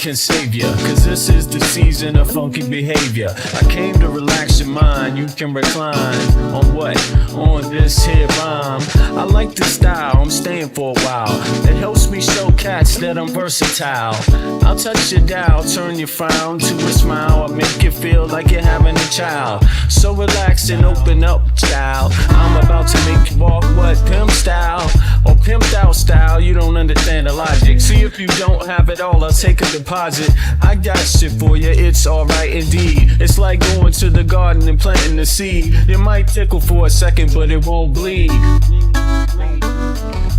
can save ya, cause this is the season of funky behavior. I came to relax your mind, you can recline. On what? On this here rhyme. I like the style, I'm staying for a while. It helps me show cats that I'm versatile. I'll touch your dial, turn your frown to a smile. I'll make you feel like you're having a child. So relax and open up, child. I'm about to make you walk what? Pimp style or pimped out style. You don't understand the logic. See, if you don't have it all, I'll take a deposit. I got shit for you, it's alright indeed. It's like going to the garden and planting the seed. It might tickle for a second, but it won't bleed.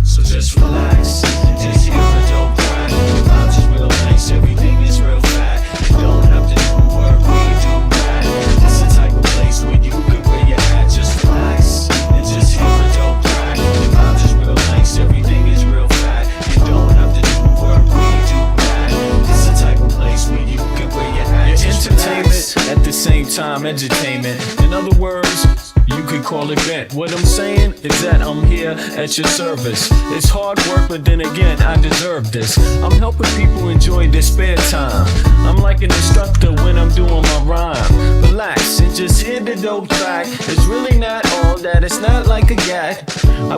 So just relax, just hear a dope track. The vibes is real nice, everything is real fat. You don't have to do work, we do that. It's the type of place where you can wear your hat. Just relax and just hear a dope track. The vibes is real nice, everything is real fat. You don't have to do work, we do that. It's the type of place where you can wear your hat. Your entertainment at the same time, edutainment. In other words, you could call it bent. What I'm saying is that I'm here at your service. It's hard work, but then again, I deserve this. I'm helping people enjoy their spare time. I'm like an instructor when I'm doing my rhyme. Relax and just hear the dope track. It's really not all that, it's not like a gag.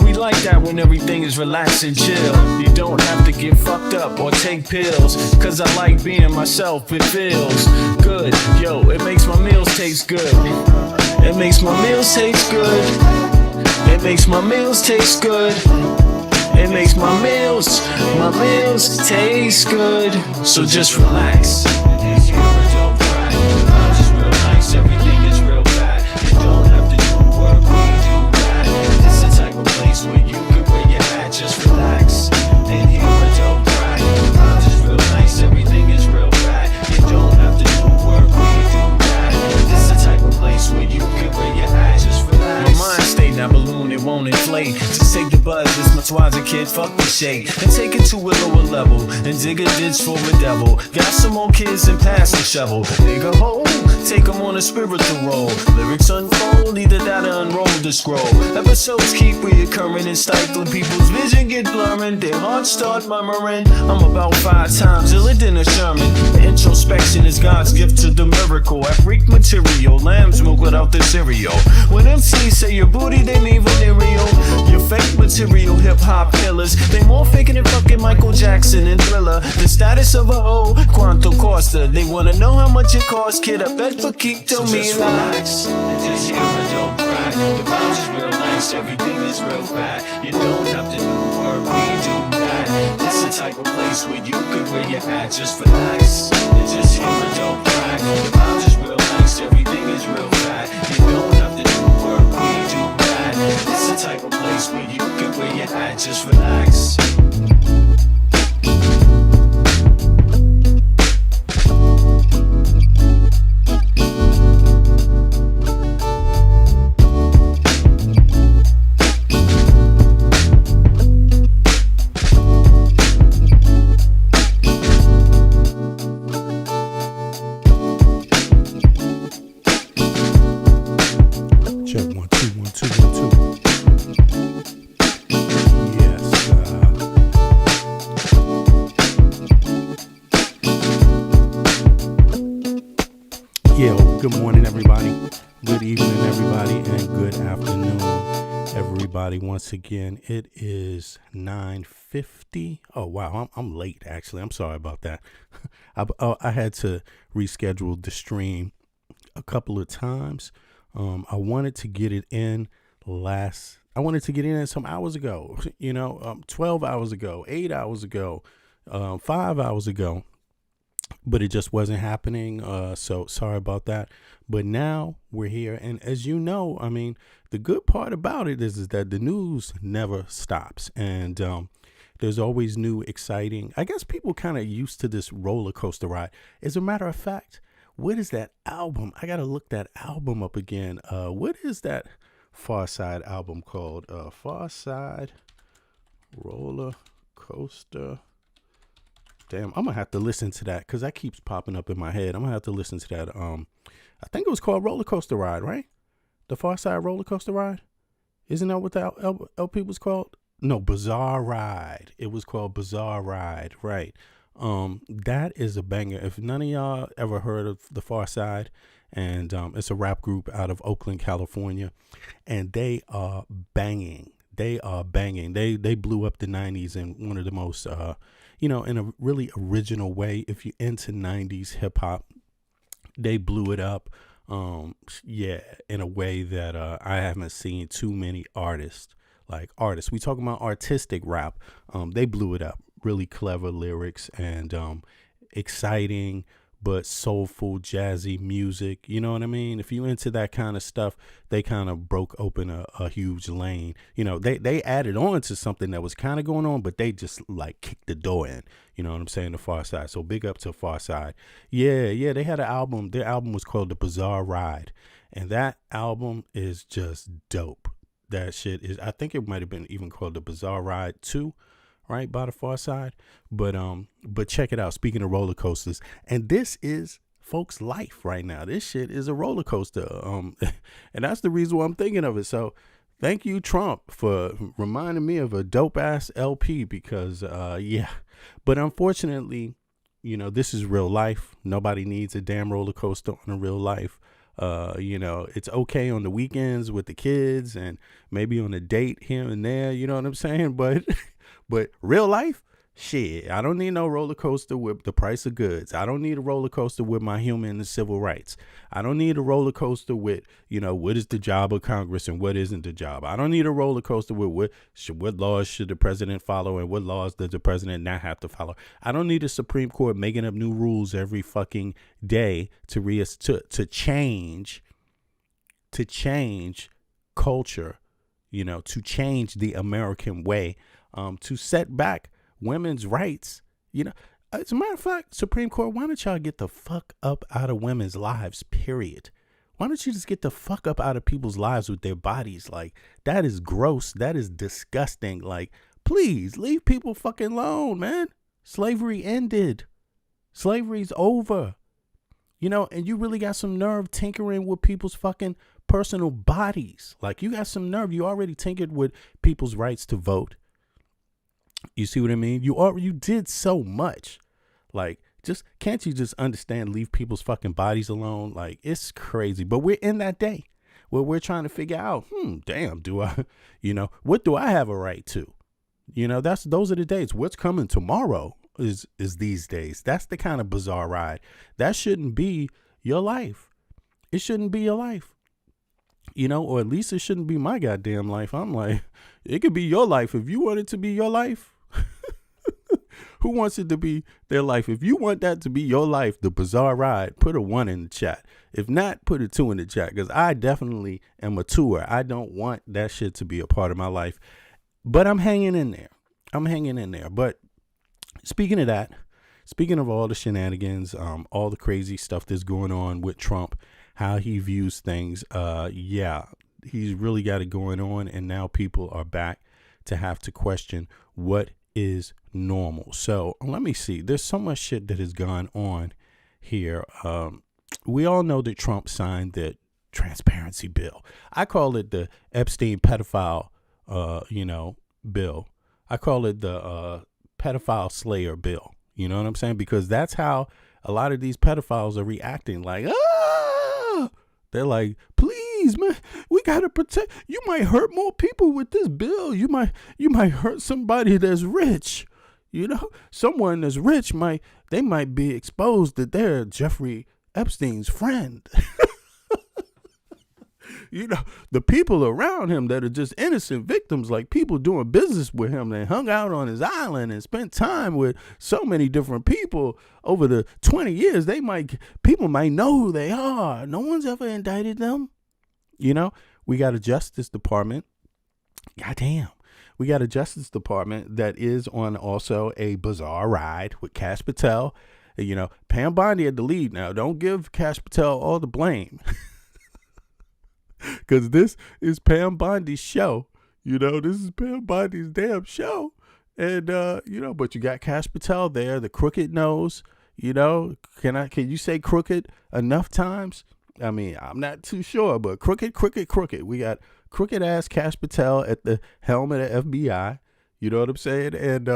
We like that when everything is relaxed and chill. You don't have to get fucked up or take pills, cause I like being myself, it feels good. Yo, it makes my meals taste good. It makes my meals taste good. It makes my meals taste good. It makes my meals taste good. So just relax. It's your dope track. The vibes is real nice, everything is real fat. You don't have to do work, we do that. It's the type of place where you can wear your hat. Just relax and hear a dope track. The vibes is real nice, everything is real fat. You don't have to do work, we do that. It's the type of place where you can wear your hat. Just relax. My mind state, now balloon, it won't inflate. Just take the buzz, it's much wiser, kid, fuck the shade. And take it to a lower level, and dig a ditch for a devil. Got some more kids and pass the shovel. Dig a hole, take them on a spiritual roll. Lyrics unfold, either that or unroll the scroll. Episodes keep reoccurring and stifling. People's vision get blurring, their hearts start murmuring. I'm about 5 times iller than a Sherman. Introspection is God's gift to the miracle. I freak material, lamb's milk without the cereal. When MCs say your booty, they mean venereal. Your fake material hip-hop killers, they more faking than fucking Michael Jackson and Thriller. The status of a hoe, Quanto Costa. They wanna know how much it costs, kid, I bet for keep tell so me just relax and just hear a dope track. The vibes is real nice, everything is real fat. You don't have to do work, we do that. It's the type of place where you can wear your hat. Just relax and just hear a dope track. The vibes is real nice, everything is real fat. You don't have to do work, we do that. It's the type of place where you can wear your hat. Just relax. Good morning, everybody. Good evening, everybody, and good afternoon, everybody. Once again, it is 9:50. Oh wow, I'm late. Actually, I'm sorry about that. I had to reschedule the stream a couple of times. I wanted to get it in some hours ago. 12 hours ago, 8 hours ago, 5 hours ago. But it just wasn't happening. So sorry about that. But now we're here. And as you know, I mean, the good part about it is that the news never stops. And there's always new, exciting. I guess people kind of used to this roller coaster ride. As a matter of fact, what is that album? I got to look that album up again. What is that Far Side album called? Far Side Roller Coaster. Damn, I'm gonna have to listen to that because that keeps popping up in my head. I'm gonna have to listen to that. I think it was called Roller Coaster Ride, right? The Far Side Roller Coaster Ride. Isn't that what the LP was called? No, Bizarre Ride. It was called Bizarre Ride, right? That is a banger. If none of y'all ever heard of The Far Side, and it's a rap group out of Oakland, California, and they are banging. They are banging. They blew up the 90s in one of the most in a really original way. If you're into 90s hip hop, they blew it up. In a way that I haven't seen too many artists. We talking about artistic rap. They blew it up. Really clever lyrics and exciting but soulful, jazzy music. You know what I mean? If you into that kind of stuff, they kind of broke open a huge lane. You know, they added on to something that was kind of going on, but they just like kicked the door in. You know what I'm saying? The Far Side. So big up to Far Side. Yeah. They had an album. Their album was called The Bizarre Ride. And that album is just dope. That shit is, I think it might have been even called The Bizarre Ride 2. Right, by The Far Side. But check it out. Speaking of roller coasters, and this is folks' life right now. This shit is a roller coaster. And that's the reason why I'm thinking of it. So thank you, Trump, for reminding me of a dope ass LP because But unfortunately, this is real life. Nobody needs a damn roller coaster on a real life. It's okay on the weekends with the kids and maybe on a date here and there, you know what I'm saying? But real life, shit, I don't need no roller coaster with the price of goods. I don't need a roller coaster with my human and civil rights. I don't need a roller coaster with, what is the job of Congress and what isn't the job. I don't need a roller coaster with what laws should the president follow and what laws does the president not have to follow. I don't need a Supreme Court making up new rules every fucking day to change culture, to change the American way. To set back women's rights, as a matter of fact, Supreme Court, why don't y'all get the fuck up out of women's lives, period? Why don't you just get the fuck up out of people's lives with their bodies? Like, that is gross. That is disgusting. Like, please leave people fucking alone, man. Slavery ended. Slavery's over. And you really got some nerve tinkering with people's fucking personal bodies. Like, you got some nerve. You already tinkered with people's rights to vote. You see what I mean? You did so much. Like, can't you just understand, leave people's fucking bodies alone? Like, it's crazy. But we're in that day where we're trying to figure out, damn, do I, what do I have a right to? Those are the days. What's coming tomorrow is these days. That's the kind of bizarre ride. That shouldn't be your life. It shouldn't be your life. Or at least it shouldn't be my goddamn life. I'm like, it could be your life if you want it to be your life. Who wants it to be their life? If you want that to be your life, the bizarre ride, put a 1 in the chat. If not, put a 2 in the chat, because I definitely am a tour. I don't want that shit to be a part of my life. But I'm hanging in there. But speaking of that, speaking of all the shenanigans, all the crazy stuff that's going on with Trump, how he views things, he's really got it going on, and now people are back to have to question what is normal. So let me see. There's so much shit that has gone on here. We all know that Trump signed the transparency bill. I call it the Epstein pedophile, bill. I call it the pedophile slayer bill. You know what I'm saying? Because that's how a lot of these pedophiles are reacting. Like, they're like, please, man, we gotta protect. You might hurt more people with this bill. You might hurt somebody that's rich. Someone that's rich might be exposed that they're Jeffrey Epstein's friend. The people around him that are just innocent victims, like people doing business with him, they hung out on his island and spent time with so many different people over the 20 years. People might know who they are. No one's ever indicted them. We got a Justice Department. Goddamn. We got a Justice Department that is on also a bizarre ride with Kash Patel. Pam Bondi at the lead now. Don't give Kash Patel all the blame. Because this is Pam Bondi's show. This is Pam Bondi's damn show. And, but you got Kash Patel there, the crooked nose. Can you say crooked enough times? I mean, I'm not too sure, but crooked. We got crooked ass Kash Patel at the helm of the FBI. You know what I'm saying? And,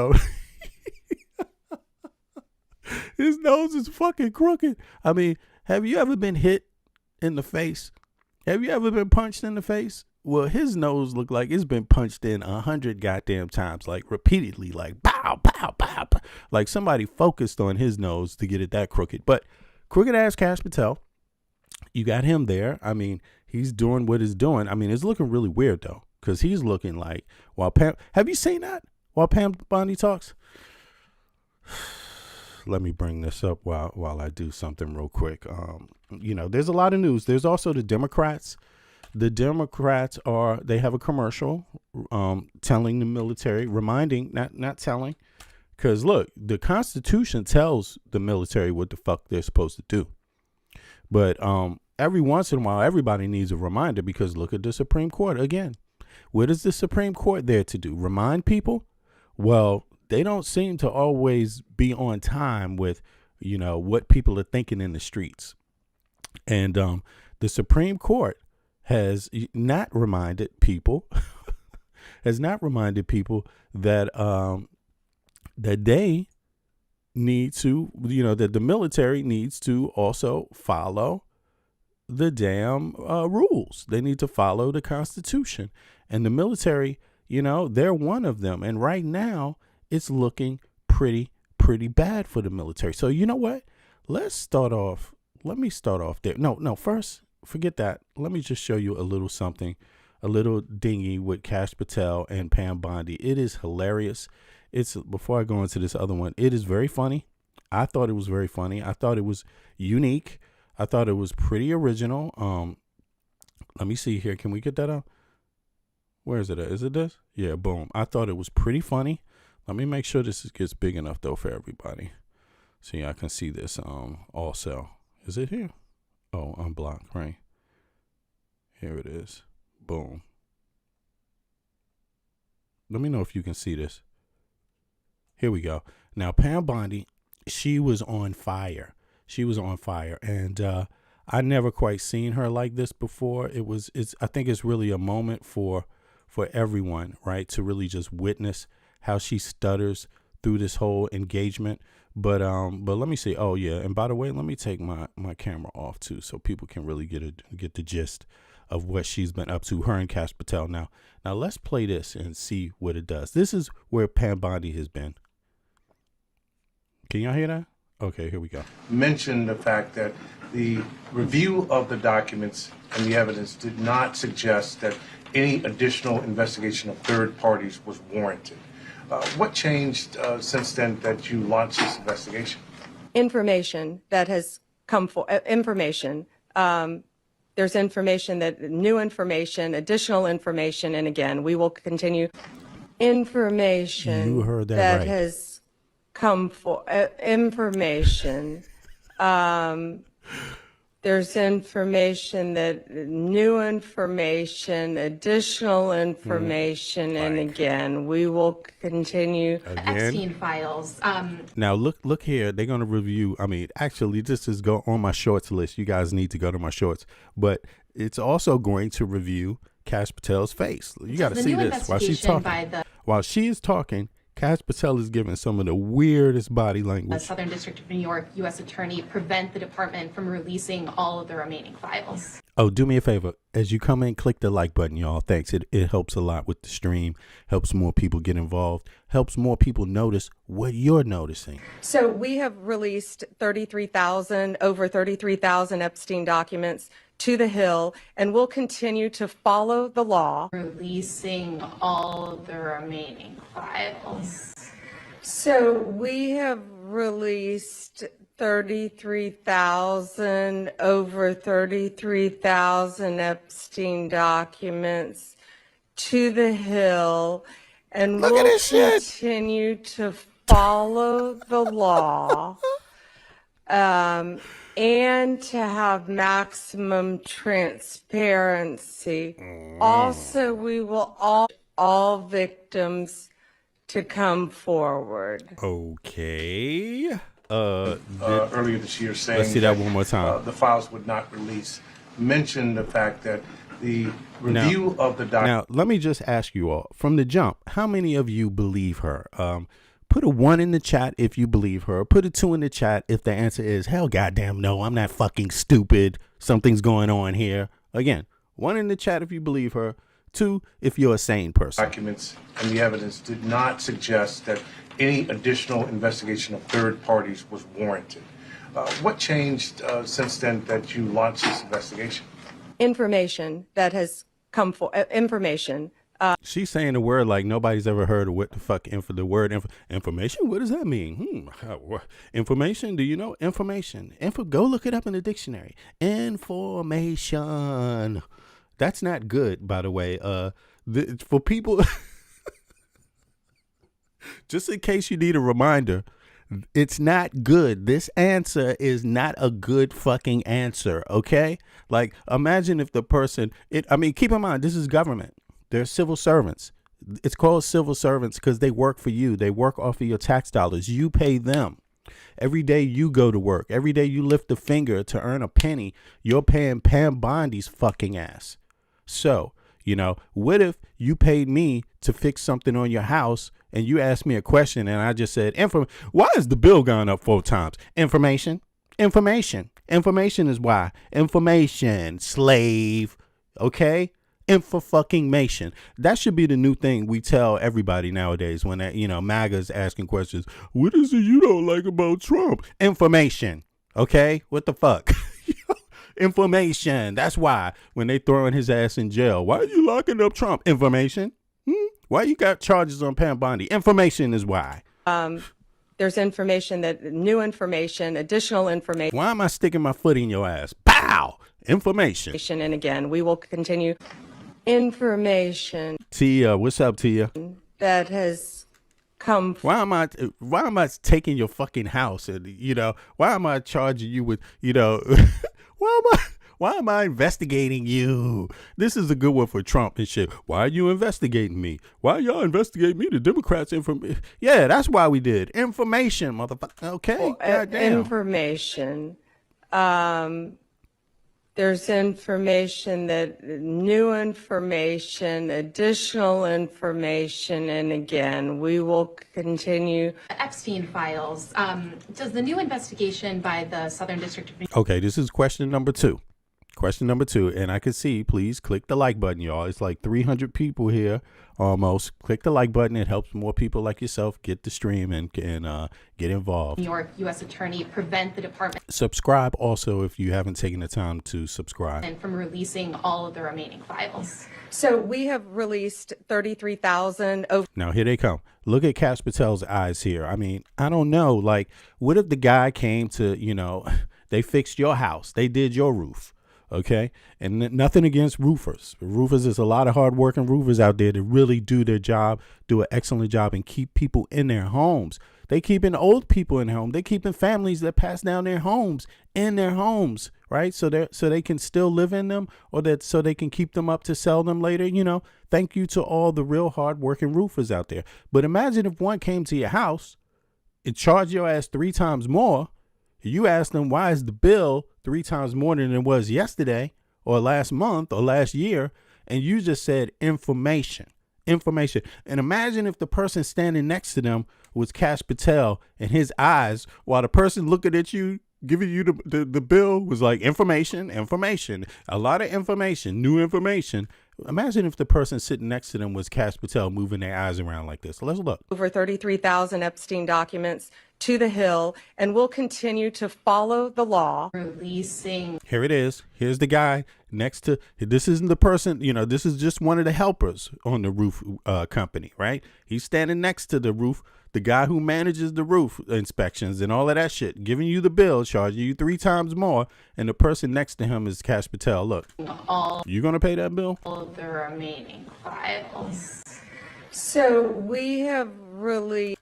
His nose is fucking crooked. I mean, have you ever been hit in the face? Have you ever been punched in the face? Well, his nose looked like it's been punched in 100 goddamn times, like repeatedly, like pow, pow, pow, pow. Like somebody focused on his nose to get it that crooked. But crooked ass Cash Patel, you got him there. I mean, he's doing what he's doing. I mean, it's looking really weird though, because he's looking like while Pam. Have you seen that while Pam Bondi talks? Let me bring this up while I do something real quick. There's a lot of news. There's also the Democrats. The Democrats they have a commercial telling the military, reminding, not telling, because look, the Constitution tells the military what the fuck they're supposed to do. But every once in a while, everybody needs a reminder, because look at the Supreme Court again. What is the Supreme Court there to do? Remind people? Well, they don't seem to always be on time with, what people are thinking in the streets. And the Supreme Court has not reminded people that that they need to, that the military needs to also follow the damn rules. They need to follow the Constitution. And the military, they're one of them. And right now, it's looking pretty bad for the military. So you know what? Let me start off there. No, first, forget that. Let me just show you a little something, a little dingy with Cash Patel and Pam Bondi. It is hilarious. Before I go into this other one, it is very funny. I thought it was very funny. I thought it was unique. I thought it was pretty original. Let me see here. Can we get that up? Where is it at? Is it this? Yeah, boom. I thought it was pretty funny. Let me make sure this gets big enough though for everybody, so I can see this. Also, is it here? Oh, unblocked, right? Here it is. Boom. Let me know if you can see this. Here we go. Now, Pam Bondi, she was on fire. And I never quite seen her like this before. I think it's really a moment for everyone, right? To really just witness how she stutters through this whole engagement. But let me see. Oh yeah, and by the way, let me take my camera off too, so people can really get the gist of what she's been up to. Her and Cash Patel. Now let's play this and see what it does. This is where Pam Bondi has been. Can y'all hear that? Okay, here we go. Mentioned the fact that the review of the documents and the evidence did not suggest that any additional investigation of third parties was warranted. What changed since then that you launched this investigation? Information that has come for information. There's information new information, additional information, and again, we will continue. Information You heard that right. has come for information. There's information new information, additional information, and again, we will continue. Epstein files. Now look here. They're gonna review. I mean, actually, this is go on my shorts list. You guys need to go to my shorts, but it's also going to review Cash Patel's face. You got to see this while she's talking. While she is talking, Cash Patel is giving some of the weirdest body language. Southern District of New York U.S. Attorney prevent the department from releasing all of the remaining files. Oh, do me a favor. As you come in, click the like button, y'all. Thanks. It helps a lot with the stream. Helps more people get involved. Helps more people notice what you're noticing. So we have released over 33,000 Epstein documents to the Hill, and we'll continue to follow the law. Releasing all of the remaining files. So we have released over 33,000 Epstein documents to the Hill, and we'll continue to follow the law. And to have maximum transparency. Also, we will all victims to come forward. Okay. Earlier this year saying let's see that one more time. The files would not release. Mentioned the fact that the review of the documents. Now, let me just ask you all, from the jump, how many of you believe her? Put a 1 in the chat if you believe her. Put a 2 in the chat if the answer is hell goddamn no, I'm not fucking stupid. Something's going on here. Again, 1 in the chat if you believe her. 2 if you're a sane person. Documents and the evidence did not suggest that any additional investigation of third parties was warranted. What changed since then that you launched this investigation? Information that has come for information. She's saying the word like nobody's ever heard of what the fuck the word information. What does that mean? Information? Do you know information? Go look it up in the dictionary. Information. That's not good, by the way. For people, just in case you need a reminder, it's not good. This answer is not a good fucking answer. Okay, like imagine if the person. Keep in mind this is government. They're civil servants. It's called civil servants because they work for you. They work off of your tax dollars. You pay them. Every day you go to work. Every day you lift a finger to earn a penny. You're paying Pam Bondi's fucking ass. So, what if you paid me to fix something on your house and you asked me a question and I just said, why is the bill gone up 4 times? Information. Information is why. Information, slave. Okay? Info-fucking-mation. That should be the new thing we tell everybody nowadays when MAGA's asking questions. What is it you don't like about Trump? Information. Okay? What the fuck? Information. That's why when they throwing his ass in jail. Why are you locking up Trump? Information. Why you got charges on Pam Bondi? Information is why. There's information new information, additional information. Why am I sticking my foot in your ass? Pow! Information. And again, we will continue. Information Tia, what's up, Tia? that has come. Why am I taking your fucking house? And why am I charging you with why am I investigating you? This is a good one for Trump and shit. Why are you investigating me? Why y'all investigating me? The Democrats yeah, that's why we did information, motherfucker. Okay, goddamn. Information. There's information new information, additional information, and again, we will continue. Epstein files. Does the new investigation by the Southern District of New York. Okay, this is question number 2. Question number 2, and I can see, please click the like button, y'all. It's like 300 people here almost. Click the like button. It helps more people like yourself get the stream and get involved. New York U.S. Attorney prevent the department Subscribe also if you haven't taken the time to subscribe. from releasing all of the remaining files. So we have released 33,000. Now here they come. Look at Kash Patel's eyes here. I don't know. Like, what if the guy came to, they fixed your house. They did your roof. Okay. And nothing against roofers. Roofers, is a lot of hardworking roofers out there that really do their job, do an excellent job and keep people in their homes. They keeping old people in their home. They keeping families that pass down their homes in their homes, right? So they can still live in them, or so they can keep them up to sell them later. Thank you to all the real hardworking roofers out there. But imagine if one came to your house and charged your ass 3 times more. You asked them, why is the bill 3 times more than it was yesterday or last month or last year? And you just said information. And imagine if the person standing next to them was Kash Patel, and his eyes, while the person looking at you, giving you the bill, was like information, a lot of information, new information. Imagine if the person sitting next to them was Kash Patel, moving their eyes around like this. So let's look. Over 33,000 Epstein documents to the Hill, and we'll continue to follow the law. Releasing. Here it is. Here's the guy next to, this isn't the person, this is just one of the helpers on the roof company, right? He's standing next to the roof, the guy who manages the roof inspections and all of that shit, giving you the bill, charging you 3 times more, and the person next to him is Kash Patel. Look, you gonna pay that bill? All of the remaining files. So we have released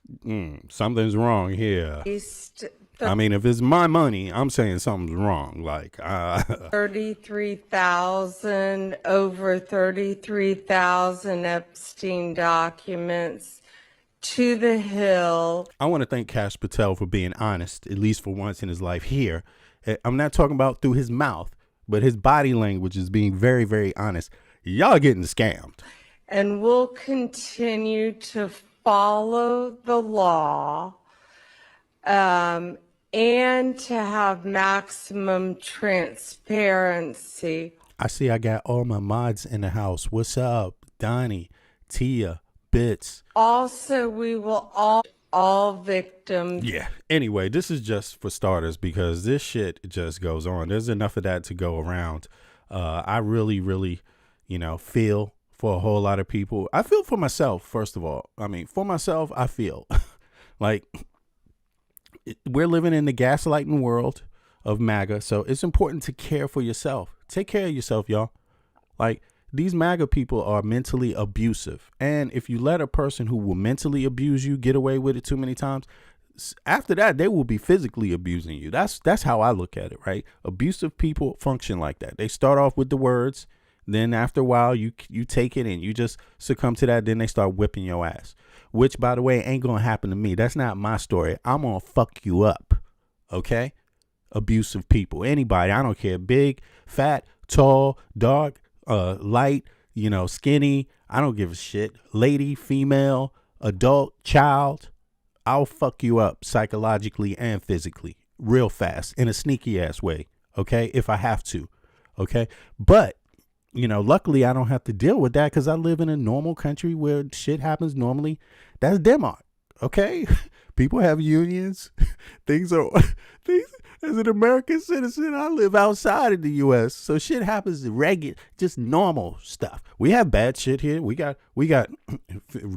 Something's wrong here. If it's my money, I'm saying something's wrong. Like 33,000, over 33,000 Epstein documents to the Hill. I want to thank Kash Patel for being honest, at least for once in his life here. I'm not talking about through his mouth, but his body language is being very, very honest. Y'all getting scammed. And we'll continue to follow the law, and to have maximum transparency. I see I got all my mods in the house. What's up? Donnie, Tia, Bits. Also, we will all victims. Yeah. Anyway, this is just for starters because this shit just goes on. There's enough of that to go around. I really, feel for a whole lot of people. I feel for myself, first of all. I mean, for myself, I feel like we're living in the gaslighting world of MAGA. So it's important to care for yourself. Take care of yourself, y'all. Like, these MAGA people are mentally abusive. And if you let a person who will mentally abuse you get away with it too many times, after that, they will be physically abusing you. That's how I look at it, right? Abusive people function like that. They start off with the words. Then after a while, you take it and you just succumb to that. Then they start whipping your ass, which, by the way, ain't going to happen to me. That's not my story. I'm going to fuck you up. Okay? Abusive people. Anybody. I don't care. Big, fat, tall, dark, light, skinny. I don't give a shit. Lady, female, adult, child. I'll fuck you up psychologically and physically real fast in a sneaky ass way. Okay? If I have to. Okay? But luckily I don't have to deal with that because I live in a normal country where shit happens normally. That's Denmark. Okay? People have unions. Things. As an American citizen, I live outside of the U.S. So shit happens regular, just normal stuff. We have bad shit here. We got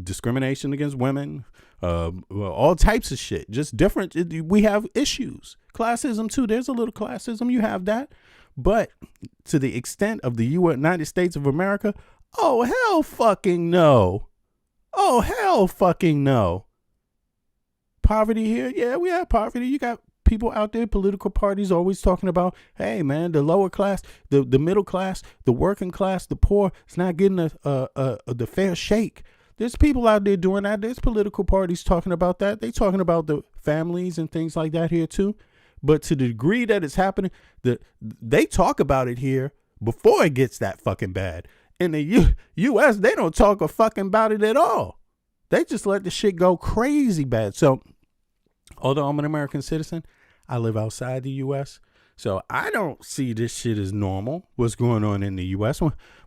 discrimination against women, all types of shit. Just different. We have issues. Classism too. There's a little classism. You have that. But to the extent of the United States of America, oh, hell fucking no. Oh, hell fucking no. Poverty here? Yeah, we have poverty. You got people out there, political parties always talking about, hey, man, the lower class, the middle class, the working class, the poor, it's not getting the fair shake. There's people out there doing that. There's political parties talking about that. They talking about the families and things like that here too. But to the degree that it's happening, they talk about it here before it gets that fucking bad. In the U.S., they don't talk a fucking about it at all. They just let the shit go crazy bad. So, although I'm an American citizen, I live outside the U.S., so I don't see this shit as normal, what's going on in the U.S.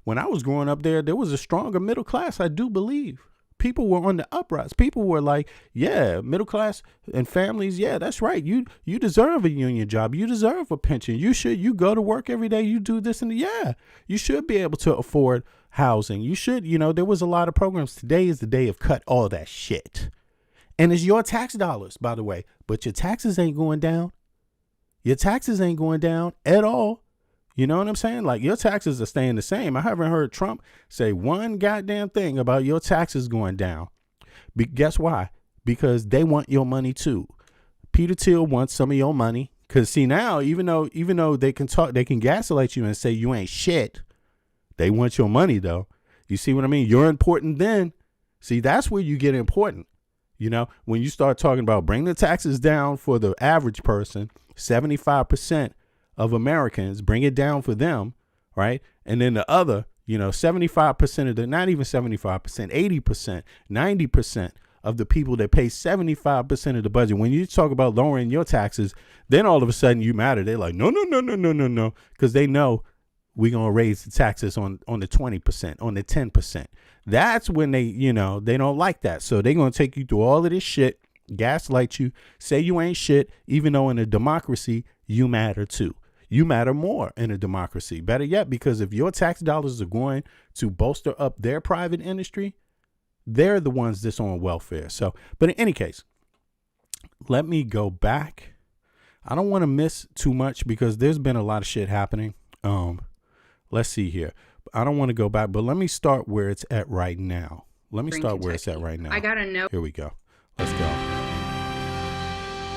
When I was growing up there was a stronger middle class, I do believe. People were on the uprise. People were like, yeah, middle class and families, yeah, that's right. You deserve a union job. You deserve a pension. You go to work every day. You do this and yeah, you should be able to afford housing. You should, there was a lot of programs. Today is the day of cut all that shit. And it's your tax dollars, by the way. But your taxes ain't going down. Your taxes ain't going down at all. You know what I'm saying? Like, your taxes are staying the same. I haven't heard Trump say one goddamn thing about your taxes going down. Guess why? Because they want your money too. Peter Thiel wants some of your money. Because see now, even though they can talk, they can gaslight you and say you ain't shit. They want your money though. You see what I mean? You're important then. See, that's where you get important. When you start talking about bring the taxes down for the average person, 75% of Americans, bring it down for them, right? And then the other, 75% of the, not even 75%, 80%, 90% of the people that pay 75% of the budget. When you talk about lowering your taxes, then all of a sudden you matter. They're like, no. Because they know we're going to raise the taxes on the 20%, on the 10%. That's when they don't like that. So they're going to take you through all of this shit, gaslight you, say you ain't shit, even though in a democracy, you matter too. You matter more in a democracy. Better yet, because if your tax dollars are going to bolster up their private industry, they're the ones that's on welfare. So, but in any case, let me go back. I don't want to miss too much because there's been a lot of shit happening. Let's see here. I don't want to go back, but let me start where it's at right now. Let me start where it's at right now. I got to know. Here we go. Let's go.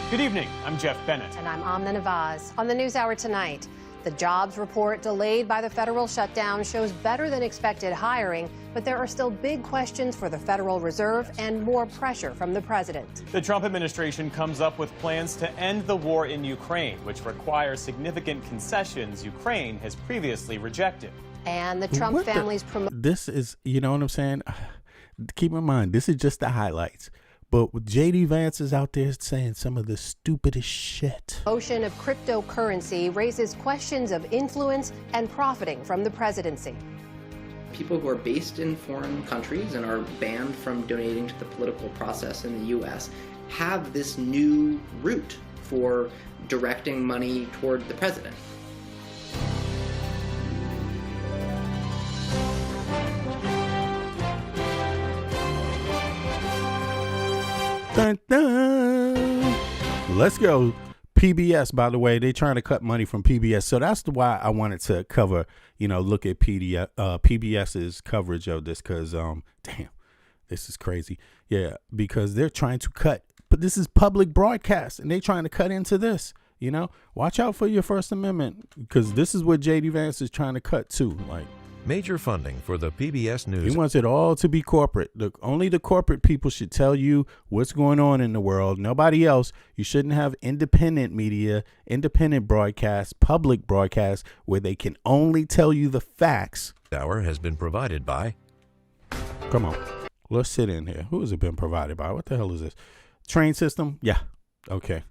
Good evening. I'm Jeff Bennett. And I'm Amna Navaz. On the NewsHour tonight, the jobs report delayed by the federal shutdown shows better than expected hiring, but there are still big questions for the Federal Reserve and more pressure from the president. The Trump administration comes up with plans to end the war in Ukraine, which requires significant concessions Ukraine has previously rejected. And the Trump family's This is, you know what I'm saying? keep in mind, this is just the highlights. But with J.D. Vance is out there saying some of the stupidest shit. Ocean of cryptocurrency raises questions of influence and profiting from the presidency. People who are based in foreign countries and are banned from donating to the political process in the U.S. have this new route for directing money toward the president. Dun, dun. Let's go. PBS, by the way, they're trying to cut money from PBS. So that's why I wanted to cover, look at PBS's coverage of this because, damn, this is crazy. Yeah, because they're trying to cut. But this is public broadcast and they're trying to cut into this. Watch out for your First Amendment because this is what J.D. Vance is trying to cut too. Like, major funding for the PBS News. he wants it all to be corporate. Only the corporate people should tell you what's going on in the world. Nobody else. You shouldn't have independent media, independent broadcasts, public broadcasts where they can only tell you the facts. Hour has been provided by. Come on. Let's sit in here. Who has it been provided by? What the hell is this? Train system? Yeah. Okay.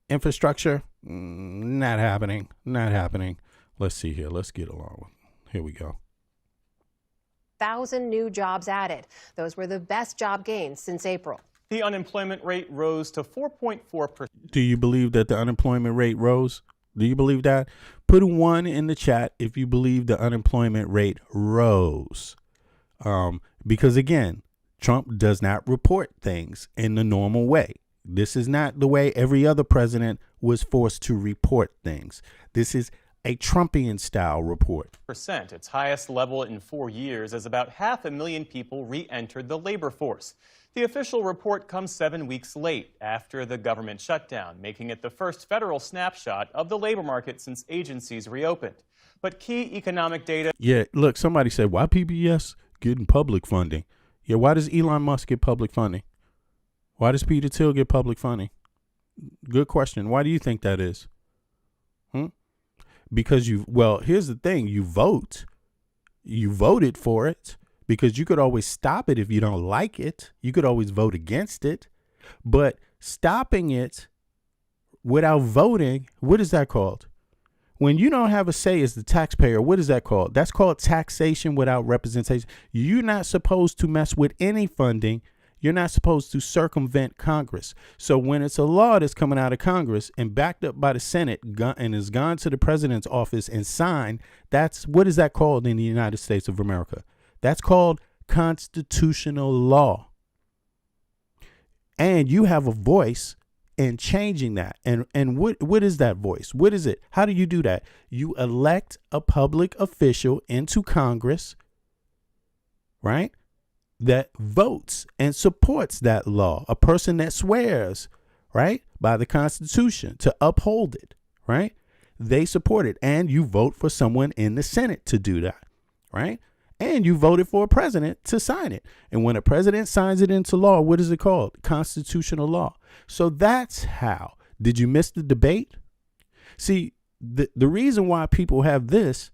Infrastructure? Not happening. Not happening. Let's see here. Let's get along. Here we go. 1,000 new jobs added. Those were the best job gains since April. The unemployment rate rose to 4.4%. Do you believe that the unemployment rate rose? Do you believe that? Put a 1 in the chat if you believe the unemployment rate rose. Because again, Trump does not report things in the normal way. This is not the way every other president was forced to report things. This is a Trumpian style report. Its highest level in 4 years as about 500,000 people re-entered the labor force. The official report comes 7 weeks late after the government shutdown, making it the first federal snapshot of the labor market since agencies reopened. But key economic data... Yeah, look, somebody said, why PBS getting public funding? Yeah, why does Elon Musk get public funding? Why does Peter Thiel get public funding? Good question. Why do you think that is? Because here's the thing. You voted for it because you could always stop it if you don't like it. You could always vote against it. But stopping it without voting, what is that called? When you don't have a say as the taxpayer, what is that called? That's called taxation without representation. You're not supposed to mess with any funding. You're not supposed to circumvent Congress. So when it's a law that's coming out of Congress and backed up by the Senate and has gone to the president's office and signed, what is that called in the United States of America? That's called constitutional law. And you have a voice in changing that. And what is that voice? What is it? How do you do that? You elect a public official into Congress, right? That votes and supports that law, a person that swears, right, by the Constitution to uphold it, right? They support it. And you vote for someone in the Senate to do that, right? And you voted for a president to sign it. And when a president signs it into law, what is it called? Constitutional law. So that's how. Did you miss the debate? See, the reason why people have this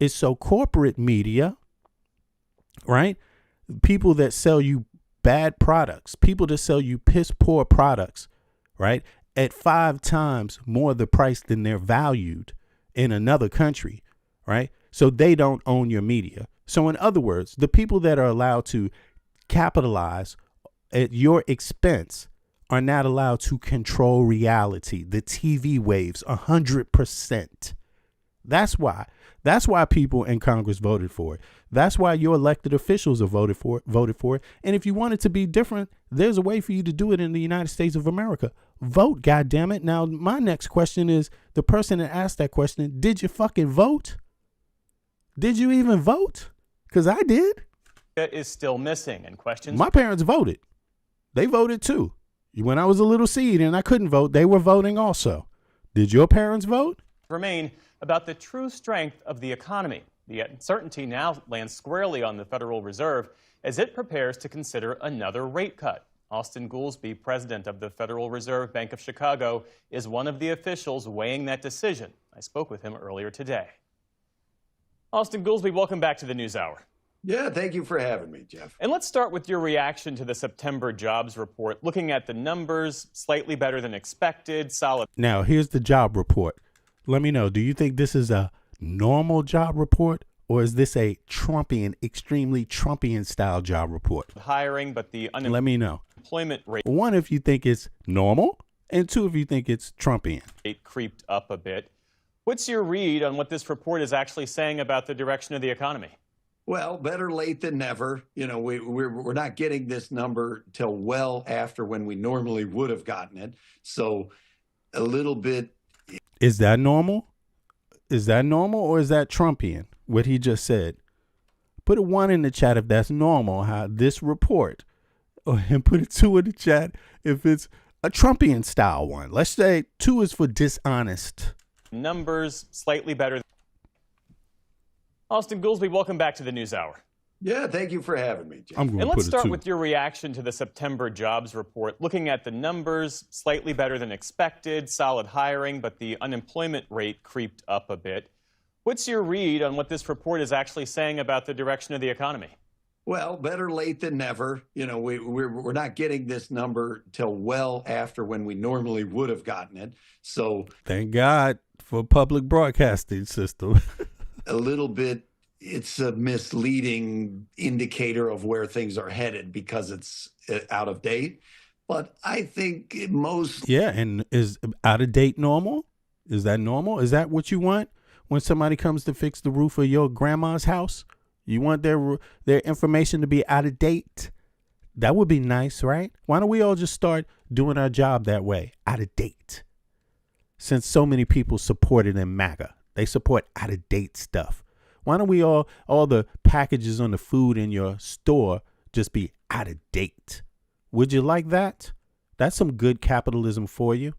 is so corporate media, right? People that sell you bad products, people that sell you piss poor products, right? At 5 times more the price than they're valued in another country, right? So they don't own your media. So in other words, the people that are allowed to capitalize at your expense are not allowed to control reality, the TV waves 100%. That's why people in Congress voted for it. That's why your elected officials have voted for it. And if you want it to be different, there's a way for you to do it in the United States of America. Vote, goddammit. Now, my next question is the person that asked that question, did you fucking vote? Did you even vote? Because I did. Is still missing and questions. My parents voted. They voted too. When I was a little seed and I couldn't vote, they were voting also. Did your parents vote? Remain about the true strength of the economy. The uncertainty now lands squarely on the Federal Reserve as it prepares to consider another rate cut. Austin Goolsbee, president of the Federal Reserve Bank of Chicago, is one of the officials weighing that decision. I spoke with him earlier today. Austin Goolsbee, welcome back to the NewsHour. Yeah, thank you for having me, Jeff. And let's start with your reaction to the September jobs report. Looking at the numbers, slightly better than expected, solid. Now, here's the job report. Let me know, do you think this is a normal job report, or is this a Trumpian, extremely Trumpian style job report? Hiring, but the Let me know. unemployment rate One, if you think it's normal, and two, if you think it's Trumpian. creeped up a bit. What's your read on what this report is actually saying about the direction of the economy? Well, better late than never. You know, we're not getting this number till well after when we normally would have gotten it. So a little bit. Is that normal? Is that normal, or is that Trumpian, what he just said? Put a 1 in the chat if that's normal, how this report, and put a 2 in the chat if it's a Trumpian style one. Let's say 2 is for dishonest. Numbers slightly better. Austin Goolsby, welcome back to the NewsHour. Yeah, thank you for having me, Jeff. I'm going And to let's put a start 2. with your reaction to the September jobs report. Looking at the numbers, slightly better than expected, solid hiring, but the unemployment rate creeped up a bit. What's your read on what this report is actually saying about the direction of the economy? Well, better late than never. You know, we're not getting this number till well after when we normally would have gotten it. So Thank God for public broadcasting system. a little bit, it's a misleading indicator of where things are headed because it's out of date. But I think most. Yeah, and is out of date normal? Is that normal? Is that what you want when somebody comes to fix the roof of your grandma's house? You want their information to be out of date? That would be nice, right? Why don't we all just start doing our job that way, out of date? Since so many people support it in MAGA, they support out of date stuff. Why don't we all the packages on the food in your store just be out of date? Would you like that? That's some good capitalism for you.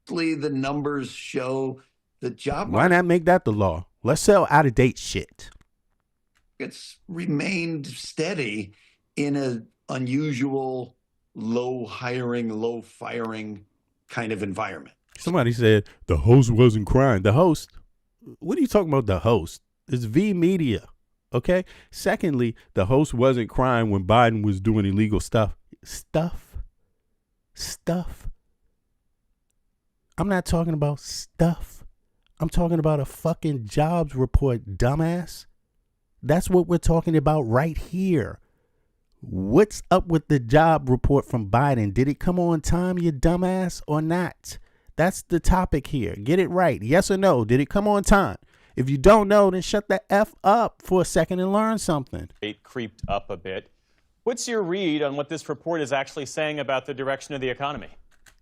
The numbers show the job Why market. not make that the law? Let's sell out of date shit. It's remained steady in an unusual low hiring, low firing kind of environment. Somebody said the host wasn't crying. The host? What are you talking about, the host? It's V Media, okay? Secondly, the host wasn't crying when Biden was doing illegal stuff. Stuff. I'm not talking about stuff. I'm talking about a fucking jobs report, dumbass. That's what we're talking about right here. What's up with the job report from Biden? Did it come on time, you dumbass, or not? That's the topic here. Get it right. Yes or no? Did it come on time? If you don't know, then shut the F up for a second and learn something. Rate creeped up a bit. What's your read on what this report is actually saying about the direction of the economy?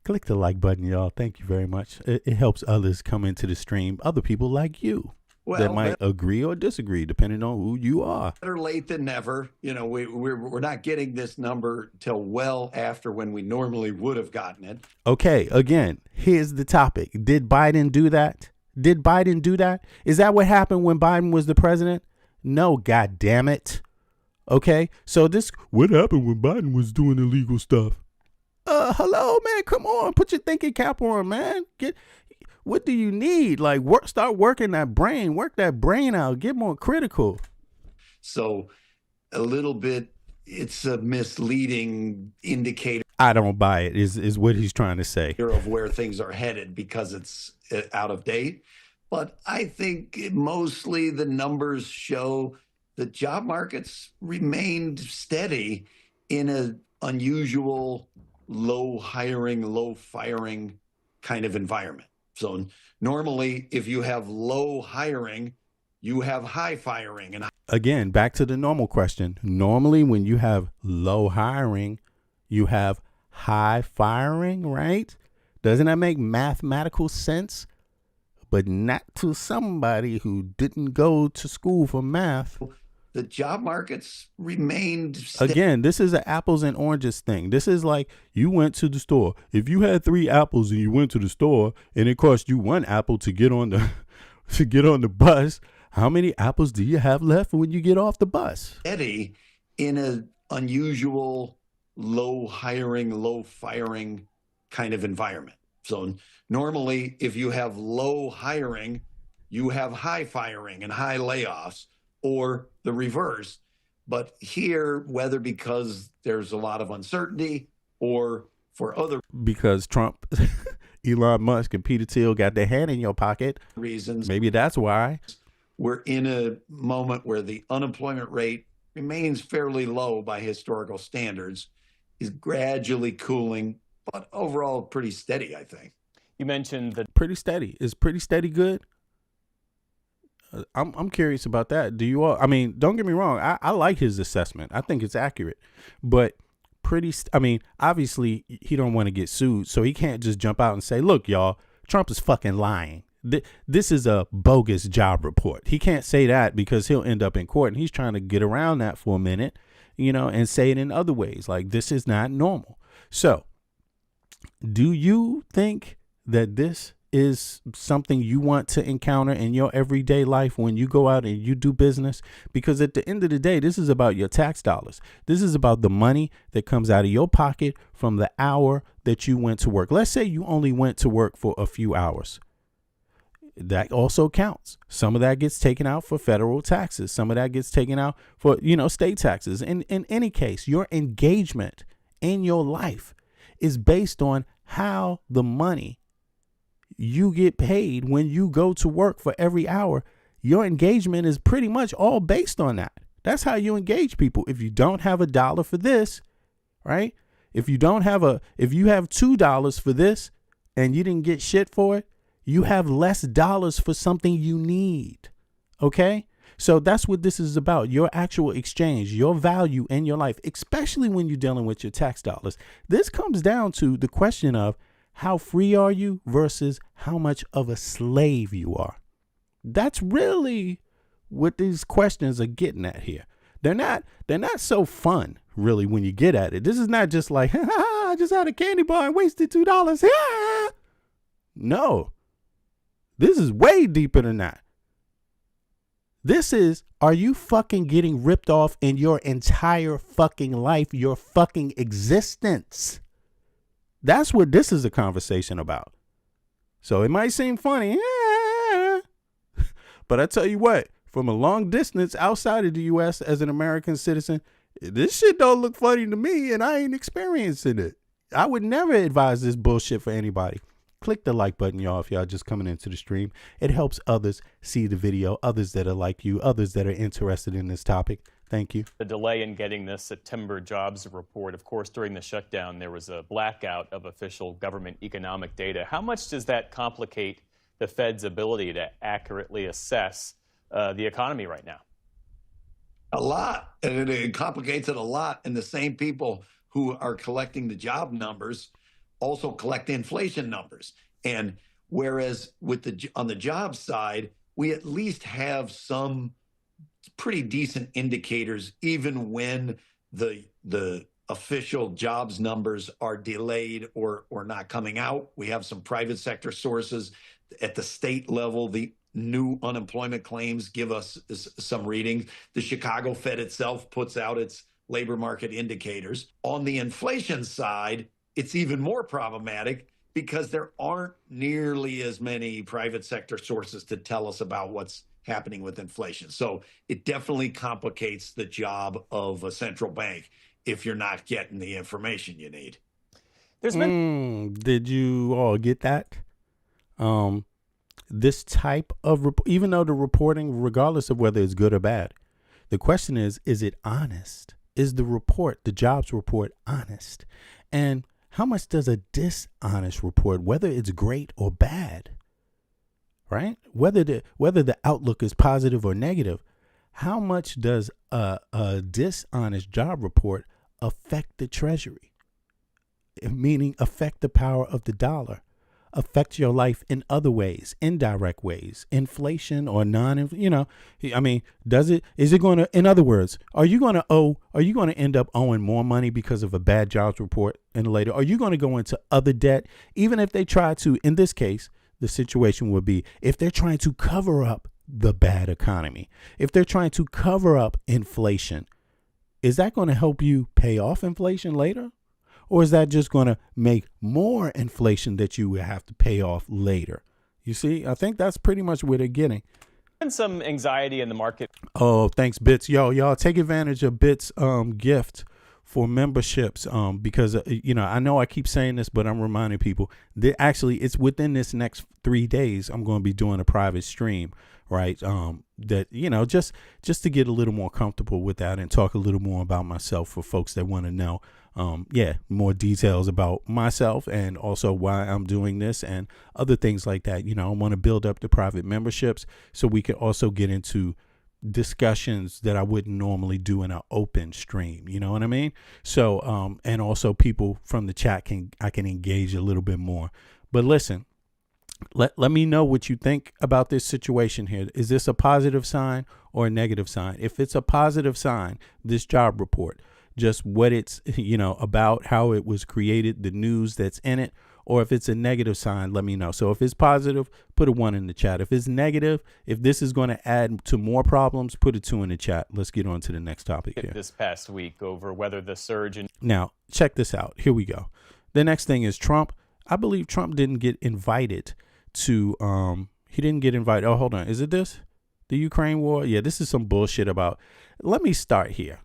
Click the like button, y'all. Thank you very much. It helps others come into the stream, other people like you that might agree or disagree, depending on who you are. Better late than never. You know, we're not getting this number till well after when we normally would have gotten it. Okay, again, here's the topic. Did Biden do that? Did Biden do that? Is that what happened when Biden was the president? No, God damn it. Okay, so what happened when Biden was doing illegal stuff? Hello, man, come on, put your thinking cap on, man. What do you need? Like, start working that brain, work that brain out, get more critical. So a little bit, it's a misleading indicator. I don't buy it, is what he's trying to say. Of where things are headed because it's out of date. But I think mostly the numbers show the job market's remained steady in an unusual low hiring, low firing kind of environment. So normally, if you have low hiring, you have high firing. And again, back to the normal question. Normally, when you have low hiring, you have high firing, right? Doesn't that make mathematical sense? But not to somebody who didn't go to school for math. The job market's remained steady. Again, this is an apples and oranges thing. This is like you went to the store. If you had 3 apples and you went to the store and it cost you 1 apple to get on the bus, how many apples do you have left when you get off the bus? Steady in an unusual low hiring, low firing kind of environment. So normally, if you have low hiring, you have high firing and high layoffs, or the reverse. But here, whether because there's a lot of uncertainty or for other Because Trump, Elon Musk, and Peter Thiel got their hand in your pocket. reasons, Maybe that's why. we're in a moment where the unemployment rate remains fairly low by historical standards, is gradually cooling, but overall pretty steady, I think. You mentioned the Pretty steady. Is pretty steady good? I'm curious about that. Do you all? I mean, don't get me wrong. I like his assessment. I think it's accurate, but I mean, obviously he don't want to get sued, so he can't just jump out and say, "Look, y'all, Trump is fucking lying. This is a bogus job report." He can't say that because he'll end up in court, and he's trying to get around that for a minute, and say it in other ways, like this is not normal. So, do you think that this is something you want to encounter in your everyday life when you go out and you do business? Because at the end of the day, this is about your tax dollars. This is about the money that comes out of your pocket from the hour that you went to work. Let's say you only went to work for a few hours. That also counts. Some of that gets taken out for federal taxes. Some of that gets taken out for, state taxes. In any case, your engagement in your life is based on how the money you get paid when you go to work for every hour. Your engagement is pretty much all based on that. That's how you engage people. If you don't have $1 for this, right? If you have $2 for this and you didn't get shit for it, you have less dollars for something you need. Okay? So that's what this is about. Your actual exchange, your value in your life, especially when you're dealing with your tax dollars. This comes down to the question of how free are you versus how much of a slave you are. That's really what these questions are getting at here. They're not so fun, really, when you get at it. This is not just like, I just had a candy bar and wasted $2. No. This is way deeper than that. This is, are you fucking getting ripped off in your entire fucking life, your fucking existence? That's what this is a conversation about. So it might seem funny, but I tell you what, from a long distance outside of the U.S. as an American citizen, this shit don't look funny to me, and I ain't experiencing it. I would never advise this bullshit for anybody. Click the like button, y'all, if y'all just coming into the stream. It helps others see the video, others that are like you, others that are interested in this topic. Thank you. The delay in getting this September jobs report. Of course, during the shutdown, there was a blackout of official government economic data. How much does that complicate the Fed's ability to accurately assess the economy right now? A lot. And it complicates it a lot. And the same people who are collecting the job numbers also collect inflation numbers. And whereas on the job side, we at least have some pretty decent indicators, even when the official jobs numbers are delayed or not coming out. We have some private sector sources at the state level. The new unemployment claims give us some readings. The Chicago Fed itself puts out its labor market indicators. On the inflation side, it's even more problematic because there aren't nearly as many private sector sources to tell us about what's happening with inflation. So it definitely complicates the job of a central bank if you're not getting the information you need. There's been Did you all get that? This type of even though the reporting, regardless of whether it's good or bad, the question is it honest? Is the report, the jobs report, honest? And how much does a dishonest report, whether it's great or bad, right? Whether the outlook is positive or negative, how much does a dishonest job report affect the Treasury? Meaning affect the power of the dollar, affect your life in other ways, indirect ways, inflation or is it going to, in other words, are you going to end up owing more money because of a bad jobs report and later? Are you going to go into other debt? Even if they try to, in this case, the situation would be if they're trying to cover up the bad economy, if they're trying to cover up inflation, is that going to help you pay off inflation later? Or is that just going to make more inflation that you will have to pay off later? You see, I think that's pretty much where they're getting. And some anxiety in the market. Oh, thanks, Bits. Y'all take advantage of Bits gift for memberships because I know I keep saying this, but I'm reminding people that actually it's within this next 3 days I'm going to be doing a private stream, right? That just to get a little more comfortable with that and talk a little more about myself for folks that want to know more details about myself and also why I'm doing this and other things like that. I want to build up the private memberships so we can also get into discussions that I wouldn't normally do in an open stream. You know what I mean? So, and also people from the chat I can engage a little bit more. But listen, let me know what you think about this situation here. Is this a positive sign or a negative sign? If it's a positive sign, this job report, just what it's, about, how it was created, the news that's in it, or if it's a negative sign, let me know. So if it's positive, put a 1 in the chat. If it's negative, if this is going to add to more problems, put a 2 in the chat. Let's get on to the next topic here. This past week over whether the surge in. Now, check this out. Here we go. The next thing is Trump. I believe Trump didn't get invited to, he didn't get invited. Oh, hold on. Is it this? The Ukraine war? Yeah, this is some bullshit about. Let me start here.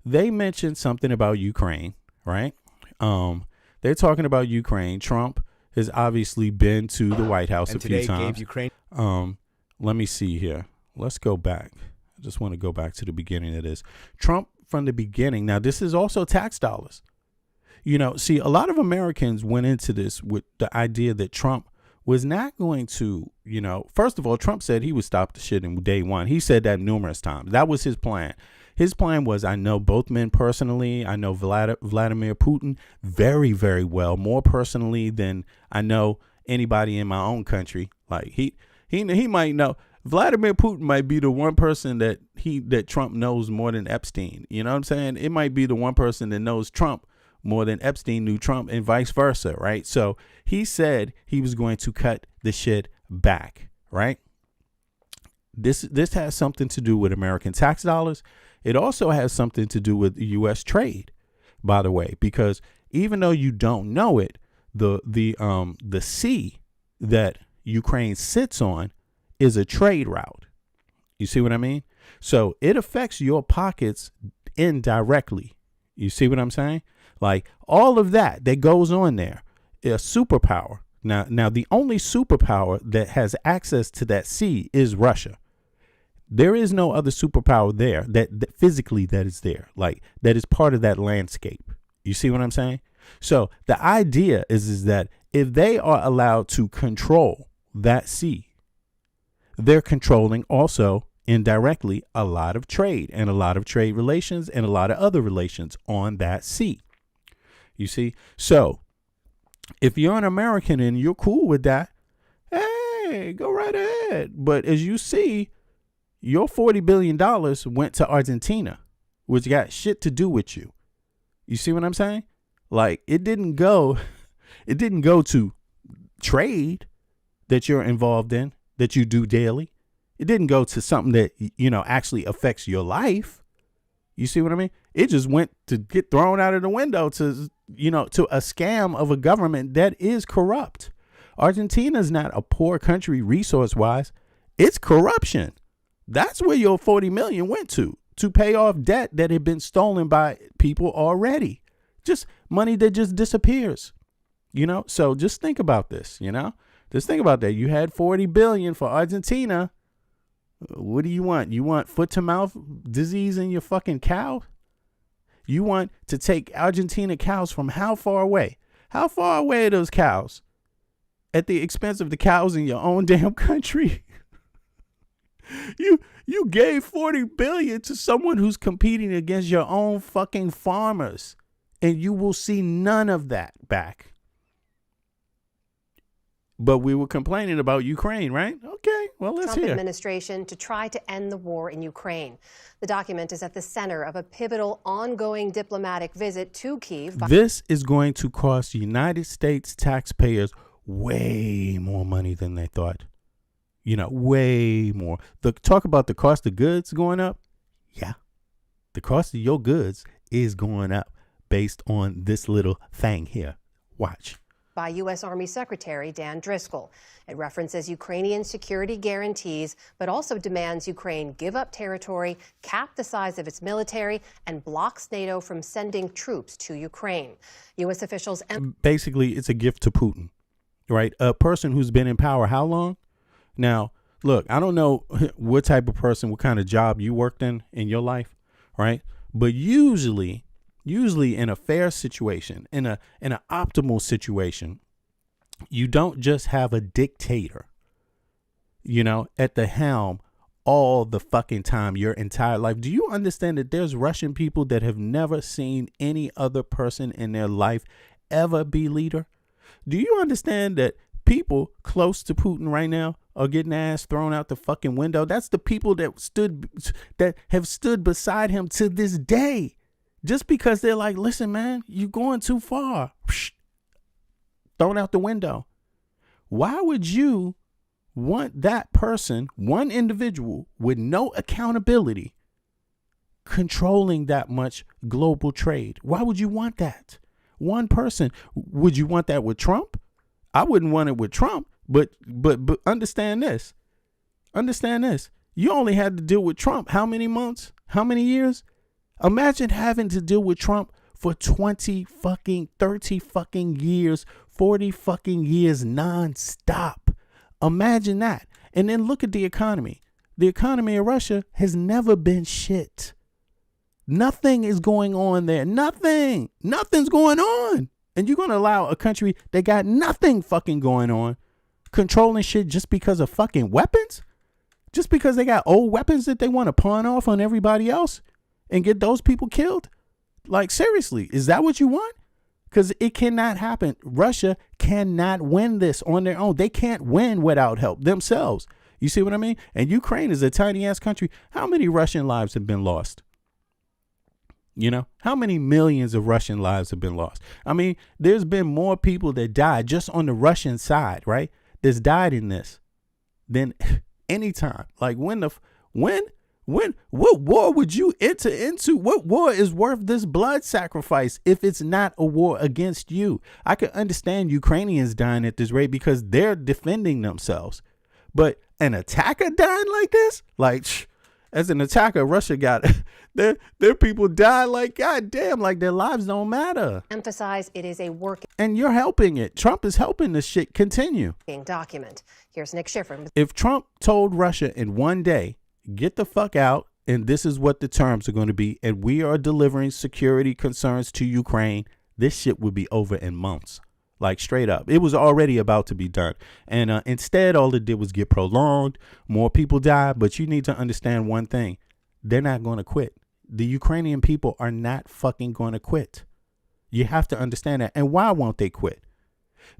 They mentioned something about Ukraine, right? They're talking about Ukraine. Trump has obviously been to the White House a few times. Ukraine. Let me see here. Let's go back. I just want to go back to the beginning of this. Trump from the beginning. Now, this is also tax dollars. See, a lot of Americans went into this with the idea that Trump was not going to, first of all, Trump said he would stop the shit in day one. He said that numerous times. That was his plan. His plan was, I know both men personally. I know Vladimir Putin very, very well, more personally than I know anybody in my own country. Like he might know. Vladimir Putin might be the one person that Trump knows more than Epstein. You know what I'm saying? It might be the one person that knows Trump more than Epstein knew Trump and vice versa, right? So he said he was going to cut the shit back, right? This has something to do with American tax dollars. It also has something to do with U.S. trade, by the way, because even though you don't know it, the sea that Ukraine sits on is a trade route. You see what I mean? So it affects your pockets indirectly. You see what I'm saying? Like all of that goes on there, a superpower. Now the only superpower that has access to that sea is Russia. There is no other superpower there that physically that is there, like that is part of that landscape. You see what I'm saying? So the idea is that if they are allowed to control that sea, they're controlling also indirectly a lot of trade and a lot of trade relations and a lot of other relations on that sea. You see? So if you're an American and you're cool with that, hey, go right ahead. But as you see, your $40 billion went to Argentina, which got shit to do with you. You see what I'm saying? Like it didn't go to trade that you're involved in, that you do daily. It didn't go to something that, actually affects your life. You see what I mean? It just went to get thrown out of the window to a scam of a government that is corrupt. Argentina is not a poor country resource wise. It's corruption. That's where your 40 million went to pay off debt that had been stolen by people already. Just money that just disappears, So just think about this, just think about that. You had 40 billion for Argentina. What do you want? You want foot to mouth disease in your fucking cow? You want to take Argentina cows from how far away? How far away are those cows? At the expense of the cows in your own damn country? You gave 40 billion to someone who's competing against your own fucking farmers, and you will see none of that back. But we were complaining about Ukraine, right? Okay, well, let's Trump hear. Administration to try to end the war in Ukraine. The document is at the center of a pivotal ongoing diplomatic visit to Kyiv. This is going to cost United States taxpayers way more money than they thought. Way more. Talk about the cost of goods going up. Yeah. The cost of your goods is going up based on this little thing here. Watch. by U.S. Army Secretary Dan Driscoll. It references Ukrainian security guarantees, but also demands Ukraine give up territory, cap the size of its military, and blocks NATO from sending troops to Ukraine. U.S. officials... Basically, it's a gift to Putin, right? A person who's been in power how long? Now, look, I don't know what type of person, what kind of job you worked in your life, right? But usually in a fair situation, in an optimal situation, you don't just have a dictator, at the helm all the fucking time, your entire life. Do you understand that there's Russian people that have never seen any other person in their life ever be leader? Do you understand that people close to Putin right now are getting their ass thrown out the fucking window? That's the people that have stood beside him to this day. Just because they're like, listen, man, you're going too far. Psh, thrown out the window. Why would you want that person, one individual with no accountability, controlling that much global trade? Why would you want that? One person. Would you want that with Trump? I wouldn't want it with Trump, but understand this. Understand this. You only had to deal with Trump how many months? How many years? Imagine having to deal with Trump for 20 fucking 30 fucking years, 40 fucking years nonstop. Imagine that. And then look at the economy. The economy of Russia has never been shit. Nothing is going on there. Nothing. Nothing's going on. And you're going to allow a country that got nothing fucking going on controlling shit just because of fucking weapons? Just because they got old weapons that they want to pawn off on everybody else and get those people killed? Like, seriously, is that what you want? Because it cannot happen. Russia cannot win this on their own. They can't win without help themselves. You see what I mean? And Ukraine is a tiny ass country. How many Russian lives have been lost? How many millions of Russian lives have been lost? I mean, there's been more people that died just on the Russian side, right? That's died in this than any time. Like what war would you enter into? What war is worth this blood sacrifice if it's not a war against you? I can understand Ukrainians dying at this rate because they're defending themselves. But an attacker dying like this? Like, as an attacker, Russia got their people die like, goddamn, like their lives don't matter. Emphasize it is a working. And you're helping it. Trump is helping this shit continue. Document. Here's Nick Schiffer. If Trump told Russia in one day, get the fuck out, and this is what the terms are going to be, and we are delivering security concerns to Ukraine, this shit would be over in months. Like, straight up. It was already about to be done. And instead, all it did was get prolonged. More people died. But you need to understand one thing. They're not going to quit. The Ukrainian people are not fucking going to quit. You have to understand that. And why won't they quit?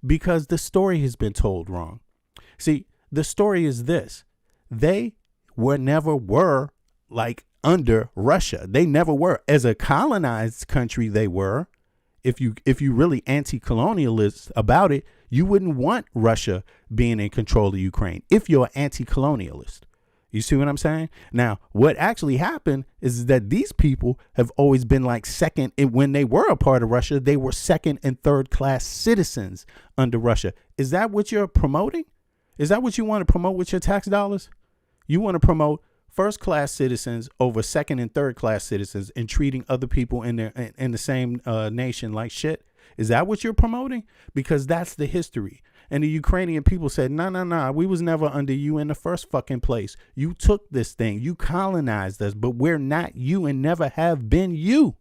Because the story has been told wrong. See, the story is this. They never were like under Russia. They never were. As a colonized country, they were. If you really anti-colonialist about it, you wouldn't want Russia being in control of Ukraine if you're anti-colonialist. You see what I'm saying? Now, what actually happened is that these people have always been like second. And when they were a part of Russia, they were second and third class citizens under Russia. Is that what you're promoting? Is that what you want to promote with your tax dollars? You want to promote first class citizens over second and third class citizens and treating other people in the same nation like shit? Is that what you're promoting? Because that's the history. And the Ukrainian people said, no, we was never under you in the first fucking place. You took this thing. You colonized us, but we're not you and never have been you.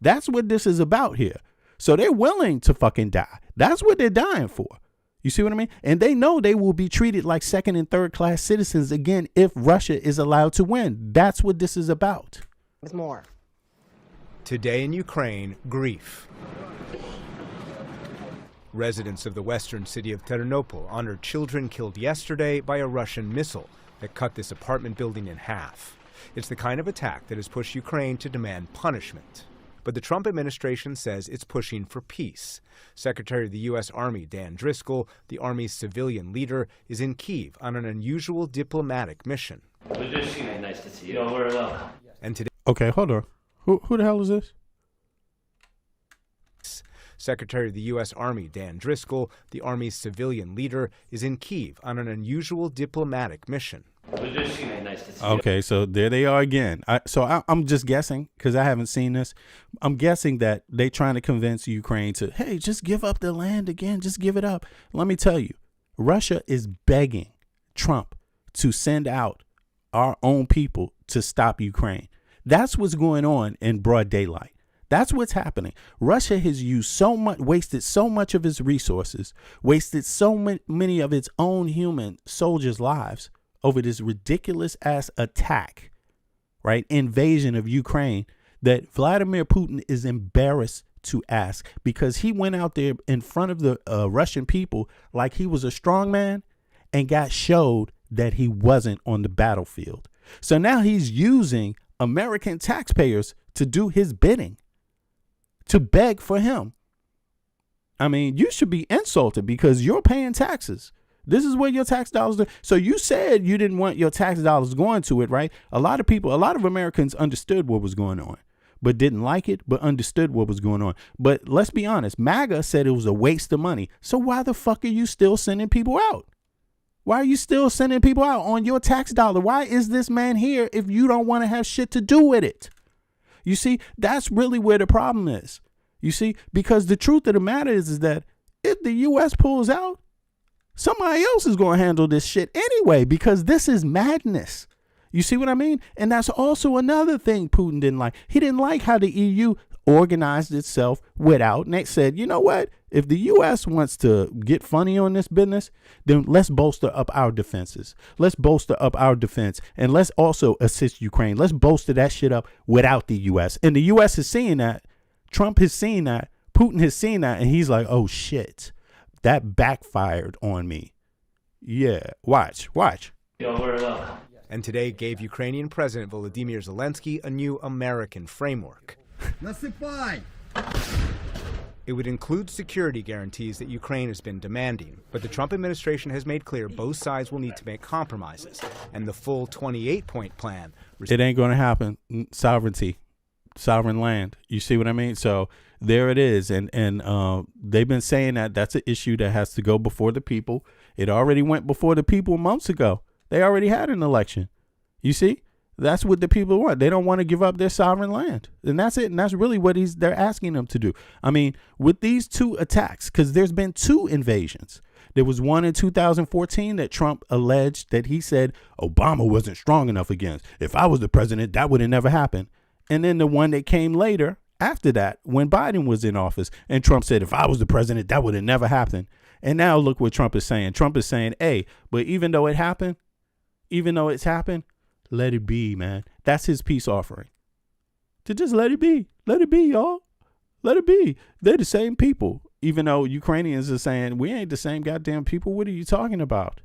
That's what this is about here. So they're willing to fucking die. That's what they're dying for. You see what I mean? And they know they will be treated like second and third class citizens again if Russia is allowed to win. That's what this is about. With more. Today in Ukraine, grief. Residents of the western city of Ternopil honored children killed yesterday by a Russian missile that cut this apartment building in half. It's the kind of attack that has pushed Ukraine to demand punishment. But the Trump administration says it's pushing for peace. Secretary of the U.S. Army Dan Driscoll, the Army's civilian leader, is in Kyiv on an unusual diplomatic mission. Nice to see you. And today, okay, hold on. Who the hell is this? Secretary of the U.S. Army Dan Driscoll, the Army's civilian leader, is in Kyiv on an unusual diplomatic mission. Nice to see you. Okay, so there they are again. I'm just guessing because I haven't seen this. I'm guessing that they're trying to convince Ukraine to, hey, just give up the land again. Just give it up. Let me tell you, Russia is begging Trump to send out our own people to stop Ukraine. That's what's going on in broad daylight. That's what's happening. Russia has wasted so much of its resources, wasted so many of its own human soldiers' lives over this ridiculous ass attack, right? Invasion of Ukraine, that Vladimir Putin is embarrassed to ask, because he went out there in front of the Russian people like he was a strong man and got showed that he wasn't on the battlefield. So now he's using American taxpayers to do his bidding, to beg for him. I mean, you should be insulted because you're paying taxes. This is where your tax dollars are. So you said you didn't want your tax dollars going to it, right? A lot of Americans understood what was going on, but didn't like it, but understood what was going on. But let's be honest, MAGA said it was a waste of money. So why the fuck are you still sending people out? Why are you still sending people out on your tax dollar? Why is this man here if you don't want to have shit to do with it? You see, that's really where the problem is. You see, because the truth of the matter is that if the U.S. pulls out, somebody else is going to handle this shit anyway, because this is madness. You see what I mean? And that's also another thing Putin didn't like. He didn't like how the EU organized itself without, and they said, you know what? If the U.S. wants to get funny on this business, then let's bolster up our defenses. Let's bolster up our defense, and let's also assist Ukraine. Let's bolster that shit up without the U.S. And the U.S. is seeing that. Trump has seen that. Putin has seen that, and he's like, oh, shit. That backfired on me. Yeah, watch. And today gave Ukrainian President Volodymyr Zelensky a new American framework. It would include security guarantees that Ukraine has been demanding, but the Trump administration has made clear both sides will need to make compromises, and the full 28-point plan. It ain't going to happen. Sovereignty, sovereign land. You see what I mean? So there it is. And they've been saying that that's an issue that has to go before the people. It already went before the people months ago. They already had an election. You see? That's what the people want. They don't want to give up their sovereign land. And that's it. And that's really what they're asking them to do. I mean, with these two attacks, because there's been two invasions. There was one in 2014 that Trump alleged that he said Obama wasn't strong enough against. If I was the president, that would have never happened. And then the one that came later after that, when Biden was in office, and Trump said, if I was the president, that would have never happened. And now look what Trump is saying. Trump is saying, hey, but even though it's happened, let it be, man. That's his peace offering. To just let it be. Let it be, y'all. Let it be. They're the same people. Even though Ukrainians are saying, we ain't the same goddamn people. What are you talking about?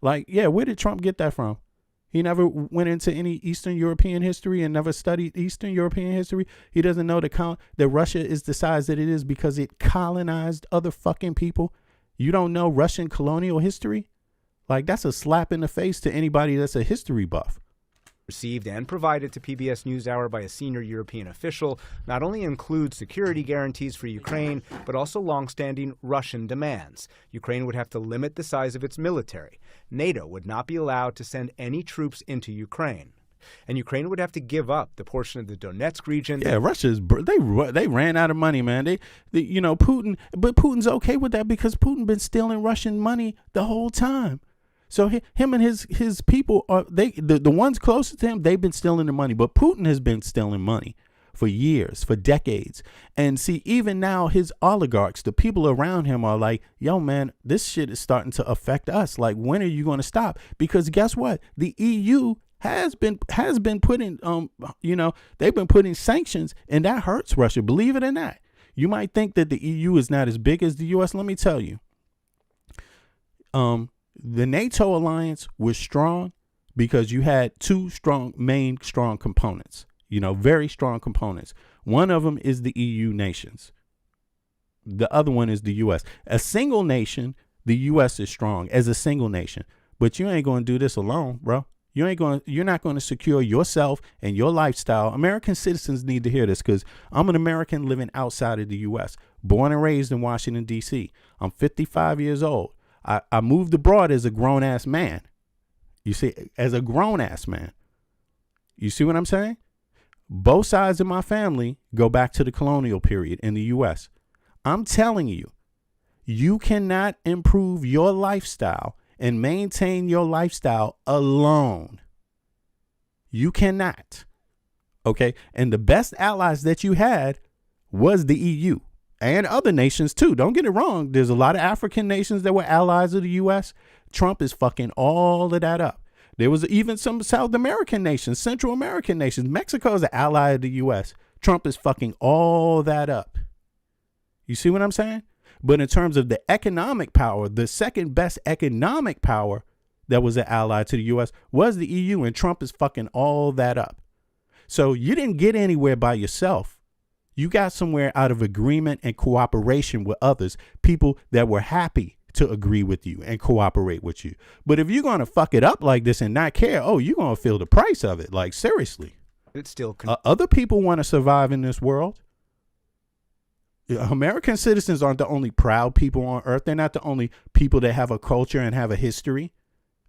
Like, yeah, where did Trump get that from? He never went into any Eastern European history and never studied Eastern European history. He doesn't know that Russia is the size that it is because it colonized other fucking people. You don't know Russian colonial history? Like, that's a slap in the face to anybody that's a history buff. Received and provided to PBS NewsHour by a senior European official not only includes security guarantees for Ukraine, but also longstanding Russian demands. Ukraine would have to limit the size of its military. NATO would not be allowed to send any troops into Ukraine. And Ukraine would have to give up the portion of the Donetsk region. Yeah, they ran out of money, man. Putin, but Putin's okay with that because Putin been stealing Russian money the whole time. So him and his people are the ones closest to him. They've been stealing the money, but Putin has been stealing money for years, for decades. And see, even now, his oligarchs, the people around him, are like, "Yo, man, this shit is starting to affect us. Like, when are you going to stop?" Because guess what? The EU has been putting they've been putting sanctions, and that hurts Russia. Believe it or not. You might think that the EU is not as big as the US. Let me tell you. The NATO alliance was strong because you had two main strong components, very strong components. One of them is the EU nations. The other one is the US. A single nation, the US is strong as a single nation, but you ain't going to do this alone, bro. You're not going to secure yourself and your lifestyle. American citizens need to hear this, because I'm an American living outside of the U.S., born and raised in Washington, D.C. I'm 55 years old. I moved abroad as a grown-ass man. You see, as a grown-ass man. You see what I'm saying? Both sides of my family go back to the colonial period in the U.S. I'm telling you, you cannot improve your lifestyle and maintain your lifestyle alone. You cannot. Okay? And the best allies that you had was the EU and other nations too. Don't get it wrong. There's a lot of African nations that were allies of the U.S. Trump is fucking all of that up. There was even some South American nations, Central American nations. Mexico is an ally of the U.S. Trump is fucking all that up. You see what I'm saying? But in terms of the economic power, the second best economic power that was an ally to the U.S. was the EU, and Trump is fucking all that up. So you didn't get anywhere by yourself. You got somewhere out of agreement and cooperation with others, people that were happy to agree with you and cooperate with you. But if you're going to fuck it up like this and not care, you're going to feel the price of it. Like, seriously. It's still other people want to survive in this world. American citizens aren't the only proud people on earth. They're not the only people that have a culture and have a history.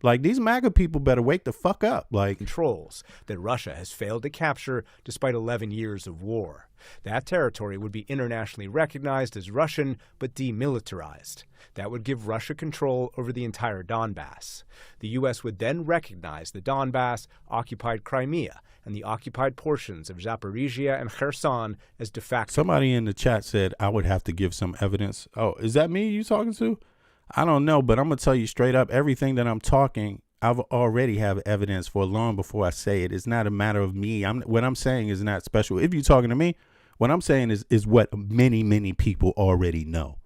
Like, these MAGA people better wake the fuck up. Like, controls that Russia has failed to capture despite 11 years of war. That territory would be internationally recognized as Russian, but demilitarized. That would give Russia control over the entire Donbass. The U.S. would then recognize the Donbass, occupied Crimea, and the occupied portions of Zaporizhia and Kherson as de facto. Somebody in the chat said I would have to give some evidence. Oh, is that me you talking to? I don't know, but I'm going to tell you straight up, everything that I'm talking, I've already have evidence for long before I say it. It's not a matter of me. What I'm saying is not special. If you're talking to me, what I'm saying is what many, many people already know.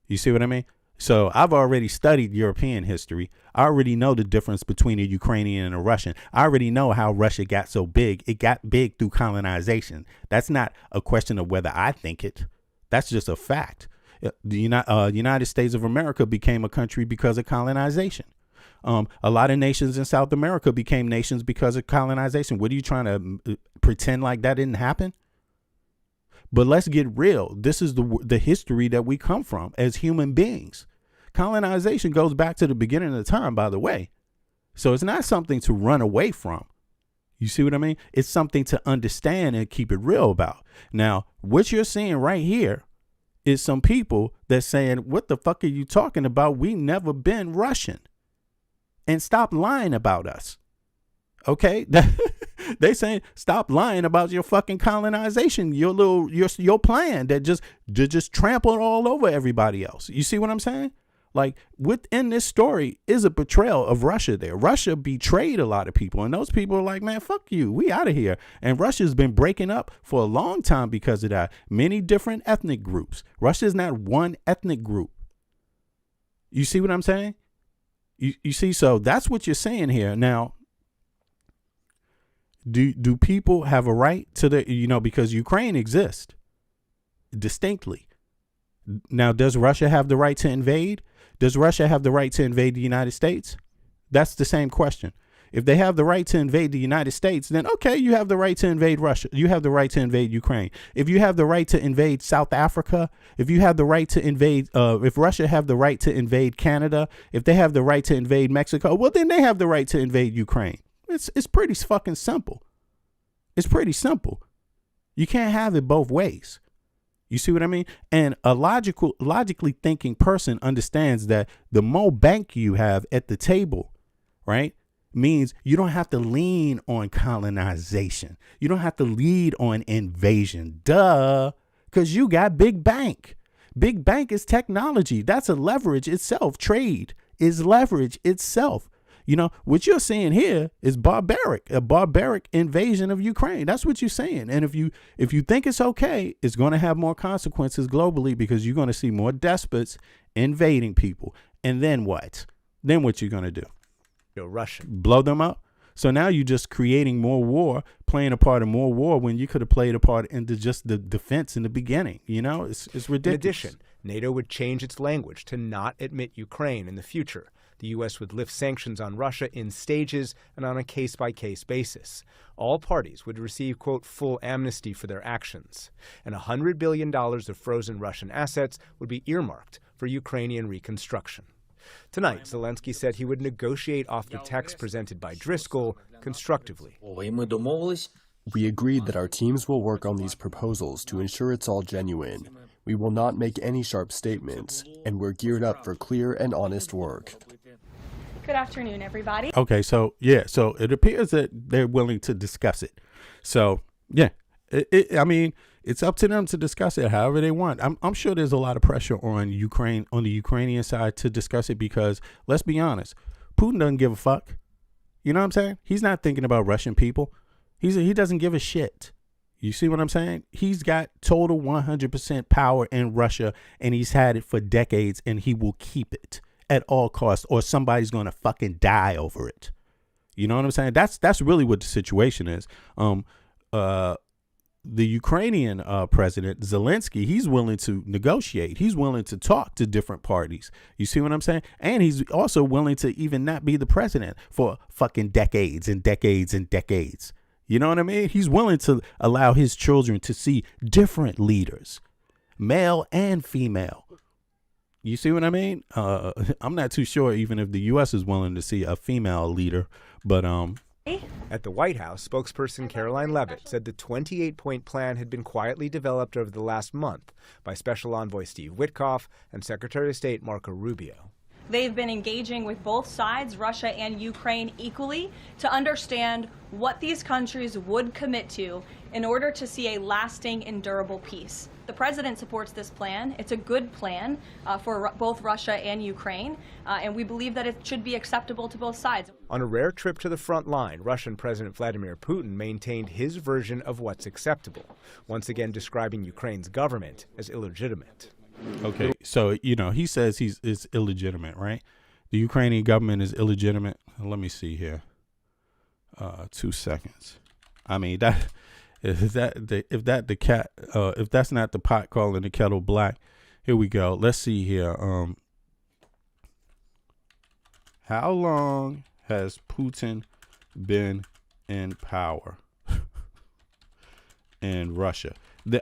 You see what I mean? So I've already studied European history. I already know the difference between a Ukrainian and a Russian. I already know how Russia got so big. It got big through colonization. That's not a question of whether I think it. That's just a fact. The United States of America became a country because of colonization. A lot of nations in South America became nations because of colonization. What are you trying to pretend like that didn't happen? But let's get real. This is the history that we come from as human beings. Colonization goes back to the beginning of the time, by the way. So it's not something to run away from. You see what I mean? It's something to understand and keep it real about. Now, what you're seeing right here is some people that's saying, what the fuck are you talking about? We never been Russian. And stop lying about us. Okay? They saying stop lying about your fucking colonization, your plan that just trampled all over everybody else. You see what I'm saying? Like, within this story is a betrayal of Russia there. Russia betrayed a lot of people, and those people are like, man, fuck you. We out of here. And Russia's been breaking up for a long time because of that. Many different ethnic groups. Russia's not one ethnic group. You see what I'm saying? You see, so that's what you're saying here. Now, do people have a right to because Ukraine exists distinctly. Now, does Russia have the right to invade? Does Russia have the right to invade the United States? That's the same question. If they have the right to invade the United States, then okay, you have the right to invade Russia. You have the right to invade Ukraine. If you have the right to invade South Africa, if you have the right to invade, if Russia have the right to invade Canada, if they have the right to invade Mexico, well, then they have the right to invade Ukraine. It's pretty fucking simple. It's pretty simple. You can't have it both ways. You see what I mean? And a logically thinking person understands that the more bank you have at the table, right, means you don't have to lean on colonization. You don't have to lead on invasion. Duh. Because you got big bank. Big bank is technology. That's a leverage itself. Trade is leverage itself. What you're seeing here is a barbaric invasion of Ukraine. That's what you're saying. And if you think it's okay, it's going to have more consequences globally because you're going to see more despots invading people. And then what? Then what you're going to do? Russian. Blow them up? So now you're just creating more war, playing a part in more war when you could have played a part into just the defense in the beginning. It's ridiculous. In addition, NATO would change its language to not admit Ukraine in the future. The U.S. would lift sanctions on Russia in stages and on a case-by-case basis. All parties would receive, quote, full amnesty for their actions. And $100 billion of frozen Russian assets would be earmarked for Ukrainian reconstruction. Tonight, Zelensky said he would negotiate off the text presented by Driscoll constructively. We agreed that our teams will work on these proposals to ensure it's all genuine. We will not make any sharp statements, and we're geared up for clear and honest work. Good afternoon, everybody. Okay, so it appears that they're willing to discuss it. So yeah, I mean, it's up to them to discuss it however they want. I'm sure there's a lot of pressure on Ukraine, on the Ukrainian side, to discuss it because let's be honest, Putin doesn't give a fuck. You know what I'm saying? He's not thinking about Russian people. He doesn't give a shit. You see what I'm saying? He's got total 100% power in Russia, and he's had it for decades, and he will keep it at all costs, or somebody's going to fucking die over it. You know what I'm saying? That's really what the situation is. The Ukrainian president, Zelensky, he's willing to negotiate. He's willing to talk to different parties. You see what I'm saying? And he's also willing to even not be the president for fucking decades and decades and decades. You know what I mean? He's willing to allow his children to see different leaders, male and female. You see what I mean? I'm not too sure even if the U.S. is willing to see a female leader, but At the White House, spokesperson Caroline Leavitt said the 28-point plan had been quietly developed over the last month by Special Envoy Steve Witkoff and Secretary of State Marco Rubio. They've been engaging with both sides, Russia and Ukraine, equally to understand what these countries would commit to in order to see a lasting and durable peace. The president supports this plan. It's a good plan for both Russia and Ukraine, and we believe that it should be acceptable to both sides. On a rare trip to the front line, Russian President Vladimir Putin maintained his version of what's acceptable, once again describing Ukraine's government as illegitimate. Okay, so, you know, he says it's illegitimate, right? The Ukrainian government is illegitimate. Let me see here. 2 seconds. I mean, if that's not the pot calling the kettle black, here we go. Let's see here. How long has Putin been in power in Russia?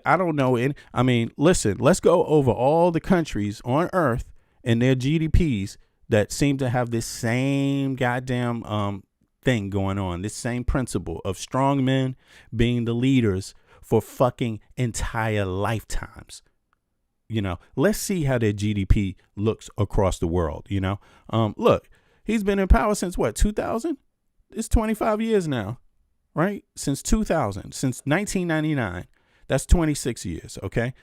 I don't know. I mean, listen, let's go over all the countries on earth and their GDPs that seem to have this same goddamn thing going on, this same principle of strong men being the leaders for fucking entire lifetimes. You know, let's see how their GDP looks across the world. You know, look, he's been in power since what, 2000? It's 25 years now, right? Since 2000, since 1999. That's 26 years. OK,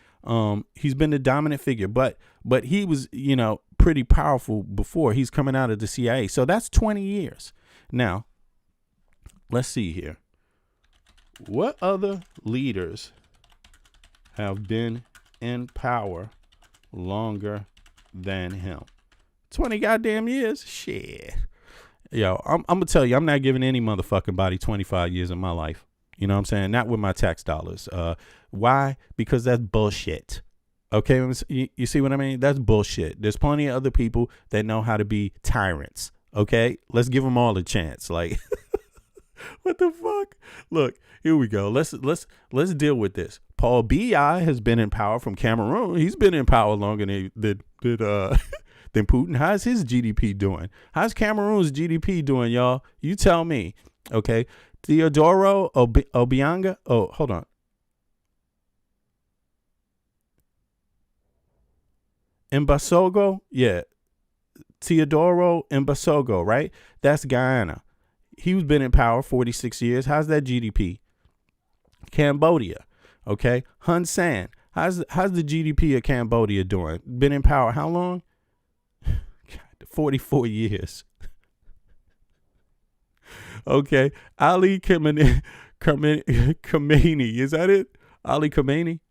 he's been the dominant figure, but he was, you know, pretty powerful before. He's coming out of the CIA. So that's 20 years. Now, let's see here. What other leaders have been in power longer than him? 20 goddamn years? Shit. Yo, I'm going to tell you, I'm not giving any motherfucking body 25 years of my life. You know what I'm saying? Not with my tax dollars. Why? Because that's bullshit. Okay, you see what I mean? That's bullshit. There's plenty of other people that know how to be tyrants. Okay, let's give them all a chance. Like, what the fuck? Look, here we go. Let's deal with this. Paul Bi has been in power from Cameroon. He's been in power longer than than Putin. How's his GDP doing? How's Cameroon's GDP doing, y'all? You tell me. Okay. Teodoro Obianga. Oh, hold on. Mbasogo. Yeah. Teodoro Mbasogo, right? That's Guyana. He's been in power 46 years. How's that GDP? Cambodia. Okay. Hun Sen. How's the GDP of Cambodia doing? Been in power how long? 44 years. Okay, Ali Khamenei, is that it? Ali Khamenei?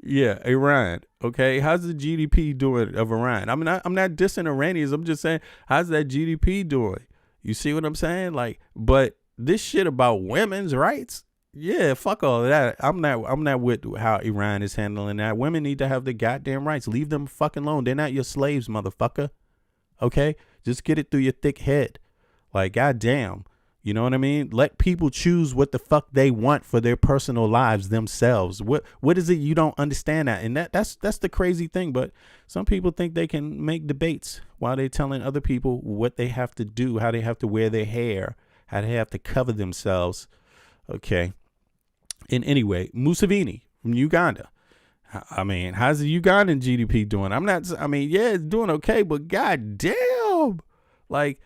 Yeah, Iran. Okay, how's the GDP doing of Iran? I'm not dissing Iranians. I'm just saying, how's that GDP doing? You see what I'm saying? Like, but this shit about women's rights, yeah, fuck all of that. I'm not with how Iran is handling that. Women need to have the goddamn rights. Leave them fucking alone. They're not your slaves, motherfucker. Okay, Just get it through your thick head. Like, goddamn. You know what I mean? Let people choose what the fuck they want for their personal lives themselves. What is it you don't understand that? And that's the crazy thing. But some people think they can make debates while they're telling other people what they have to do, how they have to wear their hair, how they have to cover themselves. Okay. And anyway, Museveni from Uganda. I mean, how's the Ugandan GDP doing? Yeah, it's doing okay, but goddamn, like,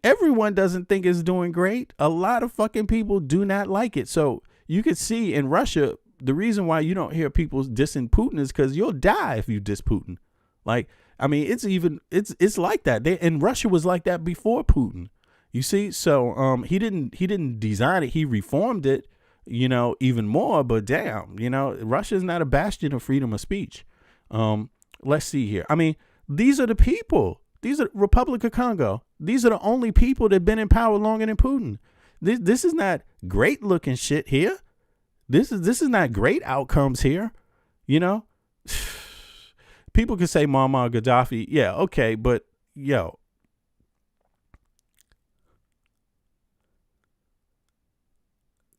everyone doesn't think it's doing great. A lot of fucking people do not like it. So you could see in Russia, the reason why you don't hear people dissing Putin is because you'll die if you diss Putin. Like, I mean, it's like that. And Russia was like that before Putin. You see, so he didn't design it. He reformed it, even more. But damn, Russia is not a bastion of freedom of speech. Let's see here. I mean, these are the people. These are Republic of Congo. These are the only people that have been in power longer than Putin. This is not great looking shit here. This is not great outcomes here. People can say Muammar Gaddafi. Yeah, okay, but yo.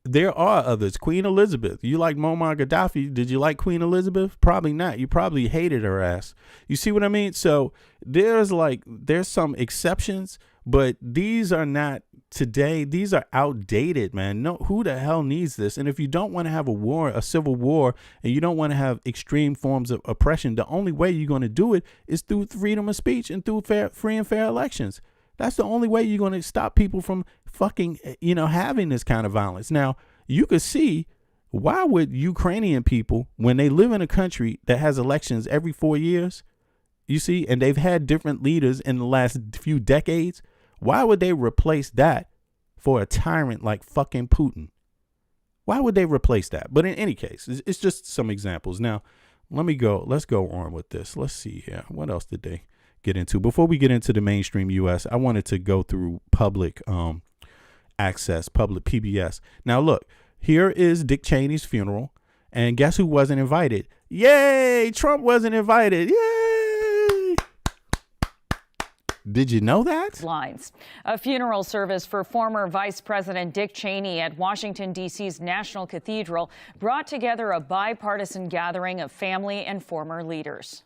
There are others. Queen Elizabeth. You like Muammar Gaddafi? Did you like Queen Elizabeth? Probably not. You probably hated her ass. You see what I mean? So there's some exceptions, but these are not today. These are outdated, man. No, who the hell needs this? And if you don't want to have a civil war, and you don't want to have extreme forms of oppression, the only way you're going to do it is through freedom of speech and through free and fair elections. That's the only way you're going to stop people from fucking, having this kind of violence. Now, you could see, why would Ukrainian people, when they live in a country that has elections every 4 years, you see, and they've had different leaders in the last few decades, why would they replace that for a tyrant like fucking Putin? Why would they replace that? But in any case, it's just some examples. Now, let's go on with this. Let's see here. What else did they get into? Before we get into the mainstream US, I wanted to go through public access, public PBS. Now look, here is Dick Cheney's funeral, and guess who wasn't invited? Yay, Trump wasn't invited. Yay. Did you know that? Lines. A funeral service for former Vice President Dick Cheney at Washington, D.C.'s National Cathedral brought together a bipartisan gathering of family and former leaders.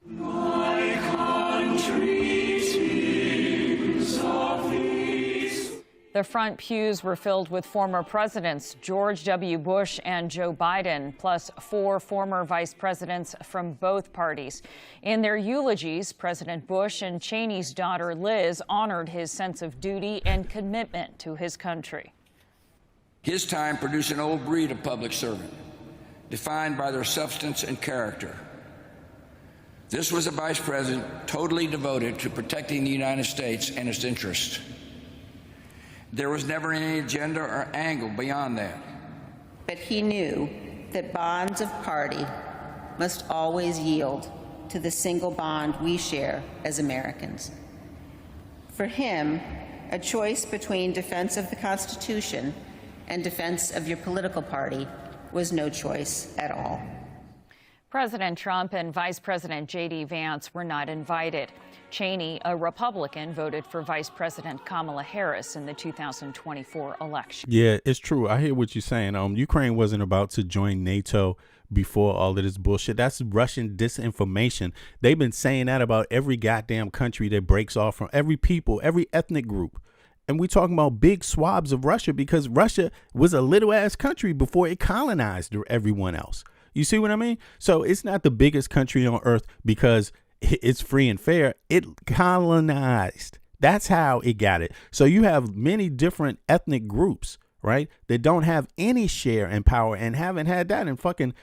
My country sings of peace. The front pews were filled with former presidents George W. Bush and Joe Biden, plus 4 former vice presidents from both parties. In their eulogies, President Bush and Cheney's daughter Liz honored his sense of duty and commitment to his country. His time produced an old breed of public servant, defined by their substance and character. This was a vice president totally devoted to protecting the United States and its interests. There was never any agenda or angle beyond that. But he knew that bonds of party must always yield to the single bond we share as Americans. For him, a choice between defense of the Constitution and defense of your political party was no choice at all. President Trump and Vice President J.D. Vance were not invited. Cheney, a Republican, voted for Vice President Kamala Harris in the 2024 election. Yeah, it's true. I hear what you're saying. Ukraine wasn't about to join NATO before all of this bullshit. That's Russian disinformation. They've been saying that about every goddamn country that breaks off from every people, every ethnic group. And we're talking about big swabs of Russia because Russia was a little ass country before it colonized everyone else. You see what I mean? So it's not the biggest country on earth because it's free and fair. It colonized. That's how it got it. So you have many different ethnic groups, right, that don't have any share in power and haven't had that in fucking,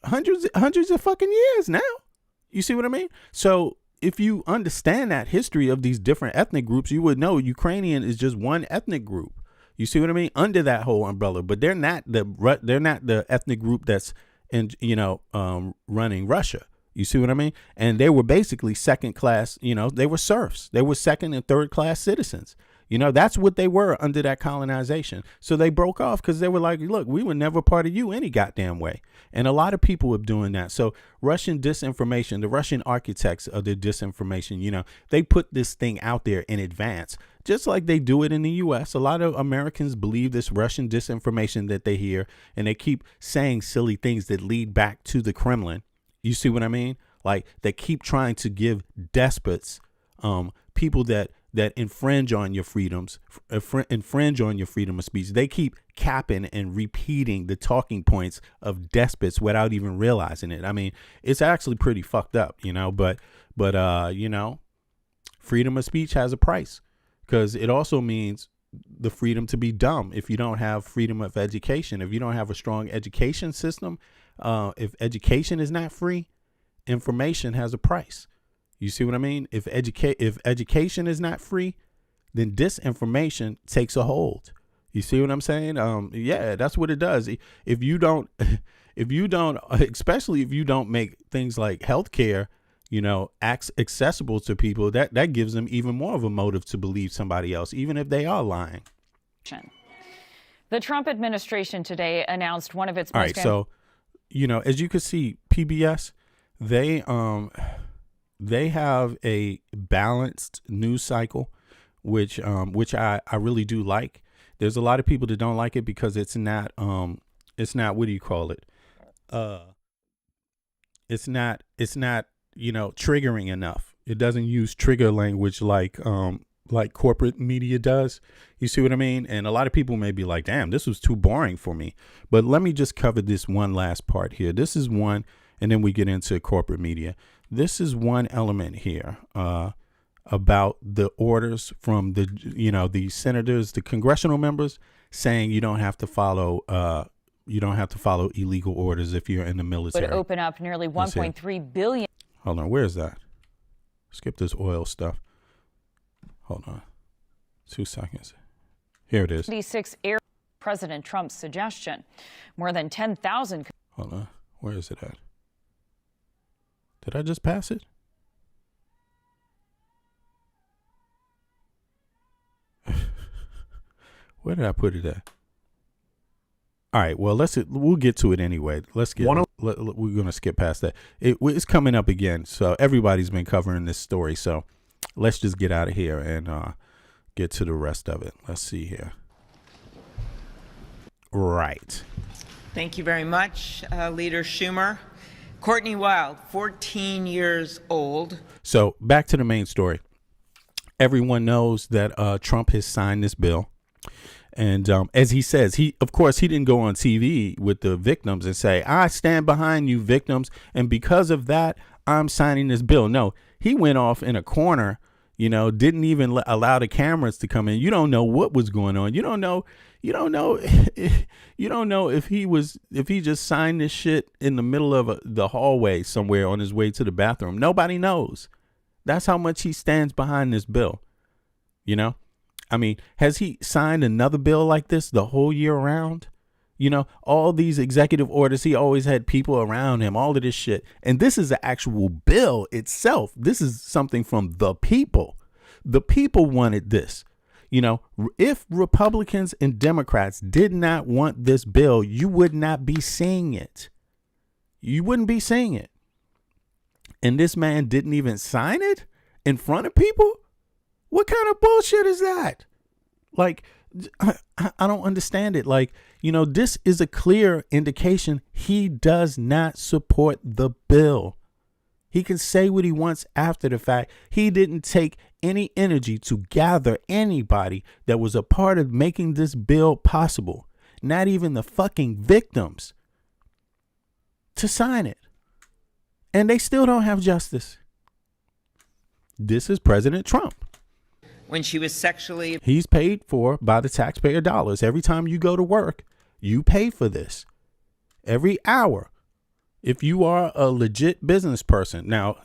hundreds of fucking years now. You see what I mean? So if you understand that history of these different ethnic groups, you would know Ukrainian is just one ethnic group. You see what I mean? Under that whole umbrella, but they're not the ethnic group that's running Russia. You see what I mean? And they were basically second class, they were serfs. They were second and third class citizens. You know, that's what they were under that colonization. So they broke off because they were like, look, we were never part of you any goddamn way. And a lot of people were doing that. So Russian disinformation, the Russian architects of the disinformation, you know, they put this thing out there in advance, just like they do it in the U.S. A lot of Americans believe this Russian disinformation that they hear, and they keep saying silly things that lead back to the Kremlin. You see what I mean? Like, they keep trying to give despots, people that infringe on your freedoms, infringe on your freedom of speech. They keep capping and repeating the talking points of despots without even realizing it. I mean, it's actually pretty fucked up, you know, but you know, freedom of speech has a price, because it also means the freedom to be dumb. If you don't have freedom of education, if you don't have a strong education system, if education is not free, information has a price. You see what I mean? If education is not free, then disinformation takes a hold. You see what I'm saying? Yeah, that's what it does. If you don't, especially if you don't make things like healthcare, you know, accessible to people, that gives them even more of a motive to believe somebody else, even if they are lying. The Trump administration today announced one of its All right, so, you know, as you can see, PBS, they have a balanced news cycle, which I really do like. There's a lot of people that don't like it because it's not what do you call it? It's not, you know, triggering enough. It doesn't use trigger language like corporate media does. You see what I mean? And a lot of people may be like, damn, this was too boring for me. But let me just cover this one last part here. This is one, and then we get into corporate media. This is one element here about the orders from the, you know, the senators, the congressional members, saying you don't have to follow illegal orders if you're in the military. would open up nearly 1.3 billion. Hold on, where is that? Skip this oil stuff. Hold on, 2 seconds. Here it is. 76 air. President Trump's suggestion. More than 10,000. Hold on, where is it at? Did I just pass it? Where did I put it at? All right, well, we'll get to it anyway. We're going to skip past that. It's coming up again, so everybody's been covering this story, so let's just get out of here and get to the rest of it. Let's see here. Right. Thank you very much, Leader Schumer. Courtney Wild, 14 years old. So back to the main story. Everyone knows that Trump has signed this bill. And as he says, of course, he didn't go on TV with the victims and say, I stand behind you victims, and because of that, I'm signing this bill. No, he went off in a corner, you know, didn't even allow the cameras to come in. You don't know what was going on. You don't know if he just signed this shit in the middle of the hallway somewhere on his way to the bathroom. Nobody knows. That's how much he stands behind this bill. You know, I mean, has he signed another bill like this the whole year around? You know, all these executive orders, he always had people around him, all of this shit. And this is an actual bill itself. This is something from the people. The people wanted this. You know, if Republicans and Democrats did not want this bill, you would not be seeing it. You wouldn't be seeing it. And this man didn't even sign it in front of people? What kind of bullshit is that? Like, I don't understand it. Like, you know, this is a clear indication he does not support the bill. He can say what he wants after the fact. He didn't take any energy to gather anybody that was a part of making this bill possible. Not even the fucking victims to sign it. And they still don't have justice. This is President Trump. When she was sexually... He's paid for by the taxpayer dollars. Every time you go to work, you pay for this. Every hour. If you are a legit business person. Now,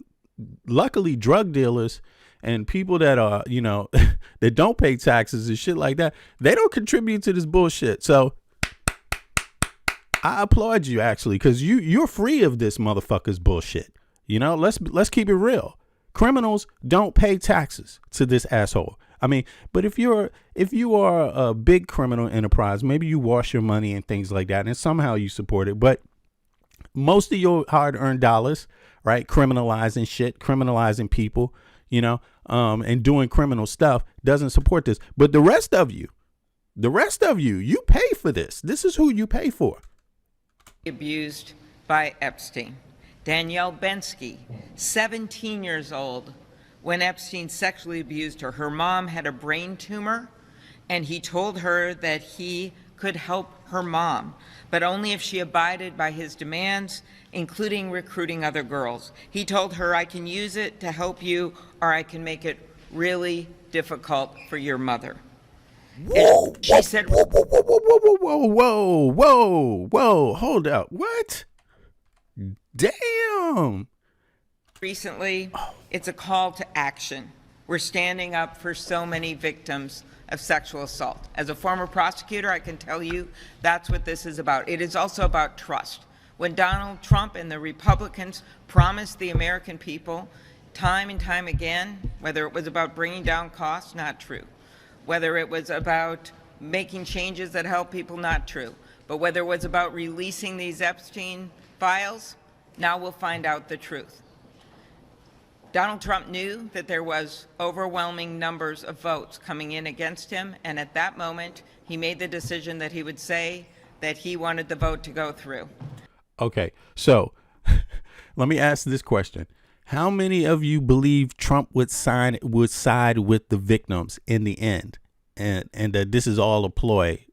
luckily, drug dealers and people that are, you know, that don't pay taxes and shit like that, they don't contribute to this bullshit. So I applaud you, actually, because you're free of this motherfucker's bullshit. You know, let's keep it real. Criminals don't pay taxes to this asshole. I mean, but if you are a big criminal enterprise, maybe you wash your money and things like that, and somehow you support it. But most of your hard-earned dollars, right, criminalizing shit, criminalizing people, and doing criminal stuff doesn't support this. But the rest of you, you pay for this. This is who you pay for. Abused by Epstein. Danielle Bensky, 17 years old, when Epstein sexually abused her. Her mom had a brain tumor, and he told her that he could help her mom, but only if she abided by his demands, including recruiting other girls. He told her, I can use it to help you, or I can make it really difficult for your mother. Whoa, she said, whoa, hold up. What? Damn. Recently, it's a call to action. We're standing up for so many victims of sexual assault. As a former prosecutor, I can tell you that's what this is about. It is also about trust. When Donald Trump and the Republicans promised the American people time and time again, whether it was about bringing down costs, not true. Whether it was about making changes that help people, not true. But whether it was about releasing these Epstein files, now we'll find out the truth. Donald Trump knew that there was overwhelming numbers of votes coming in against him, and at that moment, he made the decision that he would say that he wanted the vote to go through. Okay, so let me ask this question. How many of you believe Trump would side with the victims in the end? And that this is all a ploy,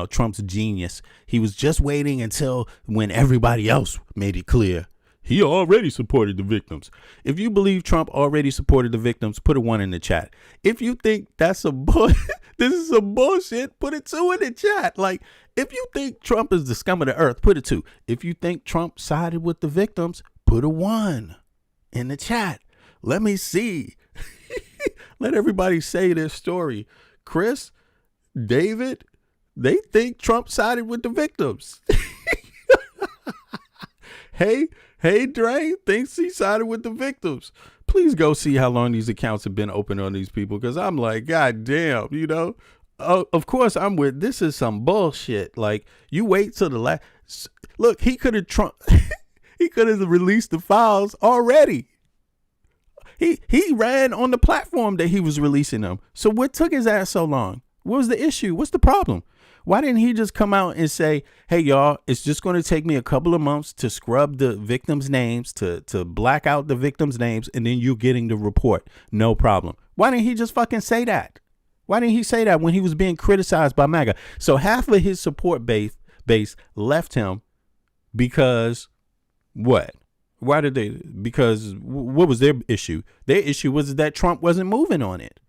Trump's genius. He was just waiting until when everybody else made it clear. He already supported the victims. If you believe Trump already supported the victims, put a 1 in the chat. If you think that's this is some bullshit, put a 2 in the chat. Like, if you think Trump is the scum of the earth, put a 2. If you think Trump sided with the victims, put a 1 in the chat. Let me see. Let everybody say their story. Chris, David, they think Trump sided with the victims. Hey, Dre thinks he sided with the victims. Please go see how long these accounts have been open on these people, because I'm like, God damn, of course I'm with, this is some bullshit. Like, you wait till the last, look, he could have released the files already. He ran on the platform that he was releasing them. So what took his ass so long? What was the issue? What's the problem? Why didn't he just come out and say, hey, y'all, it's just going to take me a couple of months to scrub the victims' names, to black out the victims' names, and then you're getting the report. No problem. Why didn't he just fucking say that? Why didn't he say that when he was being criticized by MAGA? So half of his support base left him because what? Why did they? Because what was their issue? Their issue was that Trump wasn't moving on it,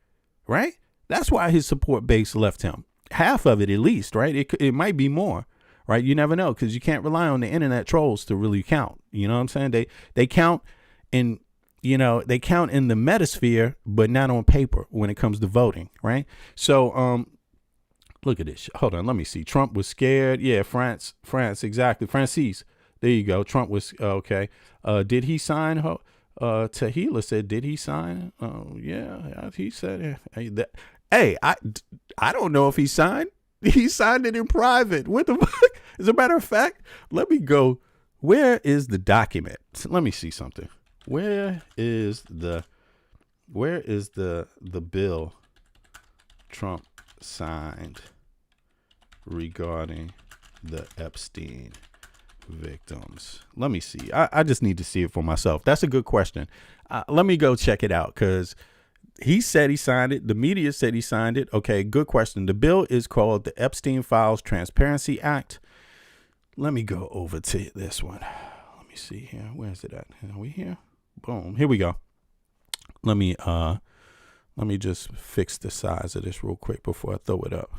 right? That's why his support base left him. Half of it, at least, right? It might be more, right? You never know, because you can't rely on the internet trolls to really count. You know what I'm saying? They count in, they count in the metasphere, but not on paper when it comes to voting, right? So, look at this. Hold on, let me see. Trump was scared. Yeah, France, exactly. Francis. There you go. Trump was okay. Did he sign? Tahila said, did he sign? Oh yeah, he said. Hey, I don't know if he signed. He signed it in private. What the fuck? As a matter of fact, let me go. Where is the document? Let me see something. Where is the bill Trump signed regarding the Epstein victims? Let me see. I just need to see it for myself. That's a good question. Let me go check it out, because he said he signed it. The media said he signed it. Okay, good question. The bill is called the Epstein Files Transparency Act. Let me go over to this one. Let me see here. Where is it at? Are we here? Boom. Here we go. Let me just fix the size of this real quick before I throw it up.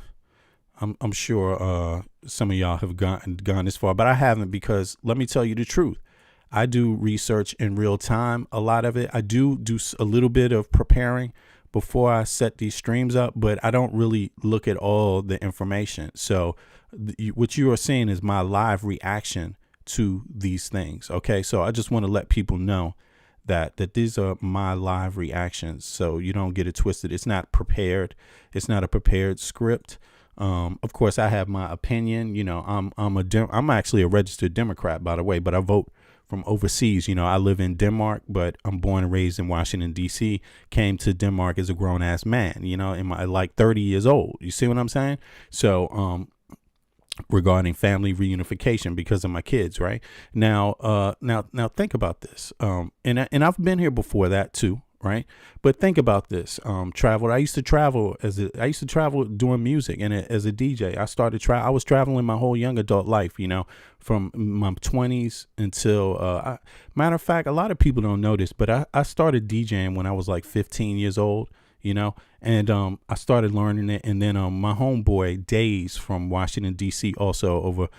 I'm sure some of y'all have gone this far, but I haven't, because let me tell you the truth. I do research in real time. A lot of it. I do a little bit of preparing before I set these streams up, but I don't really look at all the information. So what you are seeing is my live reaction to these things. Okay. So I just want to let people know that these are my live reactions, so you don't get it twisted. It's not prepared. It's not a prepared script. Of course, I have my opinion. You know, I'm actually a registered Democrat, by the way, but I vote from overseas. You know, I live in Denmark, but I'm born and raised in Washington, D.C. Came to Denmark as a grown ass man, you know, in my like 30 years old. You see what I'm saying? So, regarding family reunification because of my kids, right? Now think about this. And I've been here before that too, right? But think about this. I used to travel doing music and as a DJ. I was traveling my whole young adult life, you know, from my 20s until matter of fact, a lot of people don't know this, but I started DJing when I was like 15 years old. You know, and I started learning it. And then my homeboy Days from Washington, D.C., also over,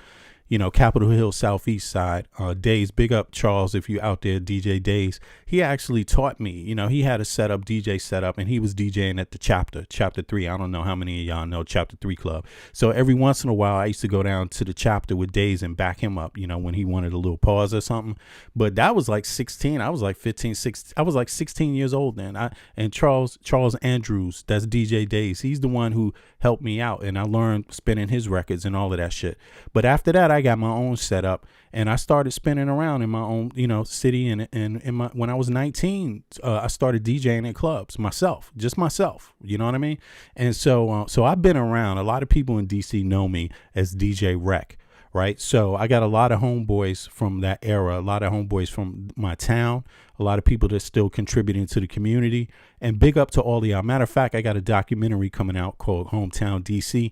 you know, Capitol Hill, Southeast side. Days, big up Charles, if you out there, DJ Days. He actually taught me, you know, he had a DJ setup, and he was DJing at the Chapter 3. I don't know how many of y'all know Chapter 3 Club. So every once in a while, I used to go down to the Chapter with Days and back him up, you know, when he wanted a little pause or something. But that was like 16. I was like 15, 16. I was like 16 years old then. And Charles Andrews, that's DJ Days. He's the one who helped me out, and I learned spinning his records and all of that shit. But after that, I got my own setup, and I started spinning around in my own, you know, city. And when I was 19, I started DJing at clubs myself, you know what I mean? And so I've been around. A lot of people in DC know me as DJ Rec, right? So I got a lot of homeboys from that era, a lot of homeboys from my town, a lot of people that's still contributing to the community, and big up to all of y'all. Matter of fact, I got a documentary coming out called Hometown DC.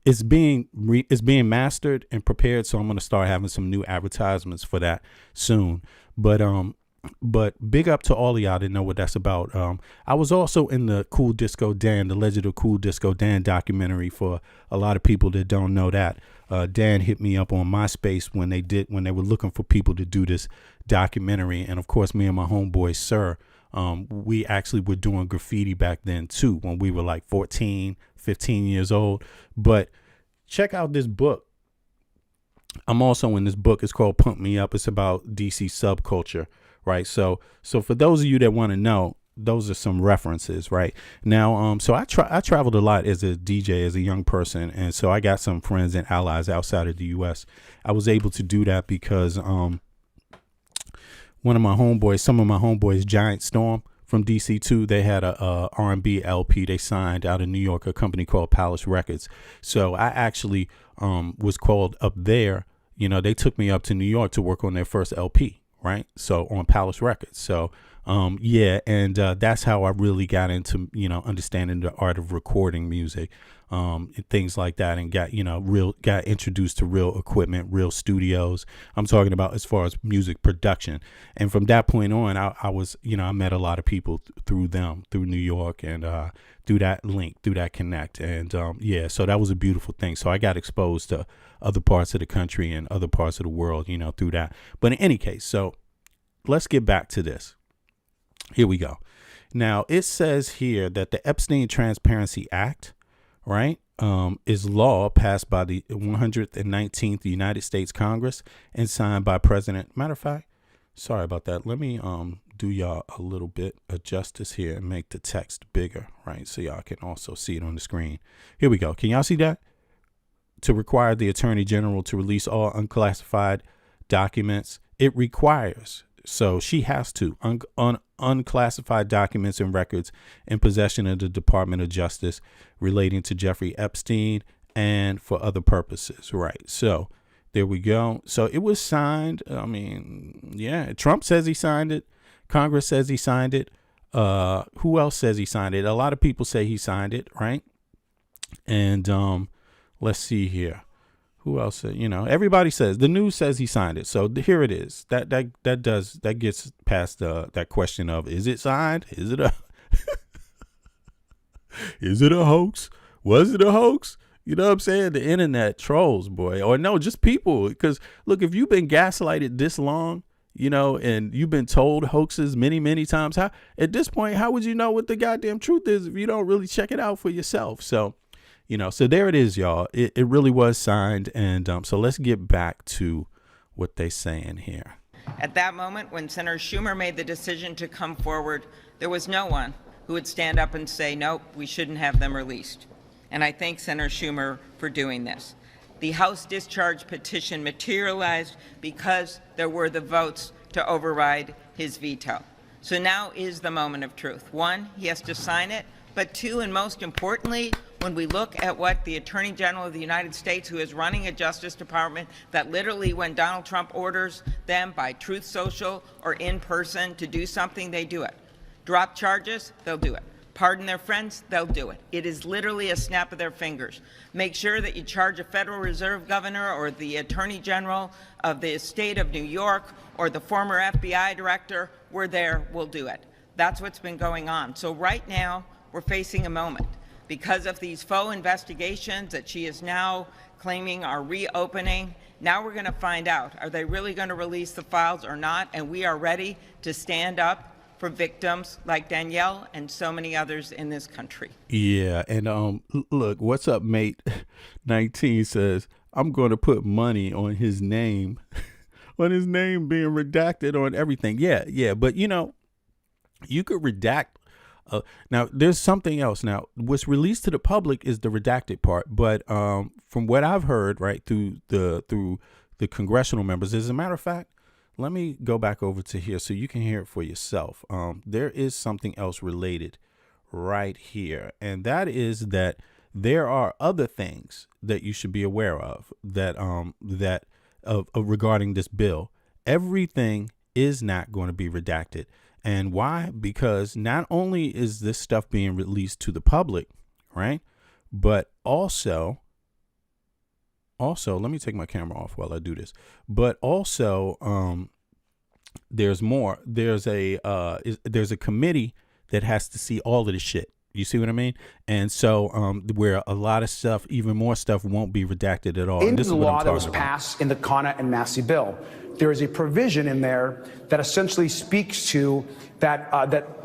It's being mastered and prepared, so I'm going to start having some new advertisements for that soon. But big up to all of y'all that know what that's about. I was also in the Cool Disco Dan, the Legend of Cool Disco Dan documentary. For a lot of people that don't know that, Dan hit me up on MySpace when they were looking for people to do this documentary. And of course, me and my homeboy Sir, we actually were doing graffiti back then too, when we were like 14, 15 years old. But check out this book. I'm also in this book. It's called Pump Me Up. It's about DC subculture. Right. So for those of you that want to know, those are some references right now. So I traveled a lot as a DJ, as a young person. And so I got some friends and allies outside of the U.S. I was able to do that because some of my homeboys, Giant Storm from DC too, they had a R&B LP they signed out of New York, a company called Palace Records. So I actually was called up there. You know, they took me up to New York to work on their first LP. Right. So on Palace Records. So, that's how I really got into, you know, understanding the art of recording music, and things like that, and got introduced to real equipment, real studios. I'm talking about as far as music production. And from that point on, I was, you know, I met a lot of people through New York, and through that link, through that connect. And so that was a beautiful thing. So I got exposed to other parts of the country and other parts of the world, you know, through that. But in any case, so let's get back to this. Here we go. Now, it says here that the Epstein Transparency Act, right, is law passed by the 119th United States Congress and signed by President. Matter of fact, sorry about that. Let me do y'all a little bit of justice here and make the text bigger, right, so y'all can also see it on the screen. Here we go. Can y'all see that? To require the Attorney General to release all unclassified documents, it requires. So she has to unclassified documents and records in possession of the Department of Justice relating to Jeffrey Epstein and for other purposes. Right. So there we go. So it was signed. I mean, yeah, Trump says he signed it. Congress says he signed it. Who else says he signed it? A lot of people say he signed it. Right. And let's see here. Who else? You know, everybody says, the news says he signed it. So here it is. That gets past that question of, is it signed? Is it a hoax? Was it a hoax? You know what I'm saying? The internet trolls, boy, or no, just people. Because look, if you've been gaslighted this long, you know, and you've been told hoaxes many, many times, how at this point, how would you know what the goddamn truth is if you don't really check it out for yourself? So, you know, so there it is, y'all. It really was signed. And so let's get back to what they saying here. At that moment, when Senator Schumer made the decision to come forward, there was no one who would stand up and say, nope, we shouldn't have them released. And I thank Senator Schumer for doing this. The House discharge petition materialized because there were the votes to override his veto. So now is the moment of truth. One, he has to sign it, but two, and most importantly, when we look at what the Attorney General of the United States, who is running a Justice Department that literally, when Donald Trump orders them by Truth Social or in person to do something, they do it. Drop charges, they'll do it. Pardon their friends, they'll do it. It is literally a snap of their fingers. Make sure that you charge a Federal Reserve governor or the Attorney General of the state of New York or the former FBI director. We're there, we'll do it. That's what's been going on. So right now, we're facing a moment. Because of these faux investigations that she is now claiming are reopening, now we're going to find out, are they really going to release the files or not? And we are ready to stand up for victims like Danielle and so many others in this country. Yeah, and look, what's up, mate? 19 says, I'm going to put money on his name, on his name being redacted on everything. Yeah, but you know, you could redact. Now, there's something else. Now, what's released to the public is the redacted part, but from what I've heard, right, through the congressional members, as a matter of fact, let me go back over to here so you can hear it for yourself. There is something else related right here, and that is that there are other things that you should be aware of that regarding this bill. Everything is not going to be redacted. And why? Because not only is this stuff being released to the public, right? But also, let me take my camera off while I do this. But also, there's more. There's a committee that has to see all of this shit. You see what I mean? And so where a lot of stuff, even more stuff, won't be redacted at all. In the law that was passed in the Connor and Massey bill, there is a provision in there that essentially speaks to that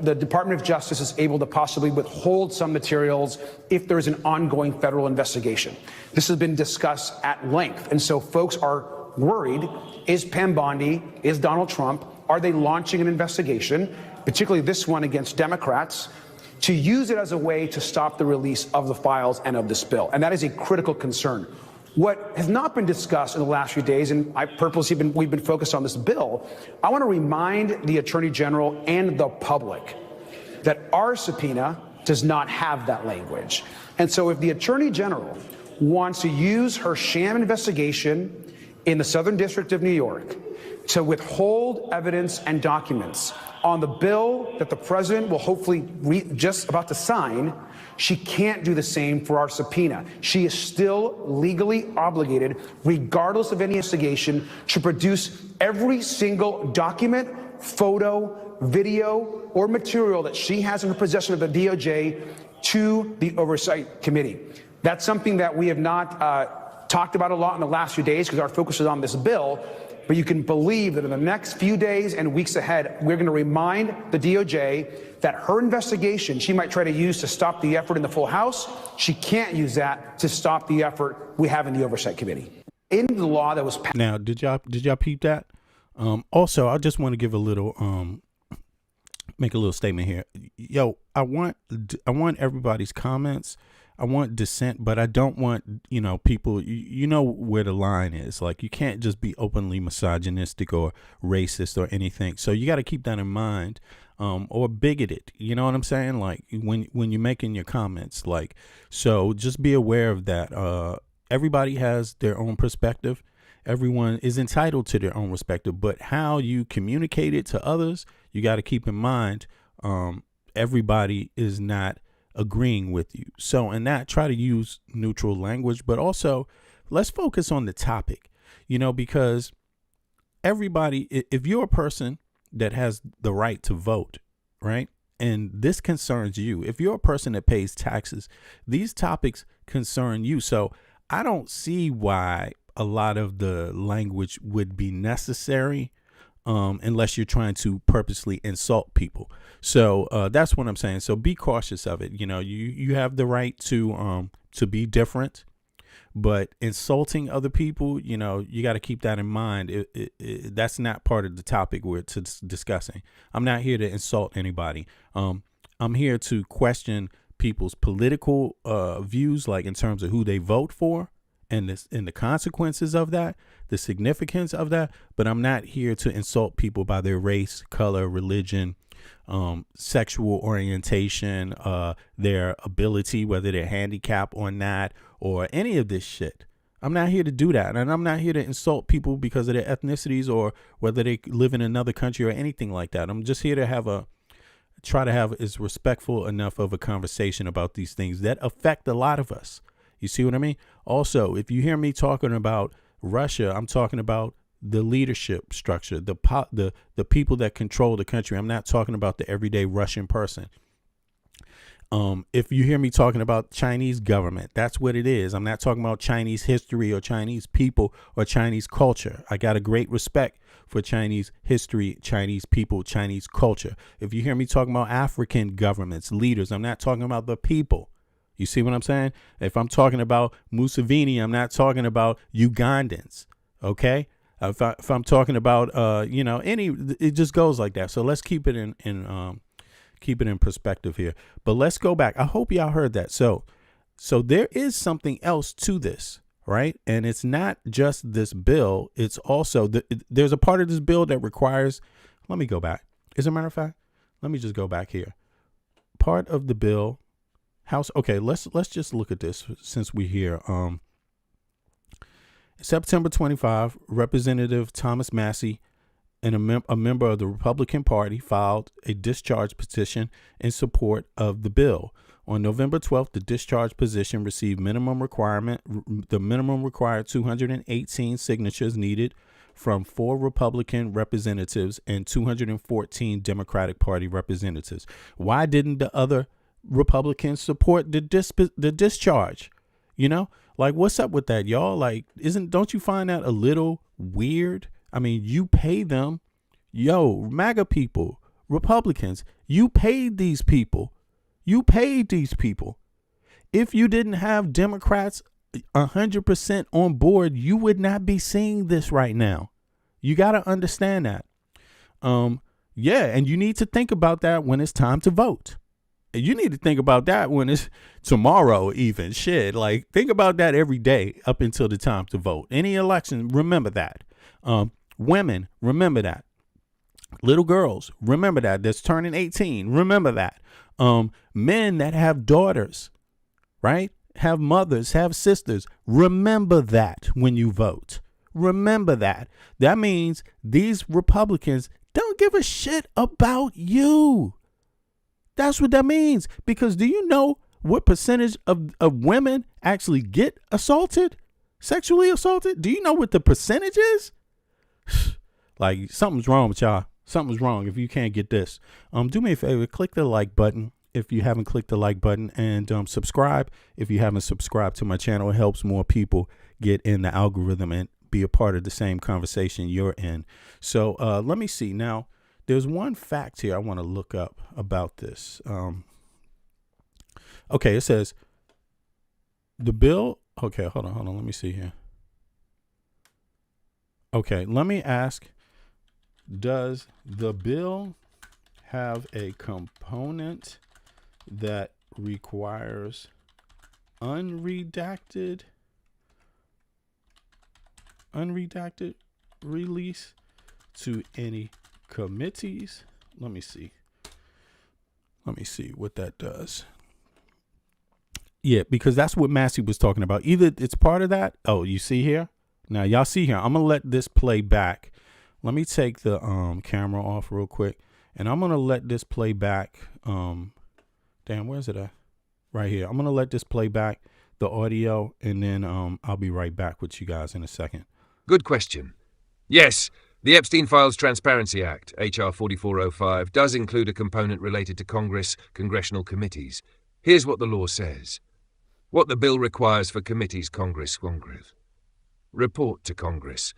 the Department of Justice is able to possibly withhold some materials if there is an ongoing federal investigation. This has been discussed at length, and so folks are worried: is Pam Bondi, is Donald Trump, are they launching an investigation, particularly this one against Democrats, to use it as a way to stop the release of the files and of this bill? And that is a critical concern. What has not been discussed in the last few days, and we've been focused on this bill, I want to remind the Attorney General and the public that our subpoena does not have that language. And so if the Attorney General wants to use her sham investigation in the Southern District of New York to withhold evidence and documents on the bill that the president will hopefully just about to sign, she can't do the same for our subpoena. She is still legally obligated, regardless of any investigation, to produce every single document, photo, video, or material that she has in her possession of the DOJ to the Oversight Committee. That's something that we have not talked about a lot in the last few days because our focus is on this bill. But you can believe that in the next few days and weeks ahead, we're going to remind the DOJ that her investigation she might try to use to stop the effort in the full House, she can't use that to stop the effort we have in the Oversight Committee. In the law that was passed. Now, did y'all peep that? Also, I just want to give a little make a little statement here. Yo, I want everybody's comments. I want dissent, but I don't want, people, you know where the line is. Like, you can't just be openly misogynistic or racist or anything. So you got to keep that in mind, or bigoted. You know what I'm saying? Like, when you're making your comments, like, so just be aware of that. Everybody has their own perspective. Everyone is entitled to their own perspective, but how you communicate it to others, you got to keep in mind, everybody is not agreeing with you. So in that, try to use neutral language, but also let's focus on the topic, because everybody, if you're a person that has the right to vote, right? And this concerns you. If you're a person that pays taxes, these topics concern you. So I don't see why a lot of the language would be necessary unless you're trying to purposely insult people. So that's what I'm saying. So be cautious of it. You have the right to be different, But insulting other people, you know, you got to keep that in mind. That's not part of the topic we're discussing. I'm not here to insult anybody. I'm here to question people's political views, like in terms of who they vote for and the consequences of that, the significance of that. But I'm not here to insult people by their race, color, religion, sexual orientation, their ability, whether they're handicapped or not, or any of this shit. I'm not here to do that. And I'm not here to insult people because of their ethnicities or whether they live in another country or anything like that. I'm just here to try to have is respectful enough of a conversation about these things that affect a lot of us. You see what I mean? Also, if you hear me talking about Russia, I'm talking about the leadership structure, the people that control the country. I'm not talking about the everyday Russian person. If you hear me talking about Chinese government, that's what it is. I'm not talking about Chinese history or Chinese people or Chinese culture. I got a great respect for Chinese history, Chinese people, Chinese culture. If you hear me talking about African governments, leaders, I'm not talking about the people. You see what I'm saying? If I'm talking about Museveni, I'm not talking about Ugandans. Okay. If I'm talking about, it just goes like that. So let's keep it in perspective here. But let's go back. I hope y'all heard that. So there is something else to this, right? And it's not just this bill. It's also there's a part of this bill that requires. Let me go back. As a matter of fact, let me just go back here. Part of the bill, House. Okay, let's just look at this since we're here. September 25, Representative Thomas Massey and a member of the Republican Party filed a discharge petition in support of the bill. On November 12th, the discharge petition received the minimum required 218 signatures needed from 4 Republican representatives and 214 Democratic Party representatives. Why didn't the other Republicans support the discharge? You know, like, what's up with that, y'all? Like, don't you find that a little weird? I mean, you pay them. Yo, MAGA people, Republicans, you paid these people. You paid these people. If you didn't have Democrats 100% on board, you would not be seeing this right now. You got to understand that. Yeah, and you need to think about that when it's time to vote. You need to think about that when it's tomorrow even. Shit, like, think about that every day up until the time to vote. Any election, remember that. Women, remember that. Little girls, remember that. That's turning 18, remember that. Men that have daughters, right? Have mothers, have sisters. Remember that when you vote. Remember that. That means these Republicans don't give a shit about you. That's what that means. Because do you know what percentage of women actually get assaulted, sexually assaulted? Do you know what the percentage is? Like, something's wrong with y'all. Something's wrong if you can't get this. Do me a favor, click the like button if you haven't clicked the like button, and subscribe if you haven't subscribed to my channel. It helps more people get in the algorithm and be a part of the same conversation you're in. So let me see. Now, there's one fact here I want to look up about this. Okay, it says the bill. Okay, hold on. Let me see here. Okay, let me ask, does the bill have a component that requires unredacted release to any committees? Let me see what that does. Yeah, because that's what Massey was talking about. Either it's part of that. Oh, you see here? Now, y'all see here. I'm going to let this play back. Let me take the camera off real quick. And I'm going to let this play back. Damn, where's it at? Right here. I'm going to let this play back, the audio, and then I'll be right back with you guys in a second. Good question. Yes, the Epstein Files Transparency Act, H.R. 4405, does include a component related to Congress, congressional committees. Here's what the law says. What the bill requires for committees, Congress. Report to Congress.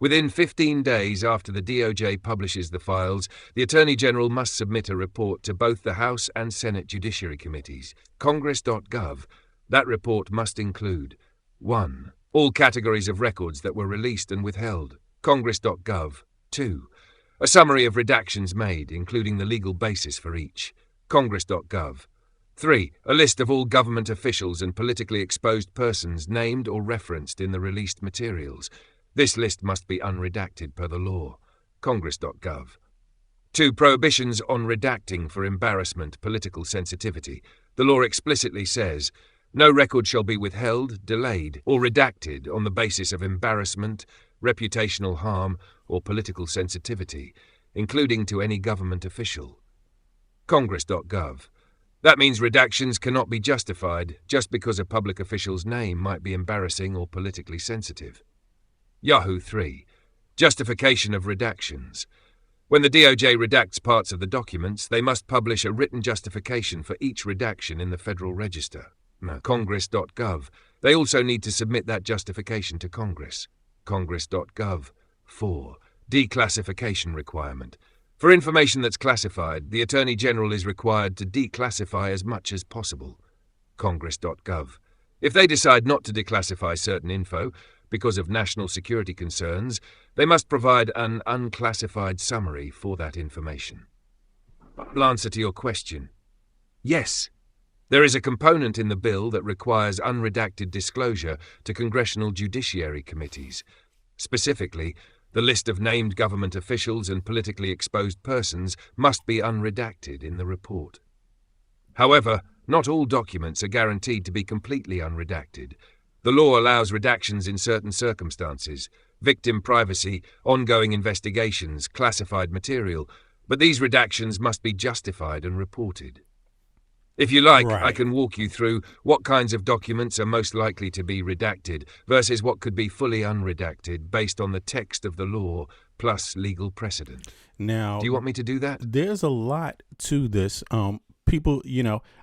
Within 15 days after the DOJ publishes the files, the Attorney General must submit a report to both the House and Senate Judiciary Committees. Congress.gov. That report must include 1. All categories of records that were released and withheld. Congress.gov. 2. A summary of redactions made, including the legal basis for each. Congress.gov. 3. A list of all government officials and politically exposed persons named or referenced in the released materials. This list must be unredacted per the law. Congress.gov. 2. Prohibitions on redacting for embarrassment, political sensitivity. The law explicitly says, no record shall be withheld, delayed, or redacted on the basis of embarrassment, reputational harm, or political sensitivity, including to any government official. Congress.gov. That means redactions cannot be justified just because a public official's name might be embarrassing or politically sensitive. Yahoo 3. Justification of redactions. When the DOJ redacts parts of the documents, they must publish a written justification for each redaction in the Federal Register. Congress.gov. They also need to submit that justification to Congress. Congress.gov. 4. Declassification requirement. For information that's classified, the Attorney General is required to declassify as much as possible. Congress.gov. If they decide not to declassify certain info because of national security concerns, they must provide an unclassified summary for that information. I'll answer to your question. Yes. There is a component in the bill that requires unredacted disclosure to congressional judiciary committees. Specifically, the list of named government officials and politically exposed persons must be unredacted in the report. However, not all documents are guaranteed to be completely unredacted. The law allows redactions in certain circumstances, victim privacy, ongoing investigations, classified material, but these redactions must be justified and reported. If you like, Right. I can walk you through what kinds of documents are most likely to be redacted versus what could be fully unredacted based on the text of the law plus legal precedent. Now, do you want me to do that? There's a lot to this. People,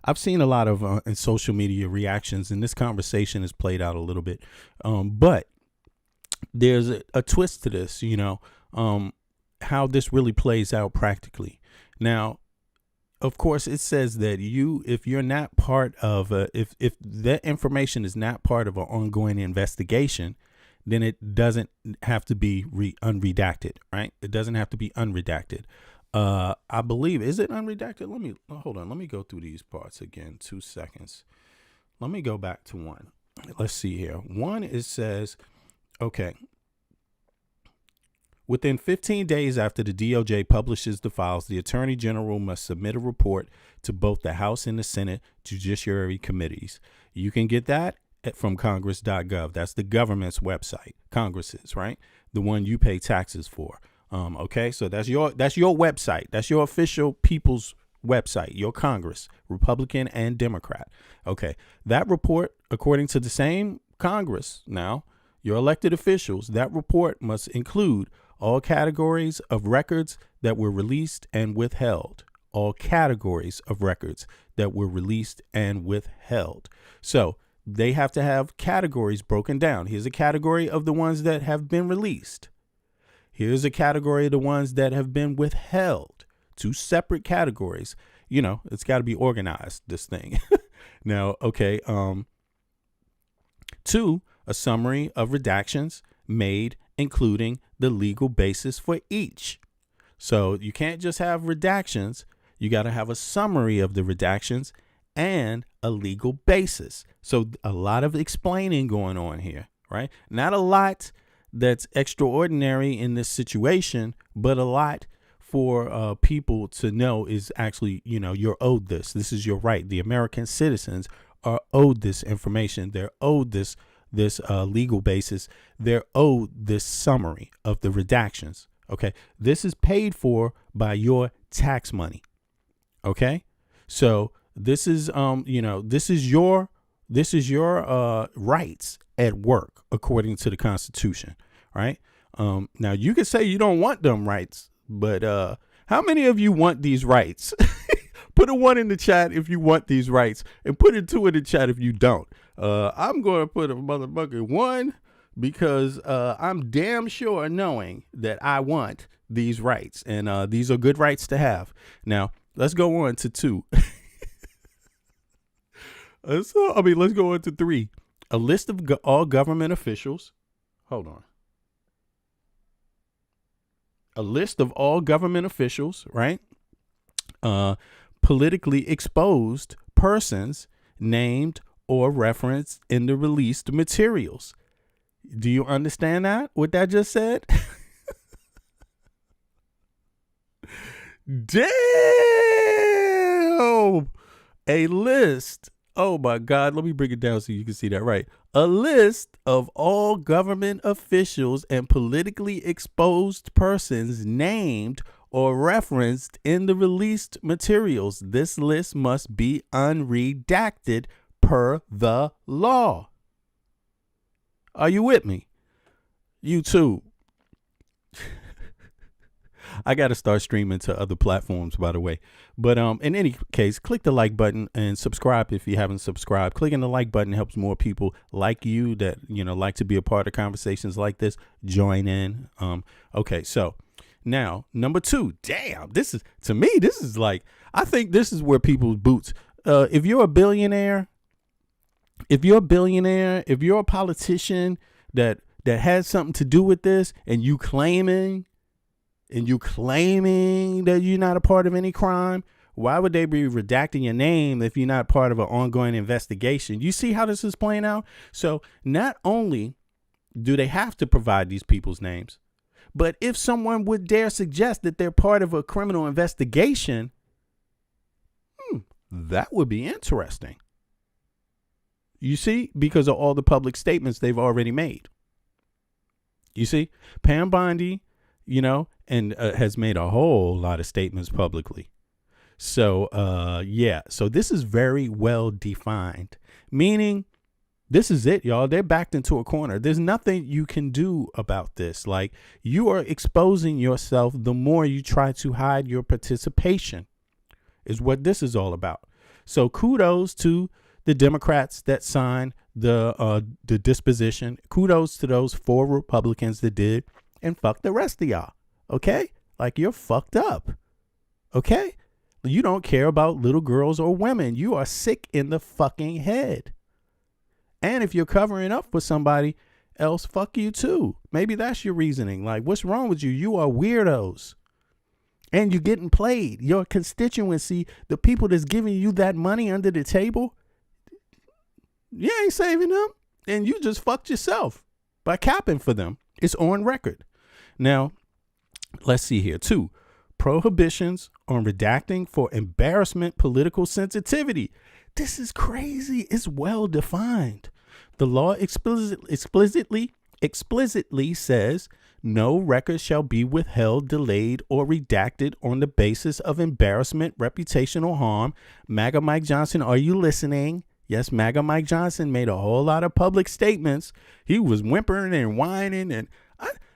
I've seen a lot of in social media reactions, and this conversation has played out a little bit. But there's a twist to this, how this really plays out practically. Now, of course, it says that if you're not part of if that information is not part of an ongoing investigation, then it doesn't have to be unredacted, right? It doesn't have to be unredacted. I believe, is it unredacted? Hold on. Let me go through these parts again. 2 seconds. Let me go back to one. Let's see here. One, it says, okay. Within 15 days after the DOJ publishes the files, the Attorney General must submit a report to both the House and the Senate Judiciary Committees. You can get that from Congress.gov. That's the government's website, Congress's, right? The one you pay taxes for. Okay, so that's your website. That's your official people's website, your Congress, Republican and Democrat. Okay, that report, according to the same Congress now, your elected officials, that report must include all categories of records that were released and withheld. All categories of records that were released and withheld. So they have to have categories broken down. Here's a category of the ones that have been released. Here's a category of the ones that have been withheld. 2 separate categories. It's got to be organized, this thing. Now, okay. 2, a summary of redactions made, including the legal basis for each. So you can't just have redactions. You got to have a summary of the redactions and a legal basis. So a lot of explaining going on here, right? Not a lot that's extraordinary in this situation, but a lot for people to know is actually, you're owed this. This is your right. The American citizens are owed this information. They're owed this legal basis. They're owed this summary of the redactions. Okay. This is paid for by your tax money. Okay. So this is, this is your rights at work according to the Constitution. Right. Now you can say you don't want them rights, but how many of you want these rights? Put a 1 in the chat if you want these rights, and put a 2 in the chat if you don't. I'm going to put a motherfucking 1 because I'm damn sure knowing that I want these rights, and these are good rights to have. Now, let's go on to 2. Let's go on to 3. A list of all government officials. Hold on. A list of all government officials, right? Politically exposed persons named or referenced in the released materials. Do you understand that? What that just said? Damn! A list. Oh my God. Let me bring it down so you can see that right. A list of all government officials and politically exposed persons named or referenced in the released materials. This list must be unredacted per the law. Are you with me? You too. I got to start streaming to other platforms, by the way. But in any case, click the like button and subscribe if you haven't subscribed. Clicking the like button helps more people like you that, like to be a part of conversations like this join in. Okay, so now number 2. Damn, this is like, I think this is where people's boots. If you're a billionaire, if you're a politician that has something to do with this, and you claiming that you're not a part of any crime, why would they be redacting your name if you're not part of an ongoing investigation? You see how this is playing out? So not only do they have to provide these people's names, but if someone would dare suggest that they're part of a criminal investigation, that would be interesting. You see, because of all the public statements they've already made. You see, Pam Bondi, and has made a whole lot of statements publicly. So, so this is very well defined, meaning this is it, y'all. They're backed into a corner. There's nothing you can do about this. Like, you are exposing yourself the more you try to hide your participation is what this is all about. So kudos to the Democrats that signed the disposition. Kudos to those 4 Republicans that did, and fuck the rest of y'all. Okay? Like, you're fucked up. Okay? You don't care about little girls or women. You are sick in the fucking head. And if you're covering up for somebody else, fuck you too. Maybe that's your reasoning. Like, what's wrong with you? You are weirdos. And you're getting played. Your constituency, the people that's giving you that money under the table, you ain't saving them. And you just fucked yourself by capping for them. It's on record. Now, let's see here. 2, prohibitions on redacting for embarrassment, political sensitivity. This is crazy. It's well defined. The law explicitly says no record shall be withheld, delayed, or redacted on the basis of embarrassment, reputational harm. MAGA Mike Johnson, are you listening? Yes, MAGA Mike Johnson made a whole lot of public statements. He was whimpering and whining, and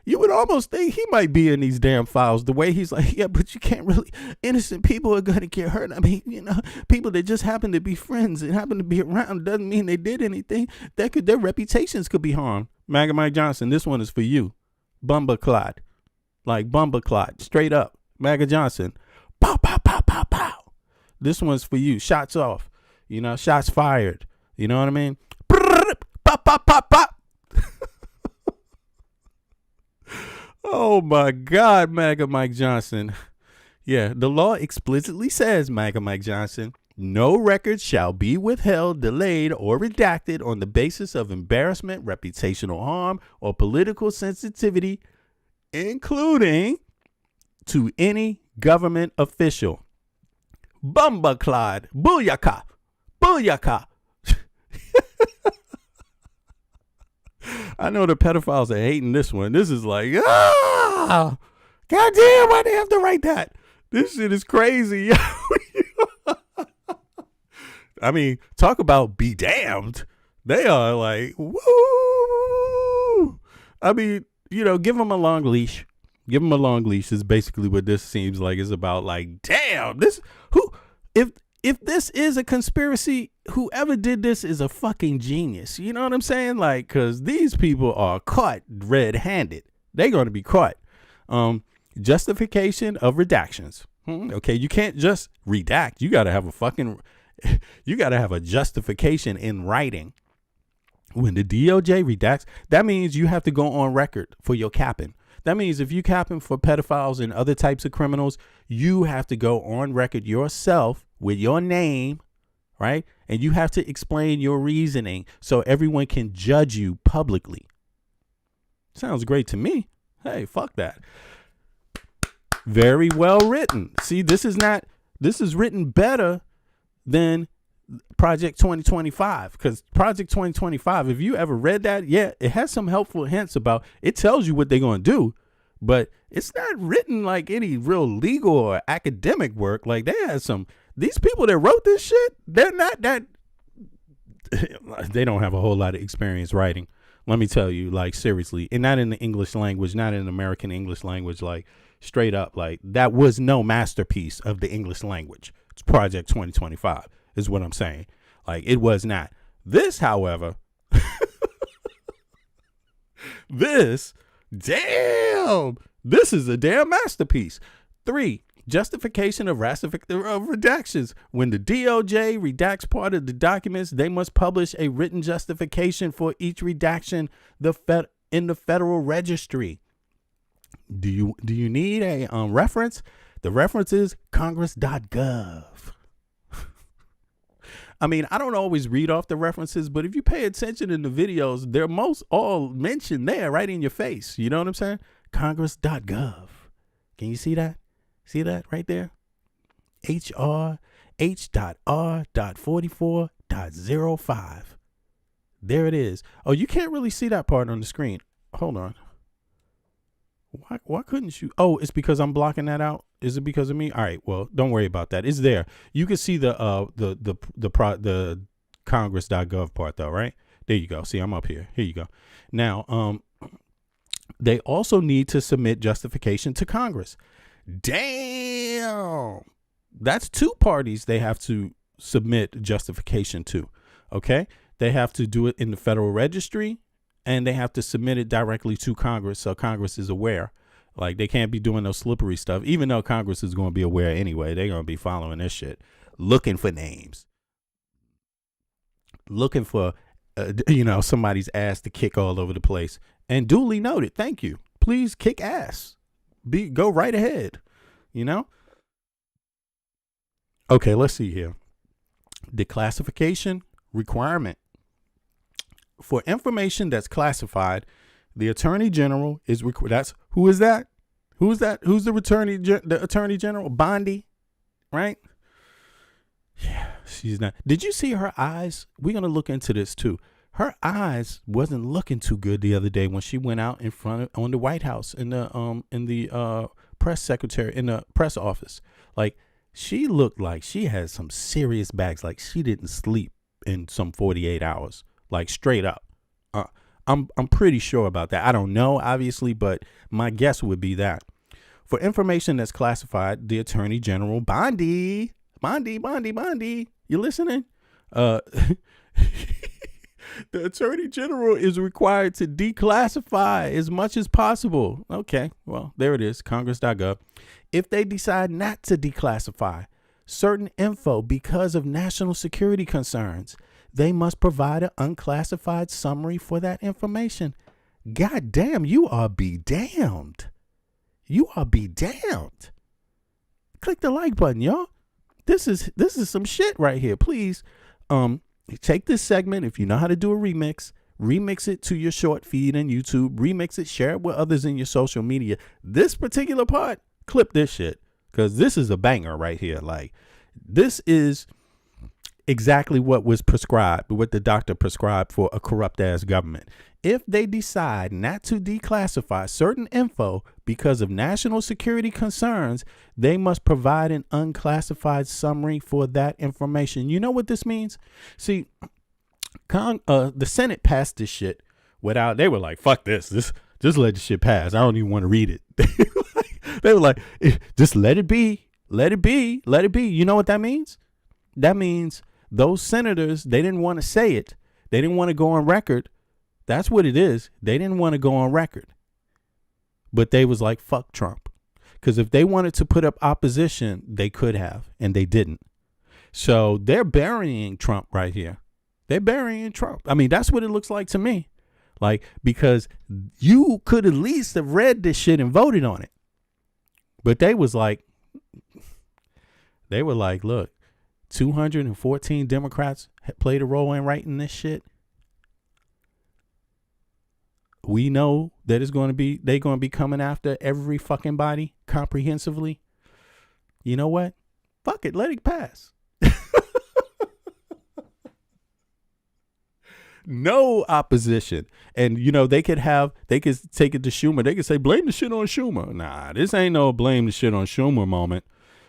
you would almost think he might be in these damn files, the way he's like, yeah, but you can't really, innocent people are going to get hurt. I mean, people that just happen to be friends and happen to be around doesn't mean they did anything. Their reputations could be harmed. MAGA Mike Johnson, this one is for you. Bumba Clot. Like Bumba Clot, straight up. MAGA Johnson. Pow, pow, pow, pow, pow. This one's for you. Shots off. Shots fired. You know what I mean? Pop, pop, pop, pop. Oh my God, MAGA Mike Johnson. Yeah, the law explicitly says, MAGA Mike Johnson, no record shall be withheld, delayed, or redacted on the basis of embarrassment, reputational harm, or political sensitivity, including to any government official. Bumba Clyde. Booyaka. Booyaka. I know the pedophiles are hating this one. This is like, goddamn, why they have to write that? This shit is crazy. I mean, talk about be damned. They are like, woo. I mean, give them a long leash. Give them a long leash is basically what this seems like. It's about like, damn, if this is a conspiracy, whoever did this is a fucking genius. You know what I'm saying? Like, because these people are caught red-handed. They're going to be caught. Justification of redactions. Okay, you can't just redact. You got to have a justification in writing. When the DOJ redacts, that means you have to go on record for your capping. That means if you capping for pedophiles and other types of criminals, you have to go on record yourself with your name, right? And you have to explain your reasoning so everyone can judge you publicly. Sounds great to me. Hey, fuck that. Very well written. See, this is written better than Project 2025, because Project 2025, if you ever read that, yeah, it has some helpful hints about, it tells you what they're going to do, but it's not written like any real legal or academic work. Like they had these people that wrote this shit, they're not that, they don't have a whole lot of experience writing. Let me tell you, like seriously, and not in the English language, not in American English language, like straight up, like that was no masterpiece of the English language. It's Project 2025. Is what I'm saying. Like, it was not. This, however, this is a damn masterpiece. 3, justification of redactions. When the DOJ redacts part of the documents, they must publish a written justification for each redaction in the Federal Registry. Do you need a reference? The reference is congress.gov. I mean, I don't always read off the references, but if you pay attention in the videos, they're most all mentioned there right in your face. You know what I'm saying? Congress.gov. Can you see that? See that right there? H.R.44.05. There it is. Oh, you can't really see that part on the screen. Hold on. Why couldn't you? Oh, it's because I'm blocking that out. Is it because of me? All right. Well, don't worry about that. It's there. You can see the Congress.gov part though, right? There you go. See, I'm up here. Here you go. Now, they also need to submit justification to Congress. Damn. That's 2 parties they have to submit justification to. Okay. They have to do it in the Federal Registry, and they have to submit it directly to Congress so Congress is aware. Like, they can't be doing no slippery stuff, even though Congress is going to be aware anyway. They're going to be following this shit, looking for names, looking for, somebody's ass to kick all over the place. And duly noted. Thank you. Please kick ass. Go right ahead. Okay, let's see here. Declassification requirement. For information that's classified, the Attorney General is who is that? Who's that? Who's the Attorney General? Bondi, right? Yeah, she's not. Did you see her eyes? We're gonna look into this too. Her eyes wasn't looking too good the other day when she went out in front on the White House in the press secretary in the press office. Like, she looked like she had some serious bags. Like, she didn't sleep in some 48 hours. Like, straight up. I'm pretty sure about that. I don't know, obviously, but my guess would be that. For information that's classified, the Attorney General, Bondi, you listening? The Attorney General is required to declassify as much as possible. Okay, well, there it is, Congress.gov. If they decide not to declassify certain info because of national security concerns, they must provide an unclassified summary for that information. God damn, you are be damned. You are be damned. Click the like button, y'all. This is some shit right here. Please, take this segment. If you know how to do a remix it to your short feed on YouTube, remix it, share it with others in your social media. This particular part, clip this shit, because this is a banger right here. Like, this is exactly what was prescribed, what the doctor prescribed for a corrupt ass government. If they decide not to declassify certain info because of national security concerns, they must provide an unclassified summary for that information. You know what this means? See, the Senate passed this shit without, they were like, fuck this, just let this shit pass. I don't even want to read it. They were like, just let it be. Let it be. Let it be. You know what that means? That means those senators, they didn't want to say it. They didn't want to go on record. That's what it is. They didn't want to go on record. But they was like, fuck Trump. Because if they wanted to put up opposition, they could have, and they didn't. So they're burying Trump right here. They're burying Trump. I mean, that's what it looks like to me. Like, because you could at least have read this shit and voted on it. But they were like, look, 214 Democrats played a role in writing this shit. We know that they're going to be coming after every fucking body comprehensively. You know what? Fuck it. Let it pass. No opposition. And, they could take it to Schumer. They could say, blame the shit on Schumer. Nah, this ain't no blame the shit on Schumer moment.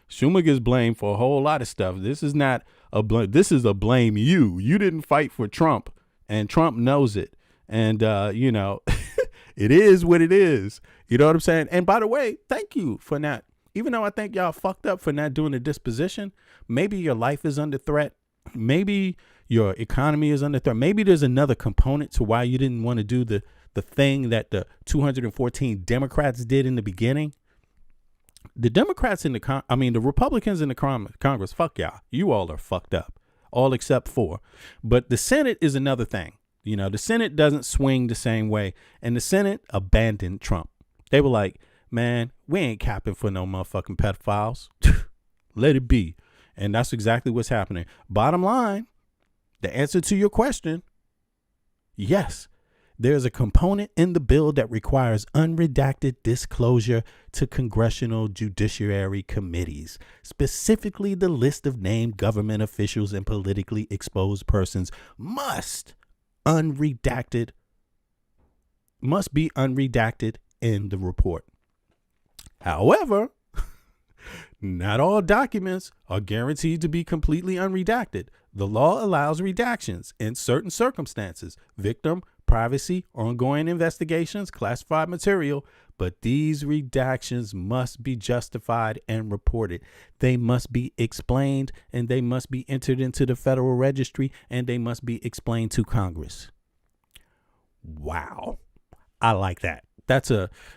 Schumer gets blamed for a whole lot of stuff. This is not a blame. This is a blame you. You didn't fight for Trump, and Trump knows it. And, it is what it is. You know what I'm saying? And by the way, thank you for not, even though I think y'all fucked up for not doing a disposition, maybe your life is under threat. Maybe your economy is under threat. Maybe there's another component to why you didn't want to do the thing that the 214 Democrats did in the beginning. The Democrats the Republicans in the Congress, fuck y'all. You all are fucked up, all except for. But the Senate is another thing. The Senate doesn't swing the same way. And the Senate abandoned Trump. They were like, man, we ain't capping for no motherfucking pedophiles. Let it be. And that's exactly what's happening. Bottom line, the answer to your question, yes, there's a component in the bill that requires unredacted disclosure to congressional judiciary committees. Specifically, the list of named government officials and politically exposed persons must be unredacted in the report. However, not all documents are guaranteed to be completely unredacted. The law allows redactions in certain circumstances: victim, privacy, ongoing investigations, classified material. But these redactions must be justified and reported. They must be explained, and they must be entered into the Federal Registry, and they must be explained to Congress. Wow. I like that.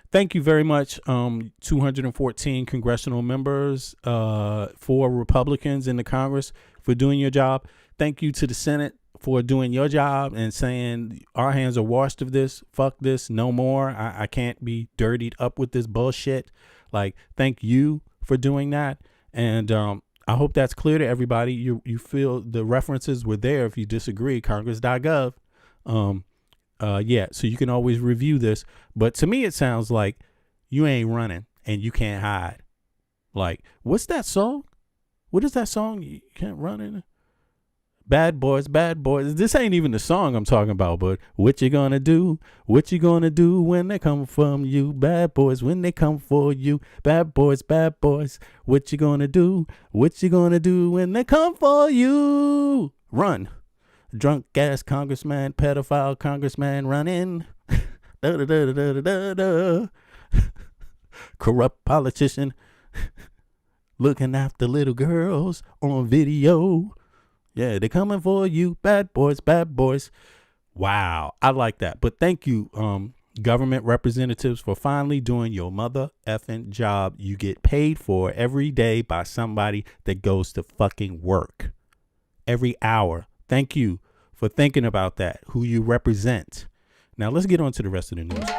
Thank you very much, 214 congressional members, 4 Republicans in the Congress for doing your job. Thank you to the Senate for doing your job and saying our hands are washed of this. Fuck this. No more. I can't be dirtied up with this bullshit. Like, thank you for doing that. And I hope that's clear to everybody. You feel the references were there. If you disagree, congress.gov. So you can always review this. But to me, it sounds like you ain't running and you can't hide. Like, what's that song? What is that song? You can't run in. Bad boys, bad boys. This ain't even the song I'm talking about, but what you gonna do? What you gonna do when they come from you? Bad boys, when they come for you. Bad boys, bad boys. What you gonna do? What you gonna do when they come for you? Run. Drunk ass congressman, pedophile congressman running. Da, da, da, da, da, da, da. Corrupt politician looking after little girls on video. Yeah, they're coming for you. Bad boys, bad boys. Wow, I like that. But thank you, government representatives, for finally doing your mother effing job you get paid for every day by somebody that goes to fucking work. Every hour. Thank you for thinking about that, who you represent. Now let's get on to the rest of the news.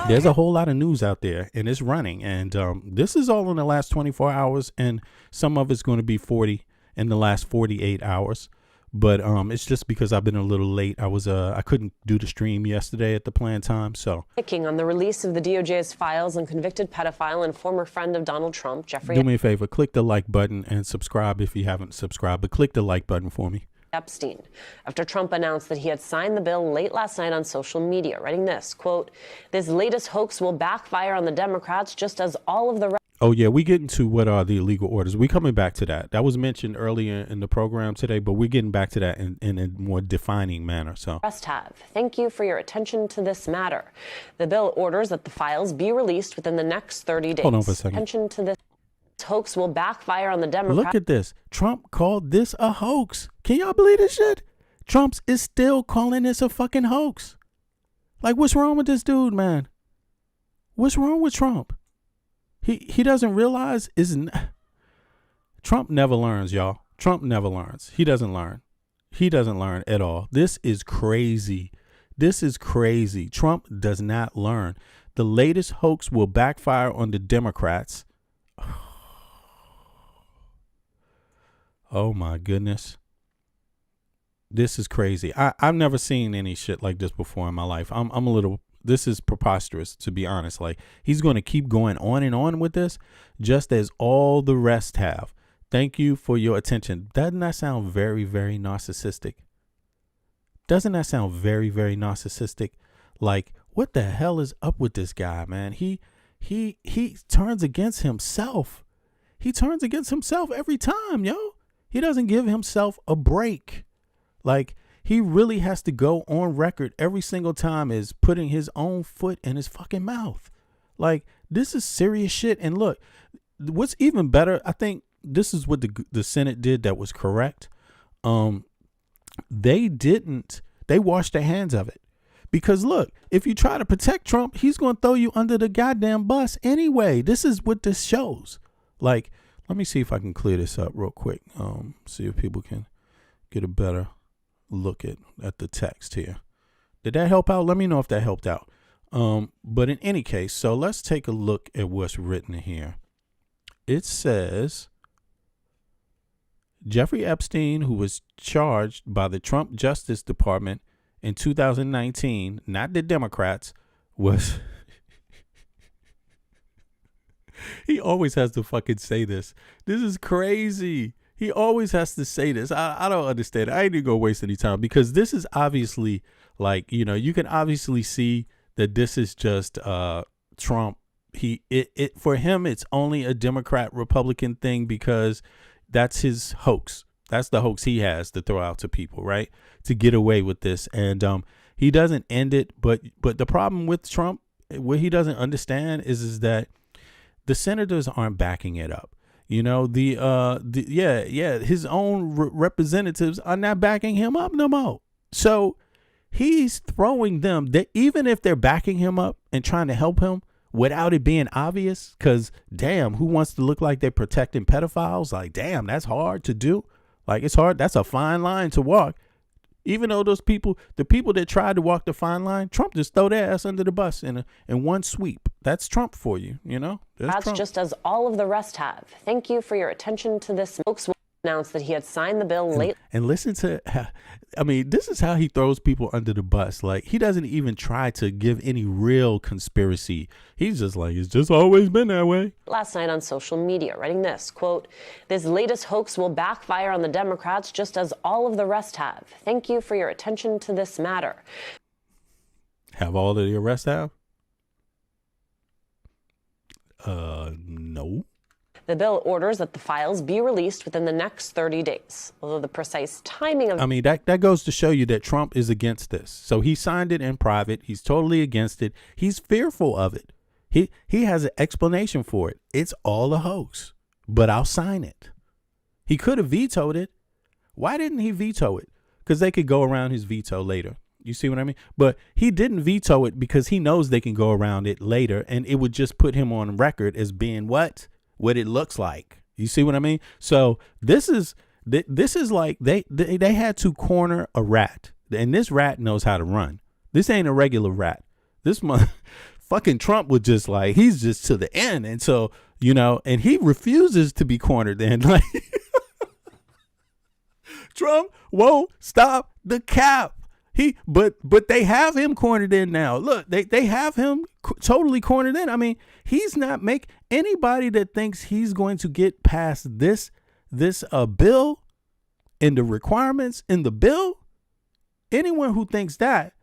There's a whole lot of news out there, and it's running. And this is all in the last 24 hours, and some of it's going to be 40 in the last 48 hours. But it's just because I've been a little late. I couldn't do the stream yesterday at the planned time. So Picking on the release of the DOJ's files on convicted pedophile and former friend of Donald Trump, Jeffrey. Do me a favor, click the like button and subscribe if you haven't subscribed. But click the like button for me. Epstein, after Trump announced that he had signed the bill late last night on social media, writing this, quote, "This latest hoax will backfire on the Democrats just as all of the rest." Oh, yeah, we get into what are the illegal orders. We're coming back to that. That was mentioned earlier in the program today, but we're getting back to that in a more defining manner. So Have. Thank you for your attention to this matter. The bill orders that the files be released within the next 30 days. Hold on for a second. Attention to this hoax will backfire on the Democrats. Look at this. Trump called this a hoax. Can y'all believe this shit? Trump is still calling this a fucking hoax. Like, what's wrong with this dude, man? What's wrong with Trump? He doesn't realize Trump never learns, y'all. Trump never learns. He doesn't learn. He doesn't learn at all. This is crazy. This is crazy. Trump does not learn. The latest hoax will backfire on the Democrats. Oh my goodness. This is crazy. I've never seen any shit like this before in my life. I'm a little, this is preposterous, to be honest. Like, he's going to keep going on and on with this, just as all the rest have. Thank you for your attention. Doesn't that sound very, very narcissistic? Doesn't that sound very, very narcissistic? Like, what the hell is up with this guy, man? He turns against himself. He turns against himself every time, yo. He doesn't give himself a break. Like, he really has to go on record every single time as putting his own foot in his fucking mouth. Like, this is serious shit. And look, what's even better, I think this is what the Senate did that was correct. They washed their hands of it. Because look, if you try to protect Trump, he's going to throw you under the goddamn bus anyway. This is what this shows. Like, let me see if I can clear this up real quick. See if people can get a better look at the text here. Did that help out? Let me know if that helped out. But in any case, so let's take a look at what's written here. It says, Jeffrey Epstein, who was charged by the Trump Justice Department in 2019, not the Democrats, was... He always has to fucking say this. This is crazy. He always has to say this. I don't understand. I ain't even gonna waste any time, because this is obviously, like, you know, you can obviously see that this is just Trump. For him, it's only a Democrat Republican thing, because that's his hoax. That's the hoax he has to throw out to people, right? To get away with this. And he doesn't end it. But the problem with Trump, what he doesn't understand is that the senators aren't backing it up. You know, his own representatives are not backing him up no more. So he's throwing them, that even if they're backing him up and trying to help him without it being obvious, because damn, who wants to look like they're protecting pedophiles? Like, damn, that's hard to do. Like, it's hard. That's a fine line to walk. Even though those people, the people that tried to walk the fine line, Trump just throw their ass under the bus in one sweep. That's Trump for you, you know? That's just as all of the rest have. Thank you for your attention to this. Folks announced that he had signed the bill late. And listen to, I mean, this is how he throws people under the bus. Like, he doesn't even try to give any real conspiracy. He's just like, it's just always been that way. Last night on social media, writing this, quote, this latest hoax will backfire on the Democrats just as all of the rest have. Thank you for your attention to this matter. Have all of the rest have? No. The bill orders that the files be released within the next 30 days, although the precise timing of... I mean, that goes to show you that Trump is against this. So he signed it in private. He's totally against it. He's fearful of it. He has an explanation for it. It's all a hoax, but I'll sign it. He could have vetoed it. Why didn't he veto it? Because they could go around his veto later. You see what I mean? But he didn't veto it because he knows they can go around it later, and it would just put him on record as being what it looks like. You see what I mean? So this is like they had to corner a rat, and this rat knows how to run. This ain't a regular rat. This fucking Trump was just like, he's just to the end, and so, you know, and he refuses to be cornered. And like, Trump won't stop the cap. But they have him cornered in now. Look, they have him totally cornered in. I mean, he's not anybody that thinks he's going to get past this bill and the requirements in the bill. Anyone who thinks that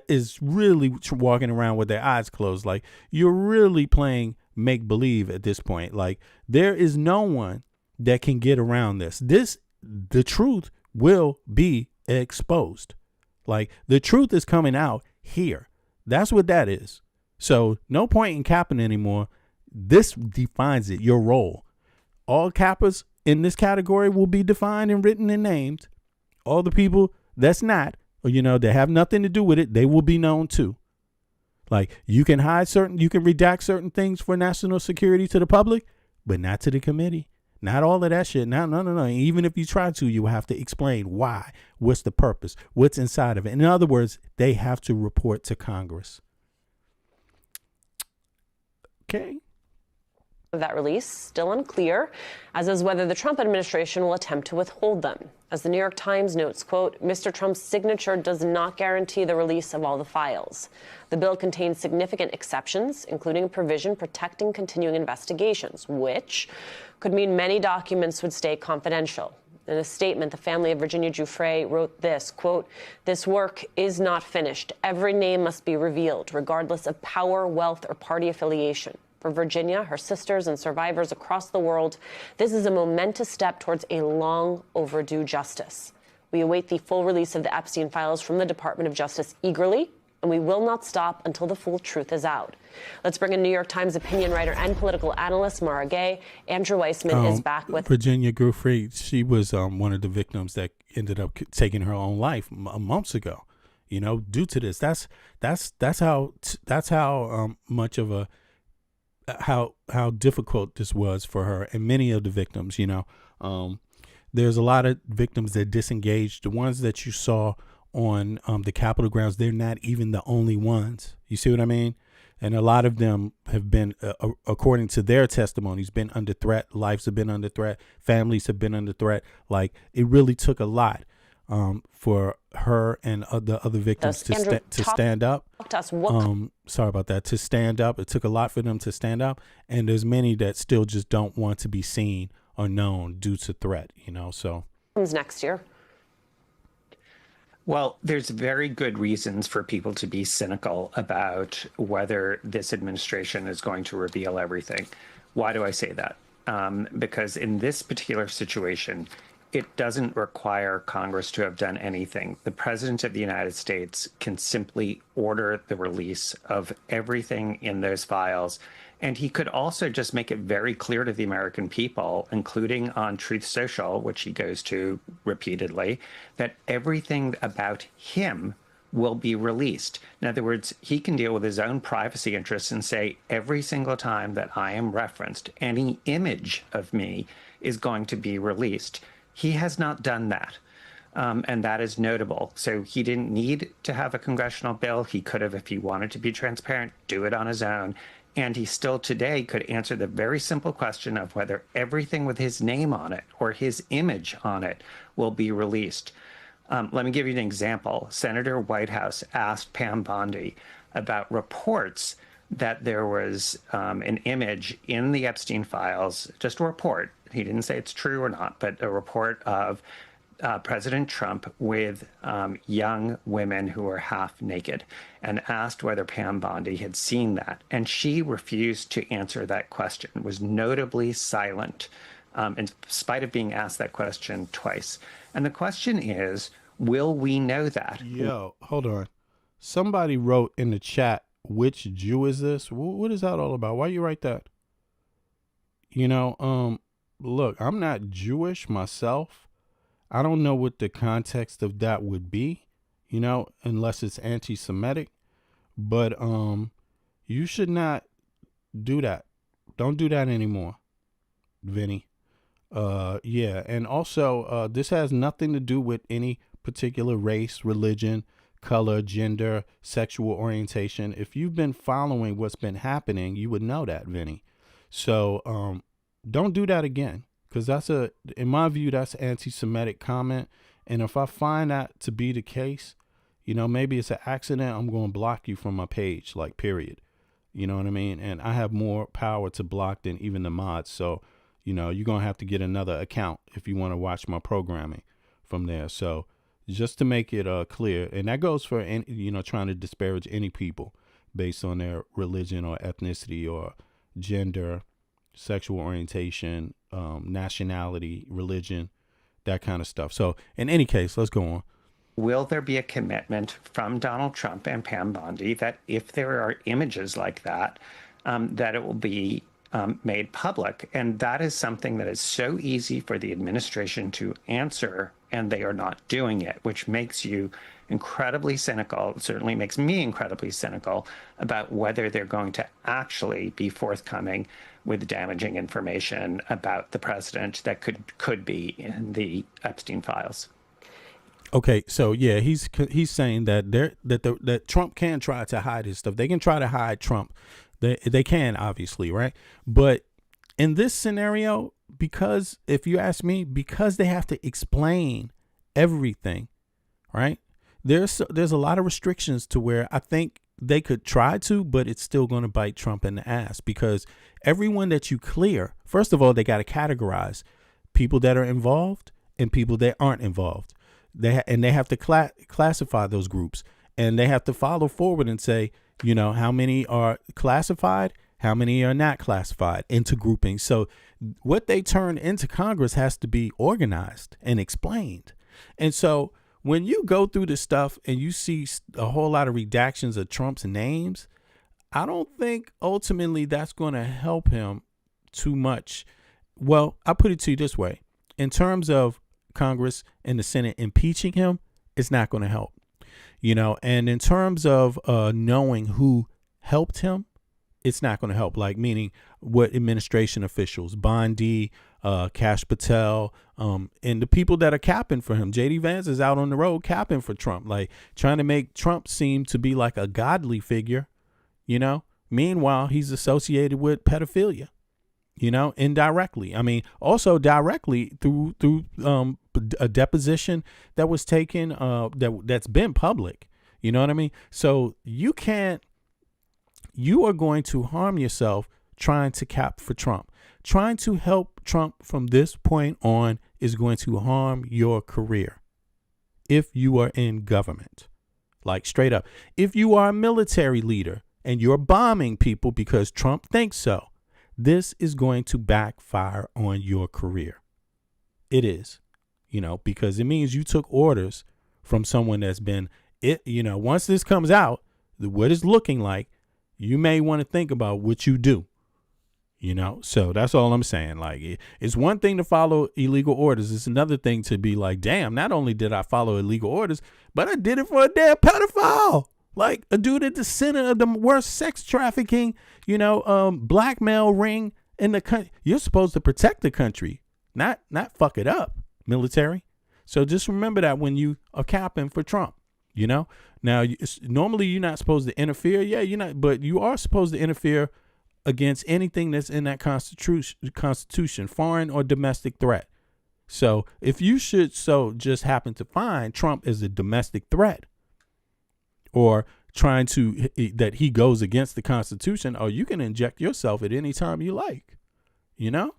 is really walking around with their eyes closed. Like, you're really playing make believe at this point. Like, there is no one that can get around this. The truth will be exposed. Like, the truth is coming out here. That's what that is. So no point in capping anymore. This defines it, your role. All cappers in this category will be defined and written and named. All the people that's not, or, you know, that have nothing to do with it, they will be known too. Like, you can redact certain things for national security to the public, but not to the committee, Not all of that shit. No. Even if you try to, you have to explain why. What's the purpose? What's inside of it? In other words, they have to report to Congress. Okay. That release still unclear, as is whether the Trump administration will attempt to withhold them. As the New York Times notes, quote, Mr. Trump's signature does not guarantee the release of all the files. The bill contains significant exceptions, including a provision protecting continuing investigations, which could mean many documents would stay confidential. In a statement, the family of Virginia Giuffre wrote this, quote, this work is not finished. Every name must be revealed, regardless of power, wealth, or party affiliation. For Virginia, her sisters, and survivors across the world, this is a momentous step towards a long overdue justice. We await the full release of the Epstein files from the Department of Justice eagerly, and we will not stop until the full truth is out. Let's bring in New York Times opinion writer and political analyst Mara Gay. Andrew Weissman is back with Virginia Giuffre. She was one of the victims that ended up taking her own life months ago. You know, due to this. That's how much of a how difficult this was for her and many of the victims. You know, there's a lot of victims that disengaged. The ones that you saw on the Capitol grounds, they're not even the only ones. You see what I mean? And a lot of them have been, according to their testimonies, been under threat. Lives have been under threat. Families have been under threat. Like, it really took a lot for her and the other victims to stand up. Sorry about that. To stand up. It took a lot for them to stand up. And there's many that still just don't want to be seen or known due to threat, you know, so. Comes next year. Well, there's very good reasons for people to be cynical about whether this administration is going to reveal everything. Why do I say that? Because in this particular situation, it doesn't require Congress to have done anything. The President of the United States can simply order the release of everything in those files. And he could also just make it very clear to the American people, including on Truth Social, which he goes to repeatedly, that everything about him will be released. In other words, he can deal with his own privacy interests and say, every single time that I am referenced, any image of me is going to be released. He has not done that. And that is notable. So he didn't need to have a congressional bill. He could have, if he wanted to be transparent, do it on his own. And he still today could answer the very simple question of whether everything with his name on it or his image on it will be released. Let me give you an example. Senator Whitehouse asked Pam Bondi about reports that there was an image in the Epstein files, just a report. He didn't say it's true or not, but a report of President Trump with young women who were half naked, and asked whether Pam Bondi had seen that. And she refused to answer that question, was notably silent in spite of being asked that question twice. And the question is, will we know that? Yo, hold on. Somebody wrote in the chat, which Jew is this? What is that all about? Why you write that? You know, look, I'm not Jewish myself. I don't know what the context of that would be, you know, unless it's anti-Semitic. But you should not do that. Don't do that anymore, Vinny. Yeah, and also this has nothing to do with any particular race, religion, color, gender, sexual orientation. If you've been following what's been happening, you would know that, Vinny. So don't do that again. Because in my view, that's an anti-Semitic comment. And if I find that to be the case, you know, maybe it's an accident, I'm going to block you from my page, like, period. You know what I mean? And I have more power to block than even the mods. So, you know, you're going to have to get another account if you want to watch my programming from there. So just to make it clear, and that goes for, you know, trying to disparage any people based on their religion or ethnicity or gender, sexual orientation, nationality, religion, that kind of stuff. So in any case, let's go on. Will there be a commitment from Donald Trump and Pam Bondi that if there are images like that, that it will be made public? And that is something that is so easy for the administration to answer, and they are not doing it, which makes you incredibly cynical. It certainly makes me incredibly cynical about whether they're going to actually be forthcoming with damaging information about the president that could be in the Epstein files. Okay, so yeah, he's saying that that Trump can try to hide his stuff. They can try to hide Trump. They can, obviously, right? But in this scenario, because if you ask me, because they have to explain everything, right? There's a lot of restrictions to where I think they could try to, but it's still going to bite Trump in the ass, because everyone that you clear, first of all, they got to categorize people that are involved and people that aren't involved. They have to classify those groups, and they have to follow forward and say, you know, how many are classified, how many are not classified, into groupings. So what they turn into Congress has to be organized and explained. And so when you go through this stuff and you see a whole lot of redactions of Trump's names, I don't think ultimately that's going to help him too much. Well, I'll put it to you this way. In terms of Congress and the Senate impeaching him, it's not going to help. You know, and in terms of knowing who helped him, it's not going to help. Like, meaning what administration officials, Bondi, Kash Patel, and the people that are capping for him. J.D. Vance is out on the road capping for Trump, like trying to make Trump seem to be like a godly figure, you know. Meanwhile, he's associated with pedophilia, you know, indirectly. I mean, also directly through a deposition that was taken, that's been public. You know what I mean? So you are going to harm yourself trying to cap for Trump. Trying to help Trump from this point on is going to harm your career if you are in government. Like, straight up. If you are a military leader and you're bombing people because Trump thinks so, this is going to backfire on your career. It is, you know, because it means you took orders from someone that's been, you know, once this comes out, what it's looking like, you may want to think about what you do, you know. So that's all I'm saying. Like, it's one thing to follow illegal orders. It's another thing to be like, damn, not only did I follow illegal orders, but I did it for a damn pedophile. Like a dude at the center of the worst sex trafficking, you know, blackmail ring in the country. You're supposed to protect the country, not fuck it up, military. So just remember that when you are capping for Trump, you know. Now, normally you're not supposed to interfere. Yeah, you're not, but you are supposed to interfere against anything that's in that constitution, foreign or domestic threat. So if you should just happen to find Trump as a domestic threat, or trying to that he goes against the Constitution, or you can inject yourself at any time you like, you know?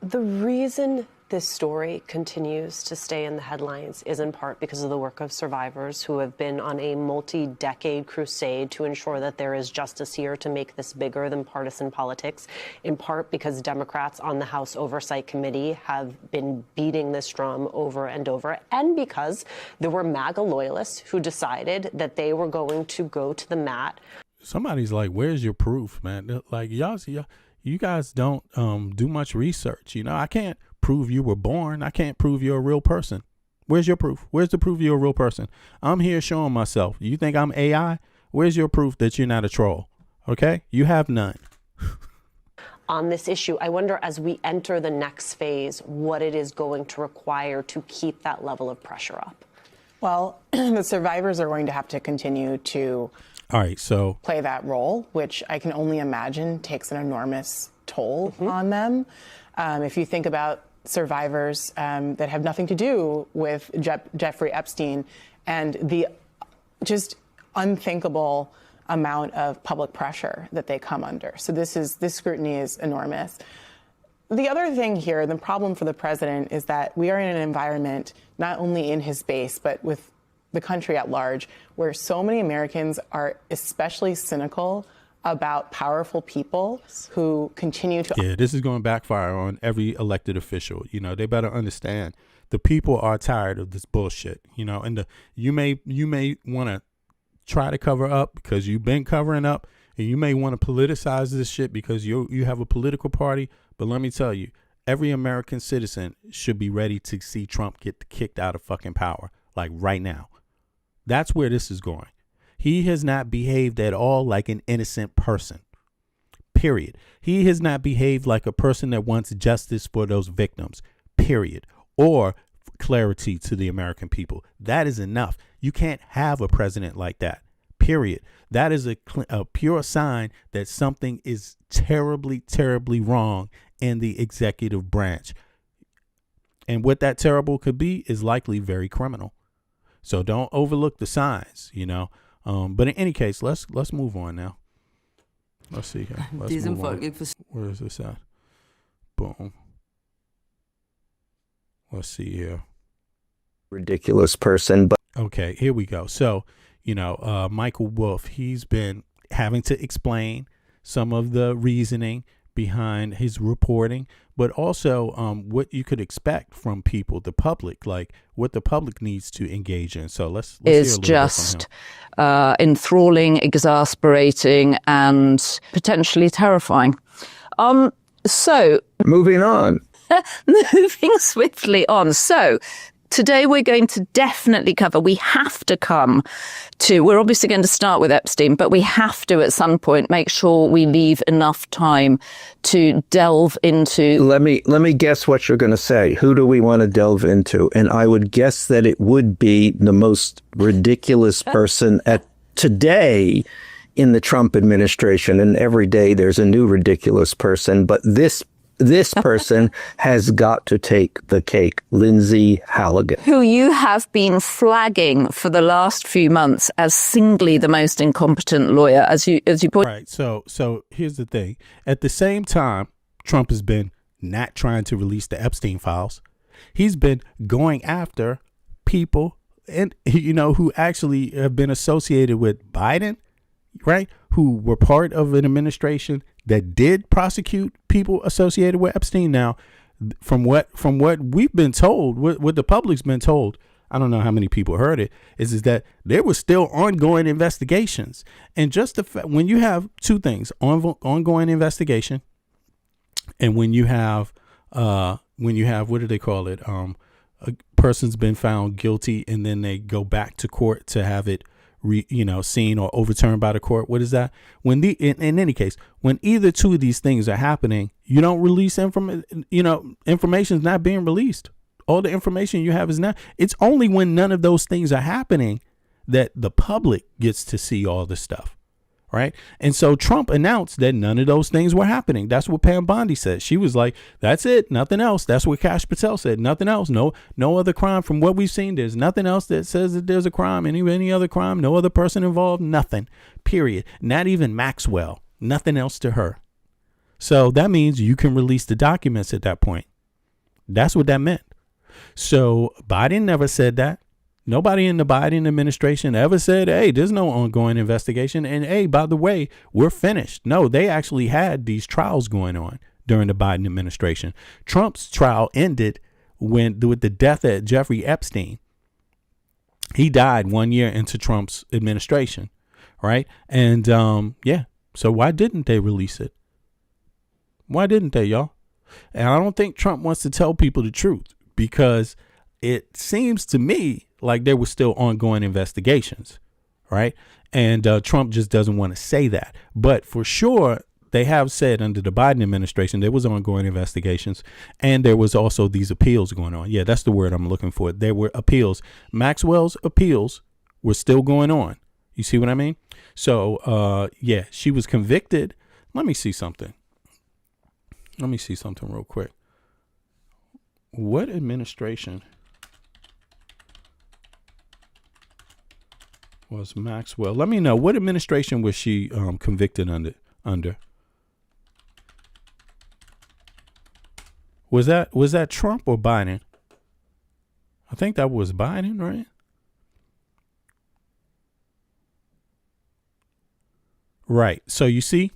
The reason this story continues to stay in the headlines is in part because of the work of survivors who have been on a multi-decade crusade to ensure that there is justice here, to make this bigger than partisan politics, in part because Democrats on the House Oversight Committee have been beating this drum over and over, and because there were MAGA loyalists who decided that they were going to go to the mat. Somebody's like, where's your proof, man? Like, you guys don't do much research. You know, I can't prove you were born. I can't prove you're a real person. Where's your proof? Where's the proof you're a real person? I'm here showing myself. You think I'm AI? Where's your proof that you're not a troll? Okay? You have none. On this issue, I wonder, as we enter the next phase, what it is going to require to keep that level of pressure up. Well, the survivors are going to have to continue to play that role, which I can only imagine takes an enormous toll on them. If you think about survivors that have nothing to do with Jeffrey Epstein and the just unthinkable amount of public pressure that they come under. So this scrutiny is enormous. The other thing here, the problem for the president, is that we are in an environment, not only in his base, but with the country at large, where so many Americans are especially cynical about powerful people who continue to... Yeah, this is going to backfire on every elected official. You know, they better understand the people are tired of this bullshit, you know, and you may want to try to cover up because you've been covering up, and you may want to politicize this shit because you have a political party. But let me tell you, every American citizen should be ready to see Trump get kicked out of fucking power, like right now. That's where this is going. He has not behaved at all like an innocent person. Period. He has not behaved like a person that wants justice for those victims. Period. Or clarity to the American people. That is enough. You can't have a president like that. Period. That is a pure sign that something is terribly, terribly wrong in the executive branch. And what that terrible could be is likely very criminal. So don't overlook the signs, you know. But in any case, let's move on now. Let's see here. Let's move on. Where is this at? Boom. Let's see here. Ridiculous person, but okay, here we go. So, you know, Michael Wolff, he's been having to explain some of the reasoning behind his reporting, but also what you could expect from people, the public, like what the public needs to engage in. So let's is just enthralling, exasperating, and potentially terrifying. So moving on. Moving swiftly on. So today we're going to definitely cover, we have to come to, we're obviously going to start with Epstein, but we have to at some point make sure we leave enough time to delve into. Let me guess what you're going to say. Who do we want to delve into? And I would guess that it would be the most ridiculous person at today in the Trump administration. And every day there's a new ridiculous person, but this person has got to take the cake, Lindsay Halligan. Who you have been flagging for the last few months as singly the most incompetent lawyer, as you point. Right. So here's the thing. At the same time, Trump has been not trying to release the Epstein files. He's been going after people and, you know, who actually have been associated with Biden, right? Who were part of an administration that did prosecute people associated with Epstein. Now, from what we've been told, what the public's been told, I don't know how many people heard it, is that there were still ongoing investigations. And just the fact, when you have two things, ongoing investigation, and when you have what do they call it? A person's been found guilty and then they go back to court to have it seen or overturned by the court. What is that? When in any case, when either two of these things are happening, you don't release information is not being released. All the information you have is not. It's only when none of those things are happening that the public gets to see all the stuff. Right. And so Trump announced that none of those things were happening. That's what Pam Bondi said. She was like, that's it. Nothing else. That's what Kash Patel said. Nothing else. No other crime from what we've seen. There's nothing else that says that there's a crime. Any other crime. No other person involved. Nothing. Period. Not even Maxwell. Nothing else to her. So that means you can release the documents at that point. That's what that meant. So Biden never said that. Nobody in the Biden administration ever said, hey, there's no ongoing investigation. And hey, by the way, we're finished. No, they actually had these trials going on during the Biden administration. Trump's trial ended with the death of Jeffrey Epstein. He died 1 year into Trump's administration. Right. And so why didn't they release it? Why didn't they, y'all? And I don't think Trump wants to tell people the truth, because it seems to me like there were still ongoing investigations, right? And Trump just doesn't want to say that. But for sure, they have said under the Biden administration, there was ongoing investigations, and there was also these appeals going on. Yeah, that's the word I'm looking for. There were appeals. Maxwell's appeals were still going on. You see what I mean? So, she was convicted. Let me see something real quick. What administration was Maxwell? Let me know. What administration was she convicted under? Was that Trump or Biden? I think that was Biden, right? Right. So you see,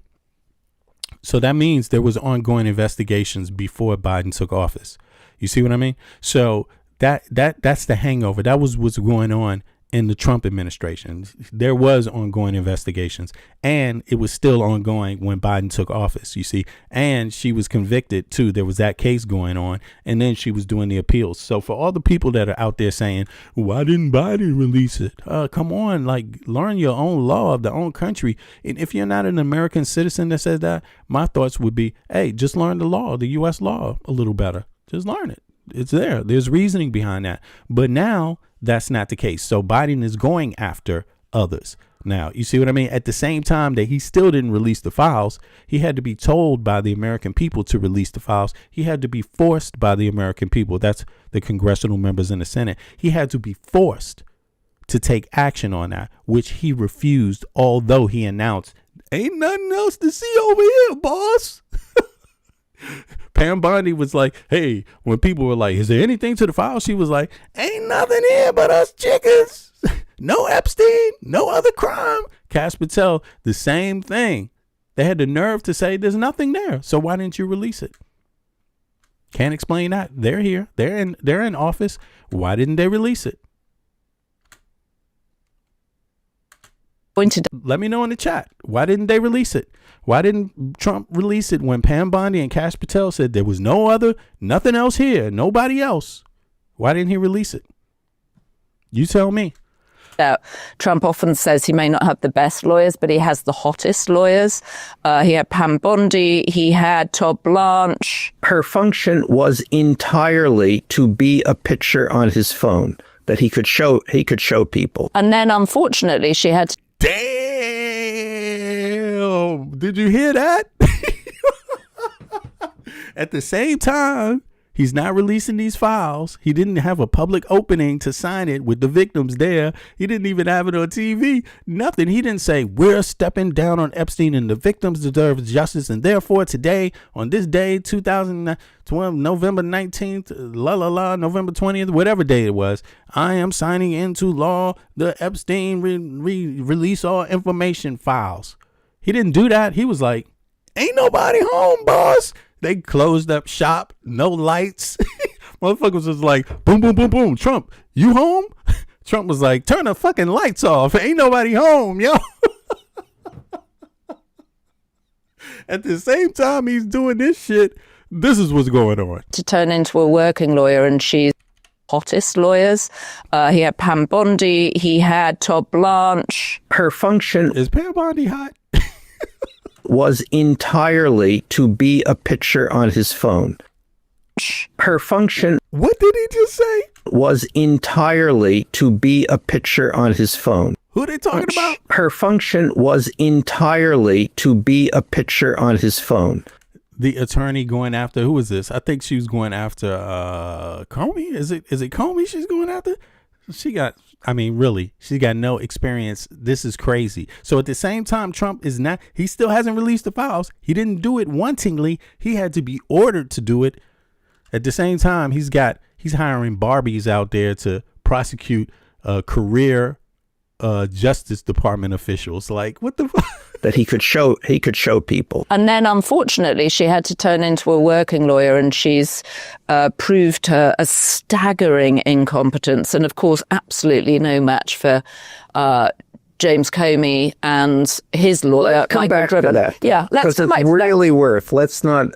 so that means there was ongoing investigations before Biden took office. You see what I mean? So that's the hangover. That was what's going on in the Trump administration. There was ongoing investigations, and it was still ongoing when Biden took office, you see, and she was convicted too. There was that case going on, and then she was doing the appeals. So for all the people that are out there saying, why didn't Biden release it? Come on, like, learn your own law of the own country. And if you're not an American citizen that says that, my thoughts would be, hey, just learn the law, the U.S. law a little better. Just learn it. It's there. There's reasoning behind that. But now that's not the case. So Biden is going after others. Now, you see what I mean? At the same time that he still didn't release the files, he had to be told by the American people to release the files. He had to be forced by the American people. That's the congressional members in the Senate. He had to be forced to take action on that, which he refused, although he announced, ain't nothing else to see over here, boss. Pam Bondi was like, hey, when people were like, is there anything to the file? She was like, ain't nothing here but us chickens. No Epstein, no other crime. Kash Patel, the same thing. They had the nerve to say there's nothing there. So why didn't you release it? Can't explain that. They're here. They're in office. Why didn't they release it? Let me know in the chat. Why didn't they release it? Why didn't Trump release it when Pam Bondi and Kash Patel said there was nothing else here, nobody else? Why didn't he release it? You tell me. Trump often says he may not have the best lawyers, but he has the hottest lawyers. He had Pam Bondi. He had Todd Blanche. Her function was entirely to be a picture on his phone that he could show people. And then, unfortunately, she had. Damn! Did you hear that? At the same time, he's not releasing these files. He didn't have a public opening to sign it with the victims there. He didn't even have it on TV. Nothing. He didn't say, we're stepping down on Epstein and the victims deserve justice. And therefore, today, on this day, 2012, November 19th, November 20th, whatever day it was, I am signing into law the Epstein release all information files. He didn't do that. He was like, ain't nobody home, boss. They closed up shop, no lights. Motherfuckers was like, boom, boom, boom, boom. Trump, you home? Trump was like, turn the fucking lights off. Ain't nobody home, yo. At the same time he's doing this shit, this is what's going on. To turn into a working lawyer, and she's hottest lawyers. He had Pam Bondi. He had Todd Blanche. Her function... Is Pam Bondi hot? was entirely to be a picture on his phone. Her function... What did he just say? Was entirely to be a picture on his phone. Who are they talking about? Her function was entirely to be a picture on his phone. The attorney going after, who is this? I think she was going after Comey. Is it Comey she's going after? She got no experience. This is crazy. So at the same time, Trump he still hasn't released the files. He didn't do it wantingly. He had to be ordered to do it. At the same time, he's hiring Barbies out there to prosecute career Justice Department officials. Like, what the fuck? That he could show people. And then, unfortunately, she had to turn into a working lawyer, and she's proved her a staggering incompetence, and of course, absolutely no match for James Comey and his lawyer. Let's come back to that. Yeah, because it's really worth. Let's not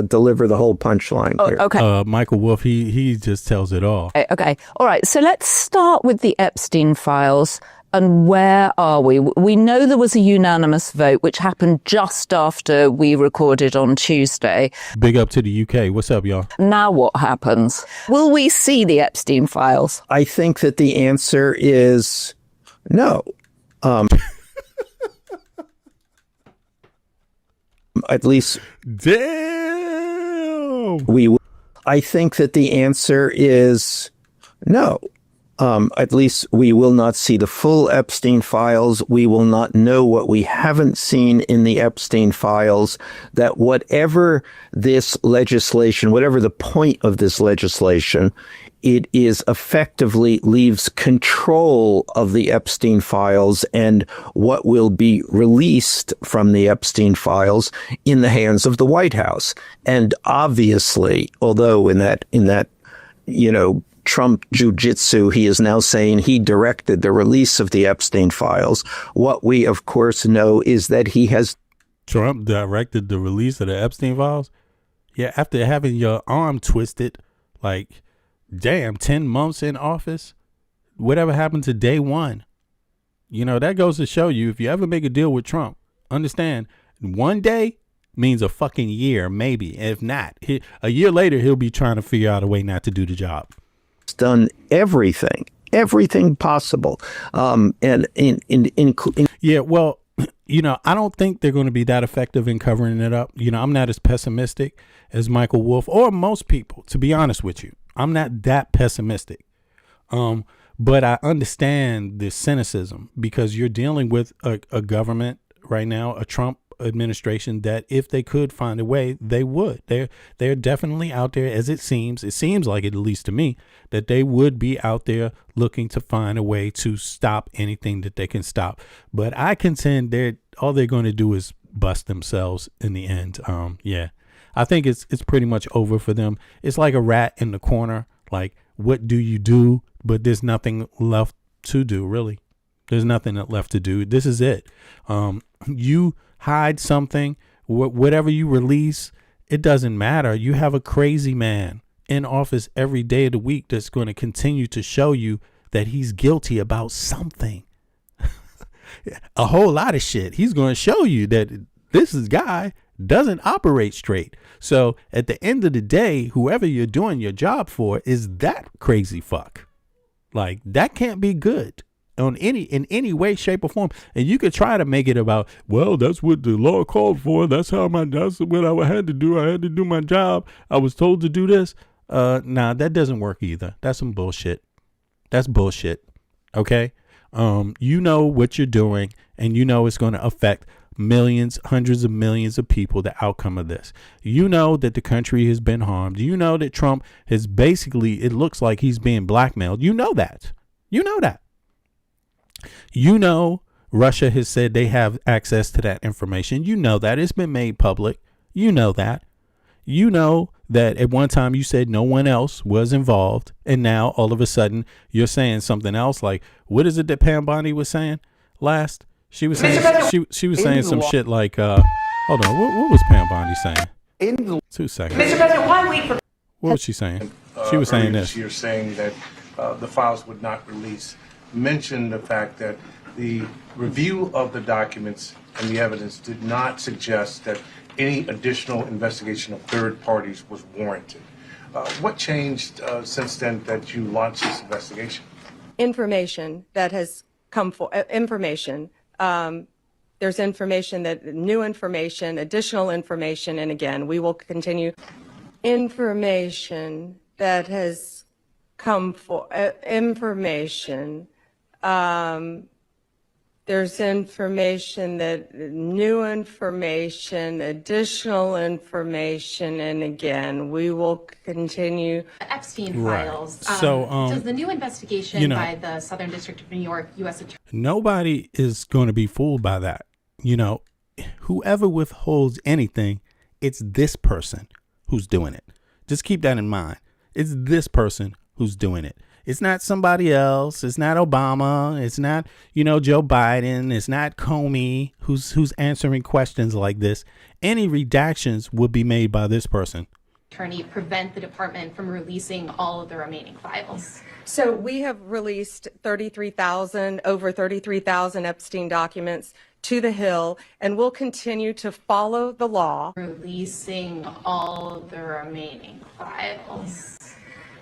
deliver the whole punchline here. Okay. Michael Wolff, he just tells it all. Okay. All right. So let's start with the Epstein files. And where are we? We know there was a unanimous vote, which happened just after we recorded on Tuesday. Big up to the UK. What's up, y'all? Now what happens? Will we see the Epstein files? I think that the answer is no. At least... Damn! I think that the answer is no. At least we will not see the full Epstein files. We will not know what we haven't seen in the Epstein files. That whatever this legislation, whatever the point of this legislation, it is effectively leaves control of the Epstein files and what will be released from the Epstein files in the hands of the White House. And obviously, although in that Trump jujitsu. He is now saying he directed the release of the Epstein files. What we, of course, know is that he has. Trump directed the release of the Epstein files? Yeah, after having your arm twisted, like, damn, 10 months in office? Whatever happened to day one? You know, that goes to show you, if you ever make a deal with Trump, understand, one day means a fucking year, maybe. If not, a year later, he'll be trying to figure out a way not to do the job. Done everything possible. Yeah, well, you know, I don't think they're going to be that effective in covering it up. You know, I'm not as pessimistic as Michael Wolff or most people, to be honest with you. I'm not that pessimistic. But I understand the cynicism, because you're dealing with a government right now, a Trump administration, that if they could find a way, they would. They're definitely out there, as it seems like it, at least to me, that they would be out there looking to find a way to stop anything that they can stop. But I contend all they're going to do is bust themselves in the end. Yeah, I think it's pretty much over for them. It's like a rat in the corner. Like, what do you do? But there's nothing left to do, really. There's nothing left to do. This is it. You hide something, whatever you release, it doesn't matter. You have a crazy man in office every day of the week that's going to continue to show you that he's guilty about something. A whole lot of shit. He's going to show you that this guy doesn't operate straight. So at the end of the day, whoever you're doing your job for is that crazy fuck. Like, that can't be good in any way, shape, or form. And you could try to make it about, well, that's what the law called for. That's what I had to do. I had to do my job. I was told to do this. Nah, that doesn't work either. That's some bullshit. That's bullshit. Okay. You know what you're doing, and you know it's going to affect millions, hundreds of millions of people, the outcome of this. You know that the country has been harmed. You know that Trump has basically, it looks like he's being blackmailed. You know that. You know that. You know Russia has said they have access to that information. You know that. It's been made public. You know that. You know that at one time you said no one else was involved, and now all of a sudden you're saying something else. Like, what is it that Pam Bondi was saying last? She was saying she was saying some shit like, hold on, what was Pam Bondi saying? 2 seconds. Mr. President, 1 week. What was she saying? She was saying this. You're saying that the files would not release. Mentioned the fact that the review of the documents and the evidence did not suggest that any additional investigation of third parties was warranted. What changed since then that you launched this investigation? Information that has come for information. There's information new information, additional information, and again, we will continue. Information that has come for information. There's information new information, additional information, and again, we will continue. Epstein files. Right. So, does the new investigation by the Southern District of New York, U.S. Attorney. Nobody is going to be fooled by that. You know, whoever withholds anything, it's this person who's doing it. Just keep that in mind. It's this person who's doing it. It's not somebody else. It's not Obama. It's not, Joe Biden. It's not Comey who's answering questions like this. Any redactions will be made by this person. Attorney prevent the department from releasing all of the remaining files. So we have released over 33,000 Epstein documents to the Hill, and we'll continue to follow the law. Releasing all of the remaining files.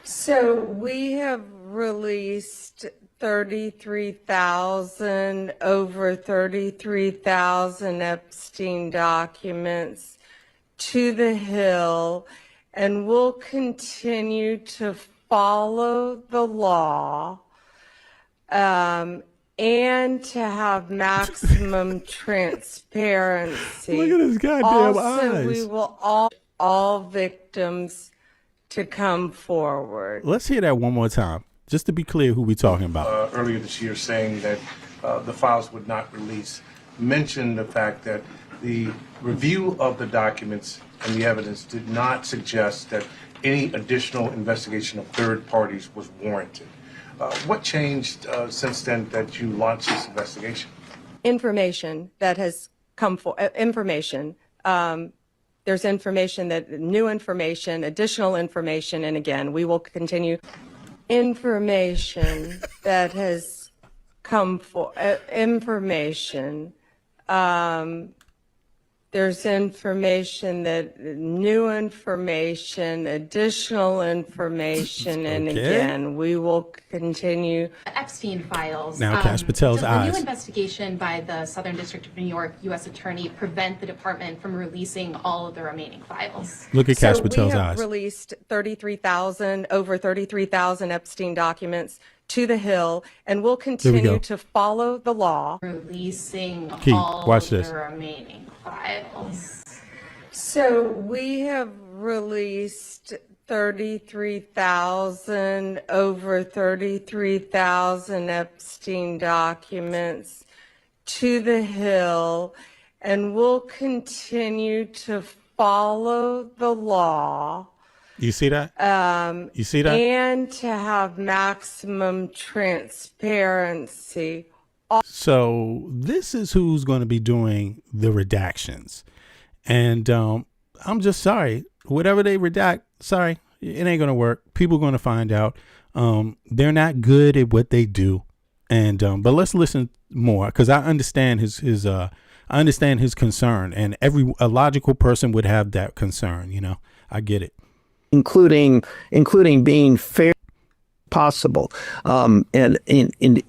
So we have released over 33,000 Epstein documents to the Hill, and we'll continue to follow the law and to have maximum transparency. Look at his goddamn eyes. We will all victims to come forward. Let's hear that one more time, just to be clear who we're talking about. Earlier this year saying that the files would not release. Mentioned the fact that the review of the documents and the evidence did not suggest that any additional investigation of third parties was warranted. What changed since then that you launched this investigation? Information that has come for information. There's information new information, additional information, and again, we will continue. Information that has come for information. There's information new information, additional information, and again, we will continue. The Epstein files. Now, Kash Patel's does eyes. the new investigation by the Southern District of New York U.S. Attorney prevent the department from releasing all of the remaining files? Look at Kash Patel's we have eyes. released over 33,000 Epstein documents to the Hill, and we'll continue to follow the law. Releasing Keith, all watch of this. the remaining files. So we have released over 33,000 Epstein documents to the Hill, and we'll continue to follow the law. You see that? You see that? And to have maximum transparency. So this is who's going to be doing the redactions. And I'm just sorry. Whatever they redact, sorry, it ain't going to work. People are going to find out. They're not good at what they do. And but let's listen more, because I understand his concern, and a logical person would have that concern. You know, I get it. Including being fair possible, and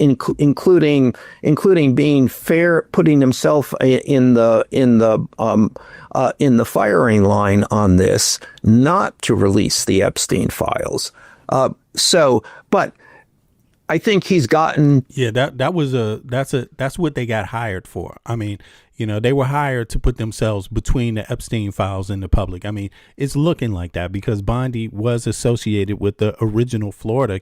including being fair, putting himself in the firing line on this, not to release the Epstein files. But I think he's gotten. Yeah, that's what they got hired for. I mean, you know, they were hired to put themselves between the Epstein files and the public. I mean, it's looking like that because Bondi was associated with the original Florida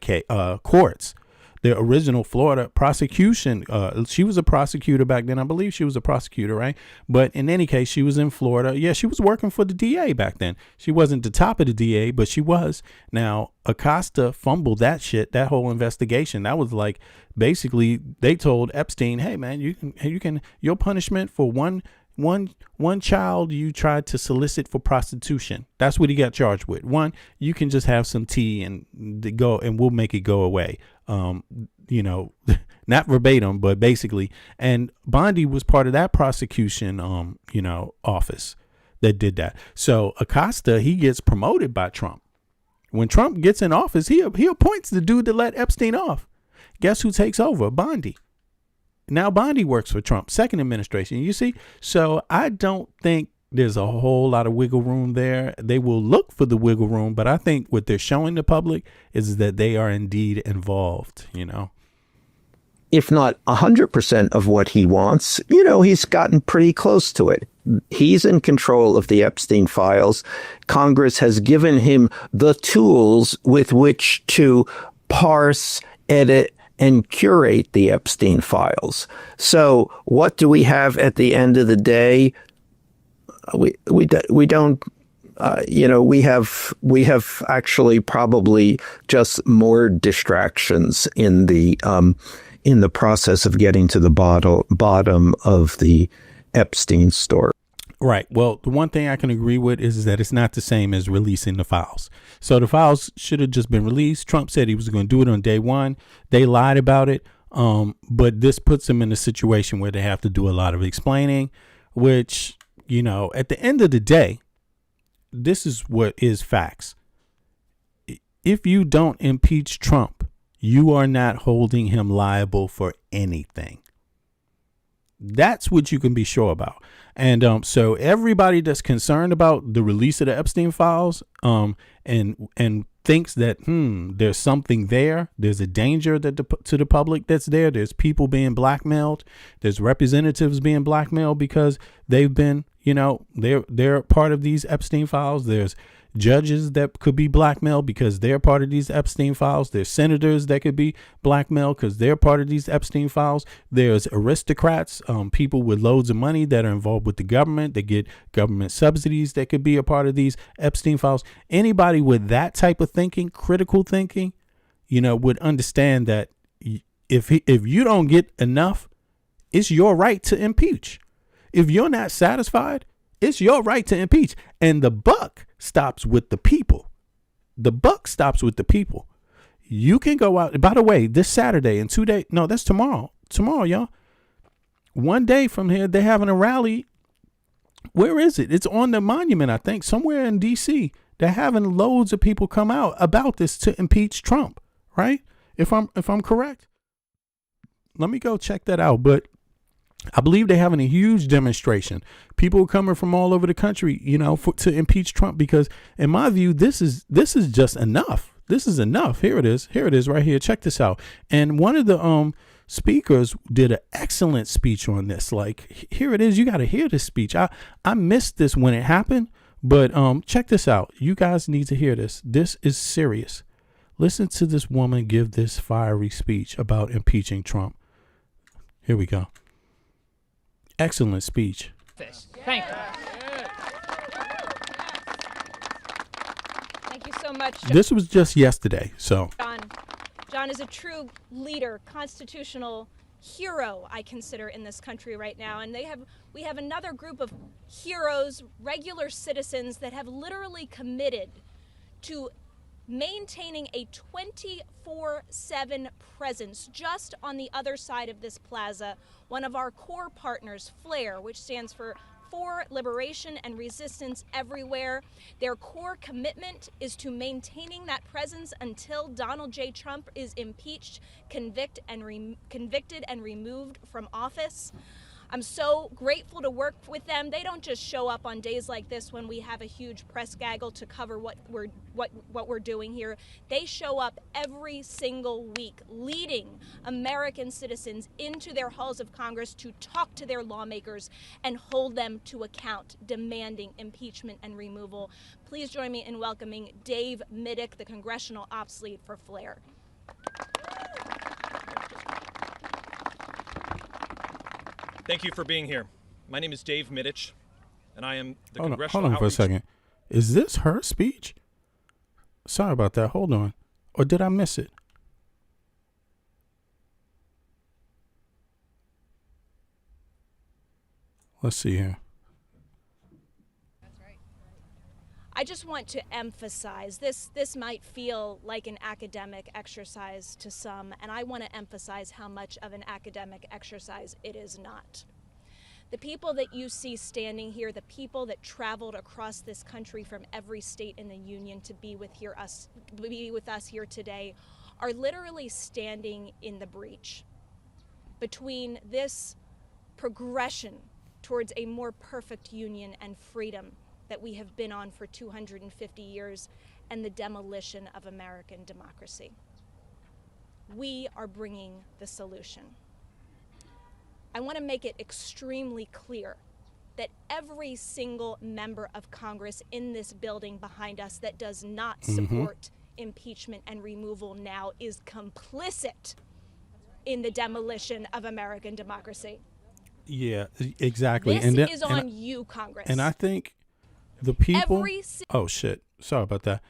courts, the original Florida prosecution. She was a prosecutor back then. I believe she was a prosecutor, right? But in any case, she was in Florida. Yeah, she was working for the DA back then. She wasn't the top of the DA, but she was. Now, Acosta fumbled that shit, that whole investigation. That was like, basically, they told Epstein, hey, man, you can your punishment for one child you tried to solicit for prostitution. That's what he got charged with. One, you can just have some tea and go, and we'll make it go away. You know, not verbatim, but basically. And Bondi was part of that prosecution, office that did that. So Acosta, he gets promoted by Trump. When Trump gets in office, he appoints the dude that let Epstein off. Guess who takes over? Bondi. Now Bondi works for Trump's second administration. You see? So I don't think there's a whole lot of wiggle room there. They will look for the wiggle room, but I think what they're showing the public is that they are indeed involved, you know. If not 100% of what he wants, you know, he's gotten pretty close to it. He's in control of the Epstein files. Congress has given him the tools with which to parse, edit, and curate the Epstein files. So what do we have at the end of the day? We don't. We have actually probably just more distractions in the process of getting to the bottom of the Epstein story. Right. Well, the one thing I can agree with is that it's not the same as releasing the files. So the files should have just been released. Trump said he was going to do it on day one. They lied about it. But this puts them in a situation where they have to do a lot of explaining, which, you know, at the end of the day, this is what is facts. If you don't impeach Trump, you are not holding him liable for anything. That's what you can be sure about. And so everybody that's concerned about the release of the Epstein files and thinks that there's something there, there's a danger that to the public that's there, there's people being blackmailed, there's representatives being blackmailed because they've been, you know, they're part of these Epstein files. There's judges that could be blackmailed because they're part of these Epstein files. There's senators that could be blackmailed because they're part of these Epstein files. There's aristocrats, people with loads of money that are involved with the government. They get government subsidies that could be a part of these Epstein files. Anybody with that type of thinking, critical thinking, would understand that if you don't get enough, it's your right to impeach. If you're not satisfied, it's your right to impeach. And the buck stops with the people. The buck stops with the people. You can go out. By the way, this Saturday and 2 days. No, that's tomorrow. Tomorrow, y'all. 1 day from here, they're having a rally. Where is it? It's on the monument, I think, somewhere in D.C. They're having loads of people come out about this to impeach Trump, right? If I'm correct. Let me go check that out. But I believe they're having a huge demonstration. People coming from all over the country, to impeach Trump, because in my view, this is just enough. This is enough. Here it is. Here it is right here. Check this out. And one of the speakers did an excellent speech on this. Like, here it is. You got to hear this speech. I missed this when it happened, but check this out. You guys need to hear this. This is serious. Listen to this woman give this fiery speech about impeaching Trump. Here we go. Excellent speech. Thank you. Thank you so much, John. This was just yesterday, so. John is a true leader, constitutional hero, I consider, in this country right now. And we have another group of heroes, regular citizens that have literally committed to maintaining a 24/7 presence just on the other side of this plaza. One of our core partners, FLAIR, which stands for Liberation and Resistance Everywhere. Their core commitment is to maintaining that presence until Donald J. Trump is impeached, convicted, and removed from office. I'm so grateful to work with them. They don't just show up on days like this when we have a huge press gaggle to cover what we're doing here. They show up every single week, leading American citizens into their halls of Congress to talk to their lawmakers and hold them to account, demanding impeachment and removal. Please join me in welcoming Dave Middick, the Congressional Ops Lead for FLAIR. Thank you for being here. My name is Dave Middick, and I am the Hold Congressional on for a second. Is this her speech? Sorry about that. Hold on. Or did I miss it? Let's see here. I just want to emphasize this might feel like an academic exercise to some, and I want to emphasize how much of an academic exercise it is not. The people that you see standing here, the people that traveled across this country from every state in the union to be with us here today, are literally standing in the breach between this progression towards a more perfect union and freedom that we have been on for 250 years and the demolition of American democracy. We are bringing the solution. I want to make it extremely clear that every single member of Congress in this building behind us that does not support impeachment and removal now is complicit in the demolition of American democracy. Yeah, exactly. This is on you, Congress. And I think the people. Oh shit! Sorry about that.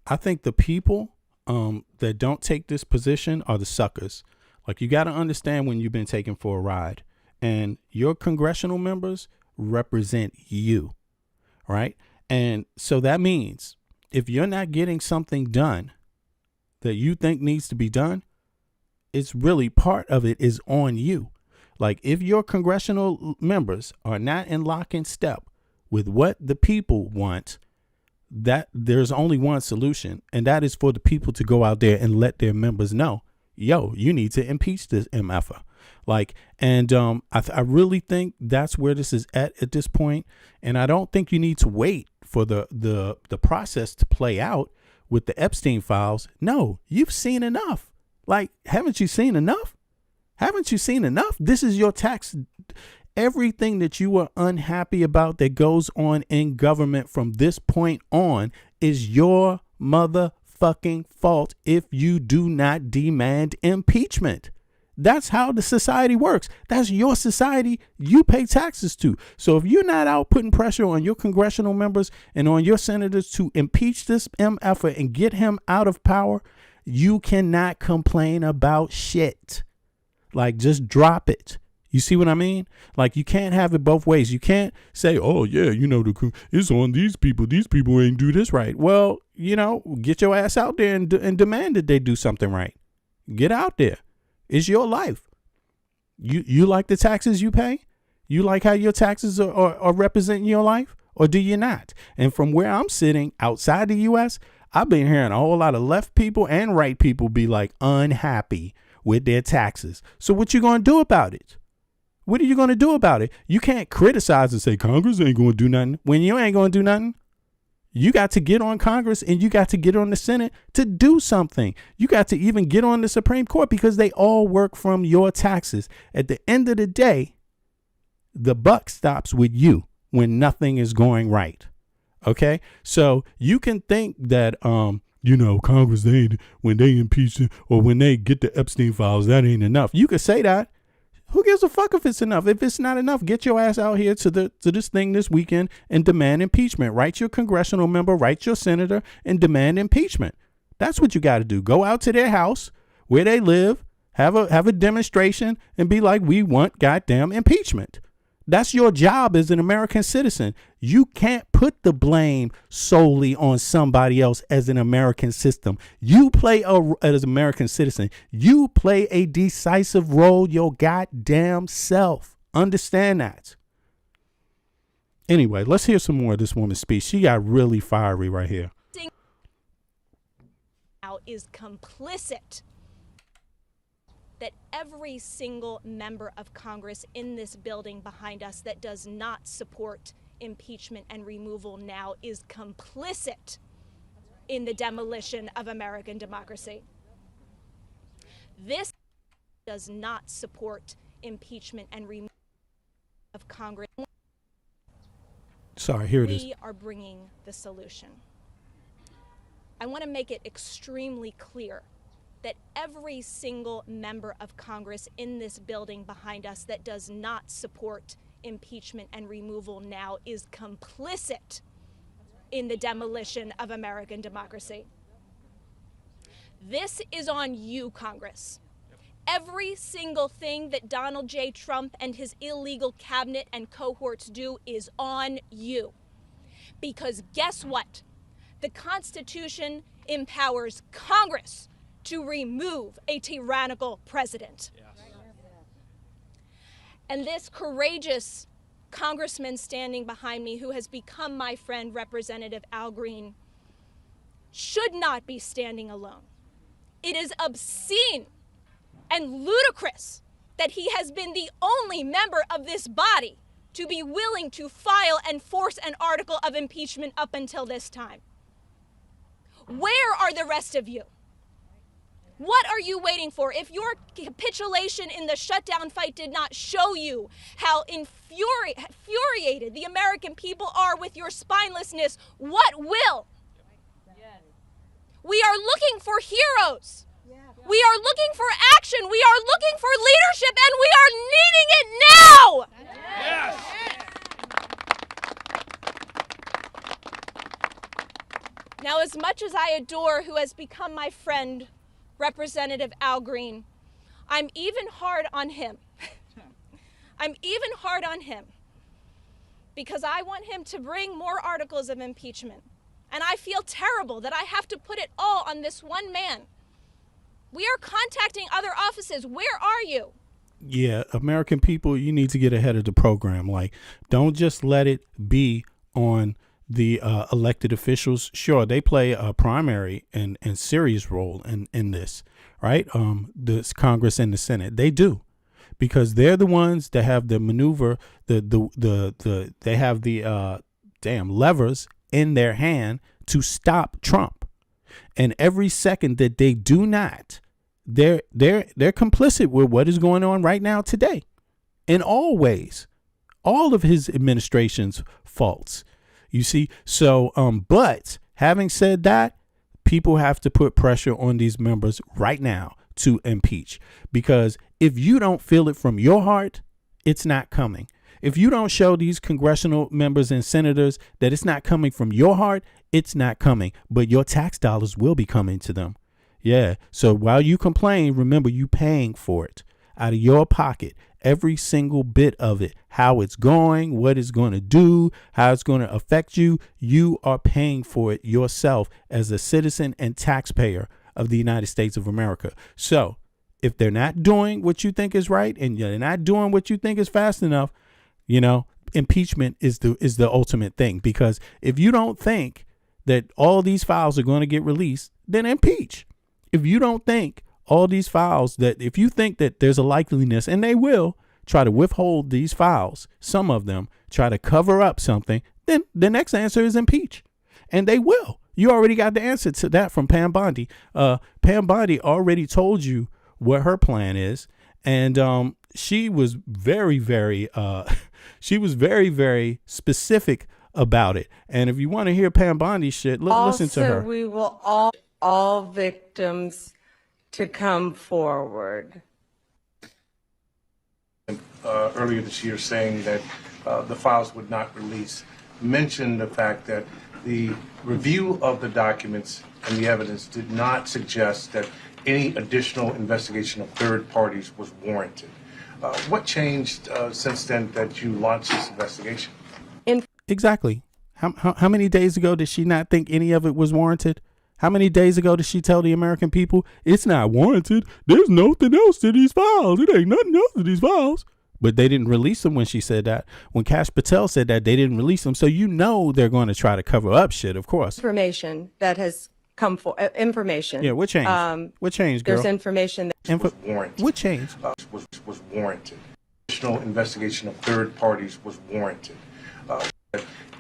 I think the people that don't take this position are the suckers. Like, you got to understand when you've been taken for a ride, and your congressional members represent you, right? And so that means if you're not getting something done that you think needs to be done, it's really part of it is on you. Like, if your congressional members are not in lock and step with what the people want, that there's only one solution, and that is for the people to go out there and let their members know, yo, you need to impeach this MFer. Like, and I really think that's where this is at this point. And I don't think you need to wait for the process to play out with the Epstein files. No, you've seen enough. Like, haven't you seen enough? Haven't you seen enough? This is your tax. Everything that you are unhappy about that goes on in government from this point on is your motherfucking fault if you do not demand impeachment. That's how the society works. That's your society you pay taxes to. So if you're not out putting pressure on your congressional members and on your senators to impeach this MFer and get him out of power, you cannot complain about shit. Like, just drop it. You see what I mean? Like, you can't have it both ways. You can't say, oh, yeah, it's on these people. These people ain't do this right. Well, get your ass out there and demand that they do something right. Get out there. It's your life. You like the taxes you pay? You like how your taxes are representing your life? Or do you not? And from where I'm sitting outside the U.S., I've been hearing a whole lot of left people and right people be like unhappy with their taxes. So what you going to do about it? What are you going to do about it? You can't criticize and say Congress ain't going to do nothing when you ain't going to do nothing. You got to get on Congress and you got to get on the Senate to do something. You got to even get on the Supreme Court because they all work from your taxes. At the end of the day, the buck stops with you when nothing is going right. Okay? So you can think that, Congress, when they impeach or when they get the Epstein files, that ain't enough. You could say that. Who gives a fuck if it's enough? If it's not enough, get your ass out here to this thing this weekend and demand impeachment. Write your congressional member, write your senator, and demand impeachment. That's what you got to do. Go out to their house where they live, have a demonstration, and be like, we want goddamn impeachment. That's your job as an American citizen. You can't put the blame solely on somebody else as an American system. You play as an American citizen. You play a decisive role your goddamn self. Understand that. Anyway, let's hear some more of this woman's speech. She got really fiery right here. Now is complicit. That every single member of Congress in this building behind us that does not support impeachment and removal now is complicit in the demolition of American democracy. This does not support impeachment and removal of Congress. Sorry, here it is. We are bringing the solution. I want to make it extremely clear that every single member of Congress in this building behind us that does not support impeachment and removal now is complicit in the demolition of American democracy. This is on you, Congress. Every single thing that Donald J. Trump and his illegal cabinet and cohorts do is on you. Because guess what? The Constitution empowers Congress to remove a tyrannical president. Yes. And this courageous congressman standing behind me, who has become my friend, Representative Al Green, should not be standing alone. It is obscene and ludicrous that he has been the only member of this body to be willing to file and force an article of impeachment up until this time. Where are the rest of you? What are you waiting for? If your capitulation in the shutdown fight did not show you how infuriated the American people are with your spinelessness, what will? We are looking for heroes. We are looking for action. We are looking for leadership, and we are needing it now. Yes. Now, as much as I adore who has become my friend, Representative Al Green, I'm even hard on him. I'm even hard on him because I want him to bring more articles of impeachment. And I feel terrible that I have to put it all on this one man. We are contacting other offices. Where are you? Yeah, American people, you need to get ahead of the program. Like, don't just let it be on the elected officials. Sure, they play a primary and serious role in this, right? This Congress and the Senate, they do, because they're the ones that have the maneuver, they have the levers in their hand to stop Trump. And every second that they do not, they're complicit with what is going on right now today, in all ways. all of his administration's faults. You see? So, but having said that, people have to put pressure on these members right now to impeach, because if you don't feel it from your heart, it's not coming. If you don't show these congressional members and senators that it's not coming from your heart, it's not coming. But your tax dollars will be coming to them. Yeah. So while you complain, remember you paying for it out of your pocket. Every single bit of it, how it's going, what it's going to do, how it's going to affect you. You are paying for it yourself as a citizen and taxpayer of the United States of America. So if they're not doing what you think is right and you're not doing what you think is fast enough, you know, impeachment is the ultimate thing. Because if you don't think that all these files are going to get released, then impeach. If you don't think all these files, that if you think that there's a likeliness, and they will try to withhold these files, some of them try to cover up something, then the next answer is impeach. And they will. You already got the answer to that from Pam Bondi. Pam Bondi already told you what her plan is. And she was very, very very specific about it. And if you want to hear Pam Bondi shit, listen to her. Also, we will all victims to come forward. Earlier this year, saying that the files would not release, mentioned the fact that the review of the documents and the evidence did not suggest that any additional investigation of third parties was warranted. What changed since then that you launched this investigation? Exactly. How many days ago did she not think any of it was warranted? How many days ago did she tell the American people it's not warranted? There's nothing else to these files. It ain't nothing else to these files. But they didn't release them when she said that. When Kash Patel said that, they didn't release them. So you know they're going to try to cover up shit, of course. Information that has come for information. Yeah, what changed? What changed, girl? There's information that was warranted. What changed? Was warranted. Additional investigation of third parties was warranted.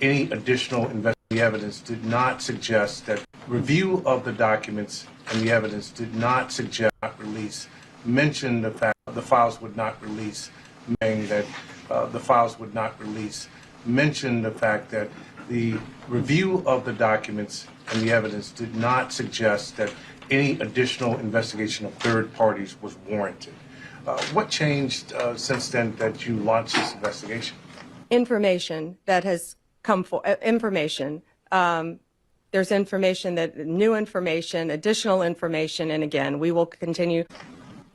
Any additional evidence did not suggest that review of the documents and the evidence did not suggest release. Mentioned the fact the files would not release, saying that the files would not release. Mentioned the fact that the review of the documents and the evidence did not suggest that any additional investigation of third parties was warranted. What changed since then that you launched this investigation? information that has come for information. There's information new information, additional information, and again, we will continue.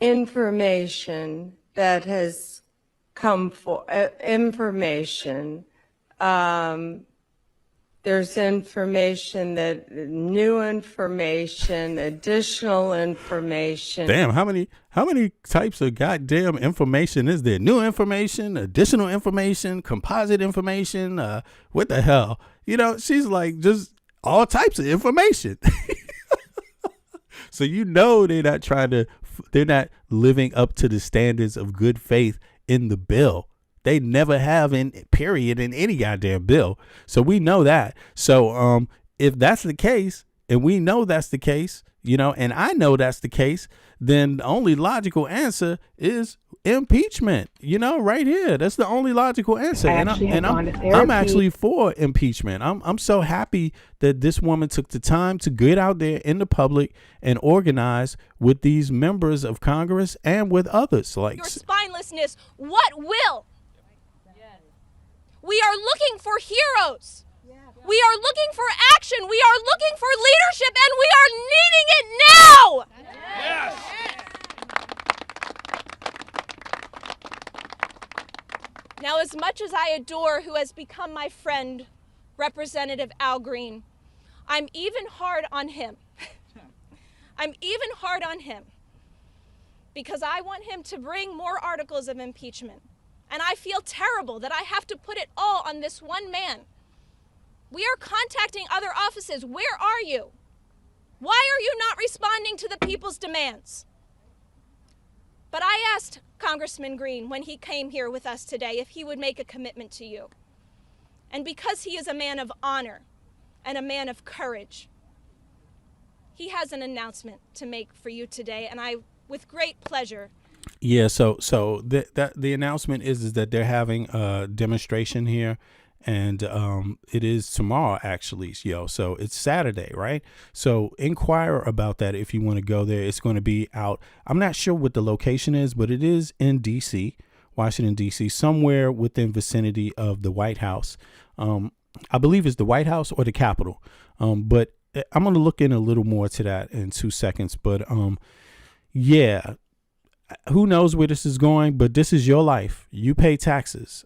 Information that has come for information. There's information new information, additional information. Damn, how many types of goddamn information is there? New information, additional information, composite information, what the hell? You know, she's like just all types of information. So you know they're not living up to the standards of good faith in the bill. They never have in any goddamn bill. So we know that. So if that's the case, and we know that's the case, and I know that's the case, then the only logical answer is impeachment, right here. That's the only logical answer. I'm actually for impeachment. I'm so happy that this woman took the time to get out there in the public and organize with these members of Congress and with others. Like your spinelessness, what will? We are looking for heroes. We are looking for action. We are looking for leadership, and we are needing it now. Yes. Now, as much as I adore who has become my friend, Representative Al Green, I'm even hard on him. I'm even hard on him because I want him to bring more articles of impeachment. And I feel terrible that I have to put it all on this one man. We are contacting other offices. Where are you? Why are you not responding to the people's demands? But I asked Congressman Green when he came here with us today if he would make a commitment to you. And because he is a man of honor and a man of courage, he has an announcement to make for you today, and I, with great pleasure, Yeah, so the announcement is that they're having a demonstration here, and it is tomorrow actually, yo. So it's Saturday, right? So inquire about that if you want to go there. It's going to be out. I'm not sure what the location is, but it is in D.C., Washington D.C., somewhere within vicinity of the White House. I believe it's the White House or the Capitol. But I'm going to look in a little more to that in 2 seconds. But yeah. Who knows where this is going, but this is your life. You pay taxes.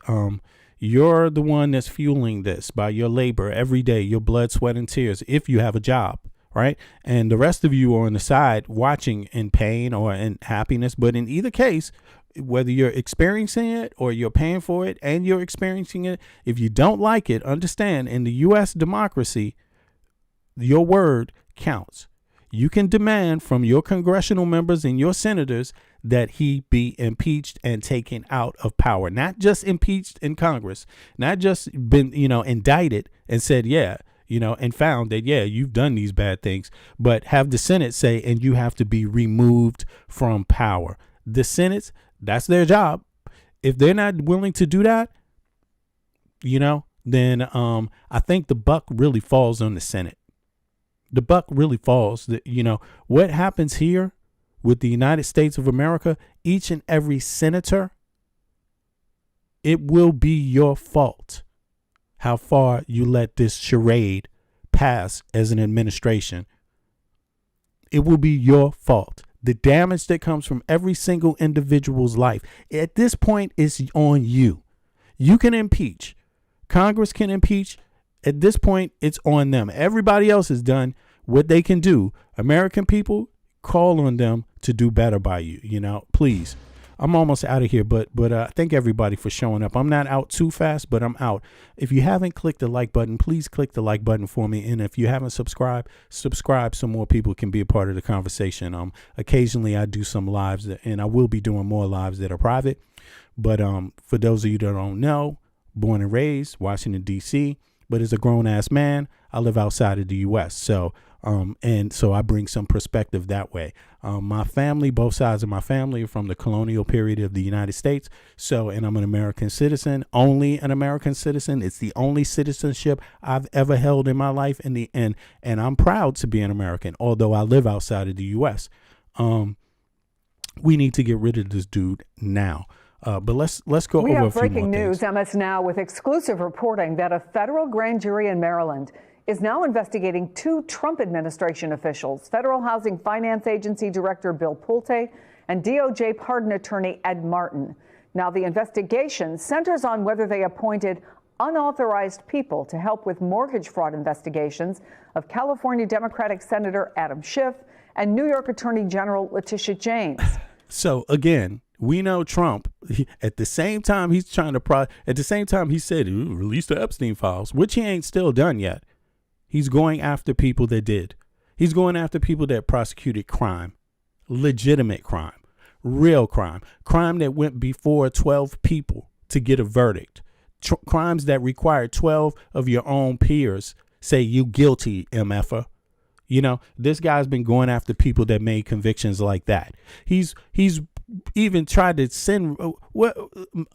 You're the one that's fueling this by your labor every day, your blood, sweat, and tears, if you have a job, right? And the rest of you are on the side watching in pain or in happiness. But in either case, whether you're experiencing it or you're paying for it and you're experiencing it, if you don't like it, understand in the U.S. democracy, your word counts. You can demand from your congressional members and your senators that he be impeached and taken out of power, not just impeached in Congress, not just been, indicted and said, yeah, and found that, yeah, you've done these bad things, but have the Senate say, and you have to be removed from power. The Senate, that's their job. If they're not willing to do that, then I think the buck really falls on the Senate. The buck really falls. What happens here with the United States of America, each and every senator, it will be your fault how far you let this charade pass as an administration. It will be your fault. The damage that comes from every single individual's life at this point is on you. You can impeach. Congress can impeach. At this point, it's on them. Everybody else has done what they can do. American people, call on them to do better by you. Please. I'm almost out of here, but thank everybody for showing up. I'm not out too fast, but I'm out. If you haven't clicked the like button, please click the like button for me. And if you haven't subscribed so more people can be a part of the conversation. Occasionally I do some lives, and I will be doing more lives that are private. But for those of you that don't know, born and raised Washington, D.C., but as a grown ass man, I live outside of the U.S. So I bring some perspective that way. My family, both sides of my family are from the colonial period of the United States. And I'm an American citizen, only an American citizen. It's the only citizenship I've ever held in my life. And I'm proud to be an American, although I live outside of the U.S. We need to get rid of this dude now. But let's go over a few more things. We have breaking news, MS Now, with exclusive reporting that a federal grand jury in Maryland is now investigating 2 Trump administration officials, Federal Housing Finance Agency Director Bill Pulte and DOJ pardon attorney Ed Martin. Now, the investigation centers on whether they appointed unauthorized people to help with mortgage fraud investigations of California Democratic Senator Adam Schiff and New York Attorney General Letitia James. So again, we know Trump, at the same time he's trying to at the same time he said release the Epstein files, which he ain't still done yet. He's going after people that did. He's going after people that prosecuted crime, legitimate crime, real crime that went before 12 people to get a verdict, crimes that required 12 of your own peers say you guilty, MFer. This guy's been going after people that made convictions like that. He's even tried to send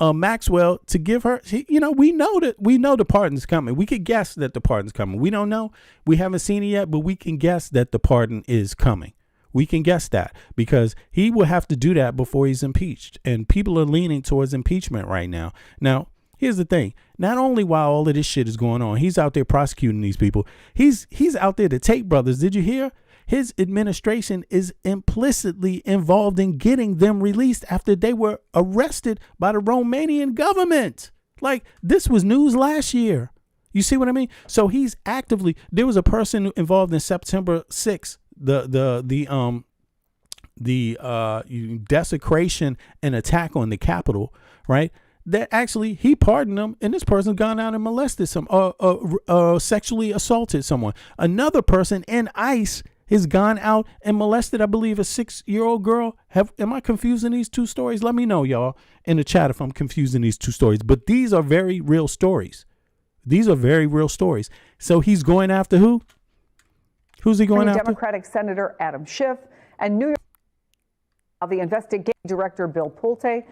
Maxwell to give her. We know the pardon's coming. We could guess that the pardon's coming. We don't know. We haven't seen it yet, but we can guess that the pardon is coming. We can guess that because he will have to do that before he's impeached. And people are leaning towards impeachment right now. Now, here's the thing. Not only while all of this shit is going on, he's out there prosecuting these people. He's out there. The Tate brothers, did you hear? His administration is implicitly involved in getting them released after they were arrested by the Romanian government. Like, this was news last year. You see what I mean? So he's actively, there was a person involved in September 6th, the desecration and attack on the Capitol, right? That actually he pardoned them, and this person's gone out and molested sexually assaulted someone. Another person in ICE has gone out and molested, I believe, a 6-year-old girl. Am I confusing these two stories? Let me know, y'all, in the chat if I'm confusing these two stories. But these are very real stories. These are very real stories. So he's going after who? Who's he going after? Democratic Senator Adam Schiff and New York. The investigating director, Bill Pulte,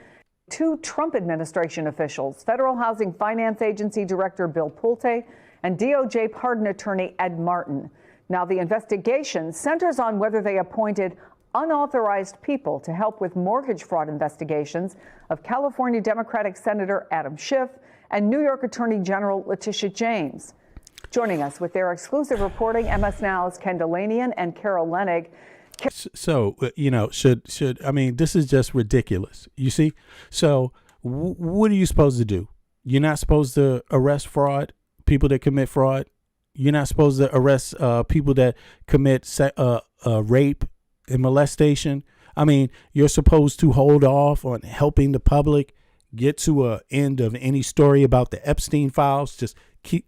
two Trump administration officials, Federal Housing Finance Agency Director Bill Pulte and DOJ pardon attorney Ed Martin. Now, the investigation centers on whether they appointed unauthorized people to help with mortgage fraud investigations of California Democratic Senator Adam Schiff and New York Attorney General Letitia James. Joining us with their exclusive reporting, MS Now's Ken Delanian and Carol Lenig. So, should I mean, this is just ridiculous. You see? So what are you supposed to do? You're not supposed to arrest people that commit fraud. You're not supposed to arrest people that commit rape and molestation. I mean, you're supposed to hold off on helping the public get to an end of any story about the Epstein files. Just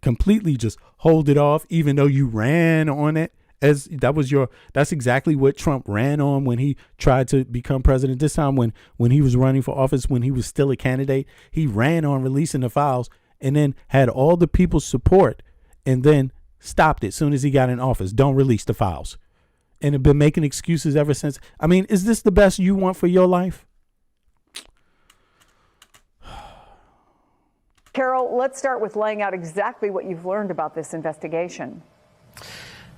completely just hold it off, even though you ran on it. That's exactly what Trump ran on when he tried to become president. This time when he was running for office, when he was still a candidate, he ran on releasing the files and then had all the people's support and then stopped it as soon as he got in office. Don't release the files. And have been making excuses ever since. I mean, is this the best you want for your life? Carol, let's start with laying out exactly what you've learned about this investigation.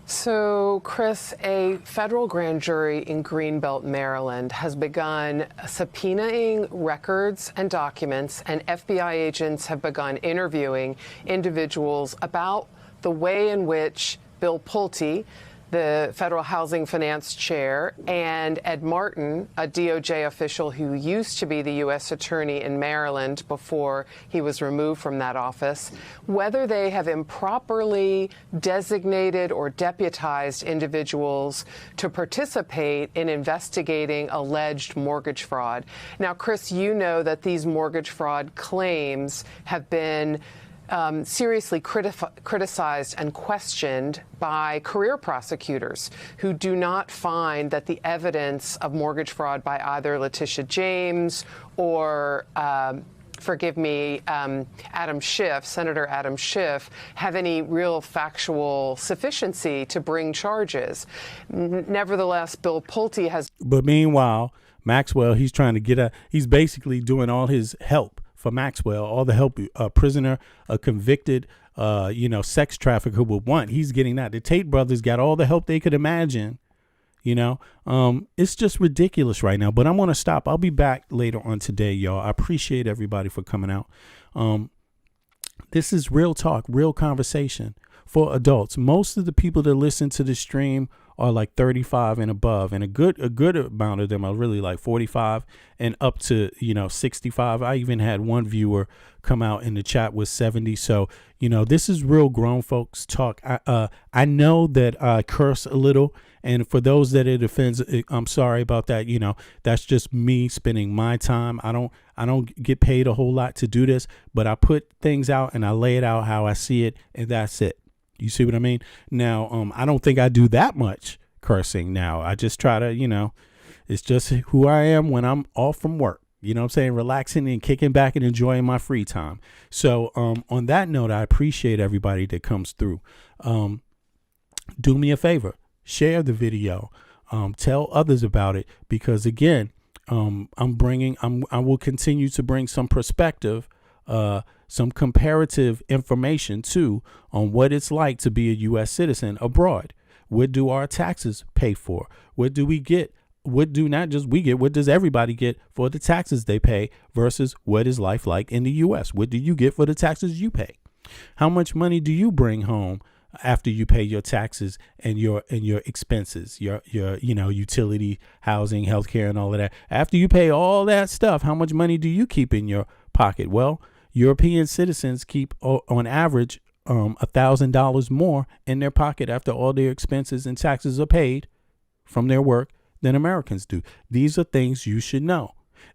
So, Chris, a federal grand jury in Greenbelt, Maryland, has begun subpoenaing records and documents, and FBI agents have begun interviewing individuals about the way in which Bill Pulte, the Federal Housing Finance Chair, and Ed Martin, a DOJ official who used to be the U.S. Attorney in Maryland before he was removed from that office, whether they have improperly designated or deputized individuals to participate in investigating alleged mortgage fraud. Now, Chris, you know that these mortgage fraud claims have been seriously criticized and questioned by career prosecutors who do not find that the evidence of mortgage fraud by either Letitia James or Adam Schiff, Senator Adam Schiff, have any real factual sufficiency to bring charges. Nevertheless, Bill Pulte has. But meanwhile, Maxwell, he's trying to get a. He's basically doing all his help for Maxwell, all the help a prisoner, a convicted, sex trafficker would want. He's getting that. The Tate brothers got all the help they could imagine. It's just ridiculous right now. But I'm going to stop. I'll be back later on today, y'all. I appreciate everybody for coming out. This is real talk, real conversation for adults. Most of the people that listen to the stream are like 35 and above, and a good amount of them are really like 45 and up to 65. I even had one viewer come out in the chat with 70. So this is real grown folks talk. I know that I curse a little, and for those that it offends, I'm sorry about that. That's just me spending my time. I don't get paid a whole lot to do this, but I put things out and I lay it out how I see it, and that's it. You see what I mean? Now, I don't think I do that much cursing now. I just try to, it's just who I am when I'm off from work. You know what I'm saying? Relaxing and kicking back and enjoying my free time. So on that note, I appreciate everybody that comes through. Do me a favor. Share the video. Tell others about it, because, again, I will continue to bring some perspective, some comparative information too on what it's like to be a U.S. citizen abroad. What do our taxes pay for? What do we get? What does everybody get for the taxes they pay versus what is life like in the U.S.? What do you get for the taxes you pay? How much money do you bring home after you pay your taxes and your expenses, your utility, housing, healthcare, and all of that? After you pay all that stuff, how much money do you keep in your pocket? Well, European citizens keep on average $1,000 more in their pocket after all their expenses and taxes are paid from their work than Americans do. These are things you should know.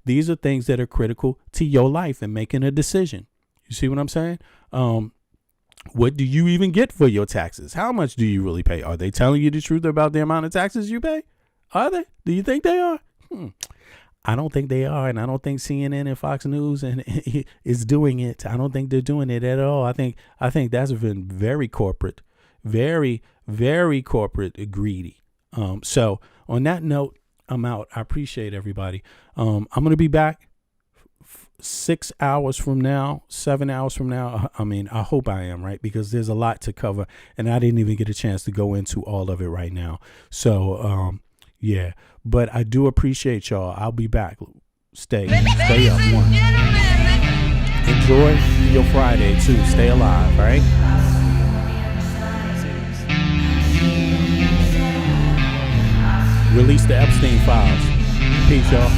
These are things that are critical to your life and making a decision. You see what I'm saying? What do you even get for your taxes? How much do you really pay? Are they telling you the truth about the amount of taxes you pay? Are they? Do you think they are? I don't think they are, and I don't think CNN and Fox News is doing it. I don't think they're doing it at all. I think that's been very corporate, very, very corporate, greedy. So on that note, I'm out. I appreciate everybody. I'm going to be back 6 hours from now, 7 hours from now. I mean, I hope I am, right? Because there's a lot to cover, and I didn't even get a chance to go into all of it right now. So, yeah. But I do appreciate y'all. I'll be back. Stay up. One. Enjoy your Friday, too. Stay alive, right? Release the Epstein files. Peace, y'all.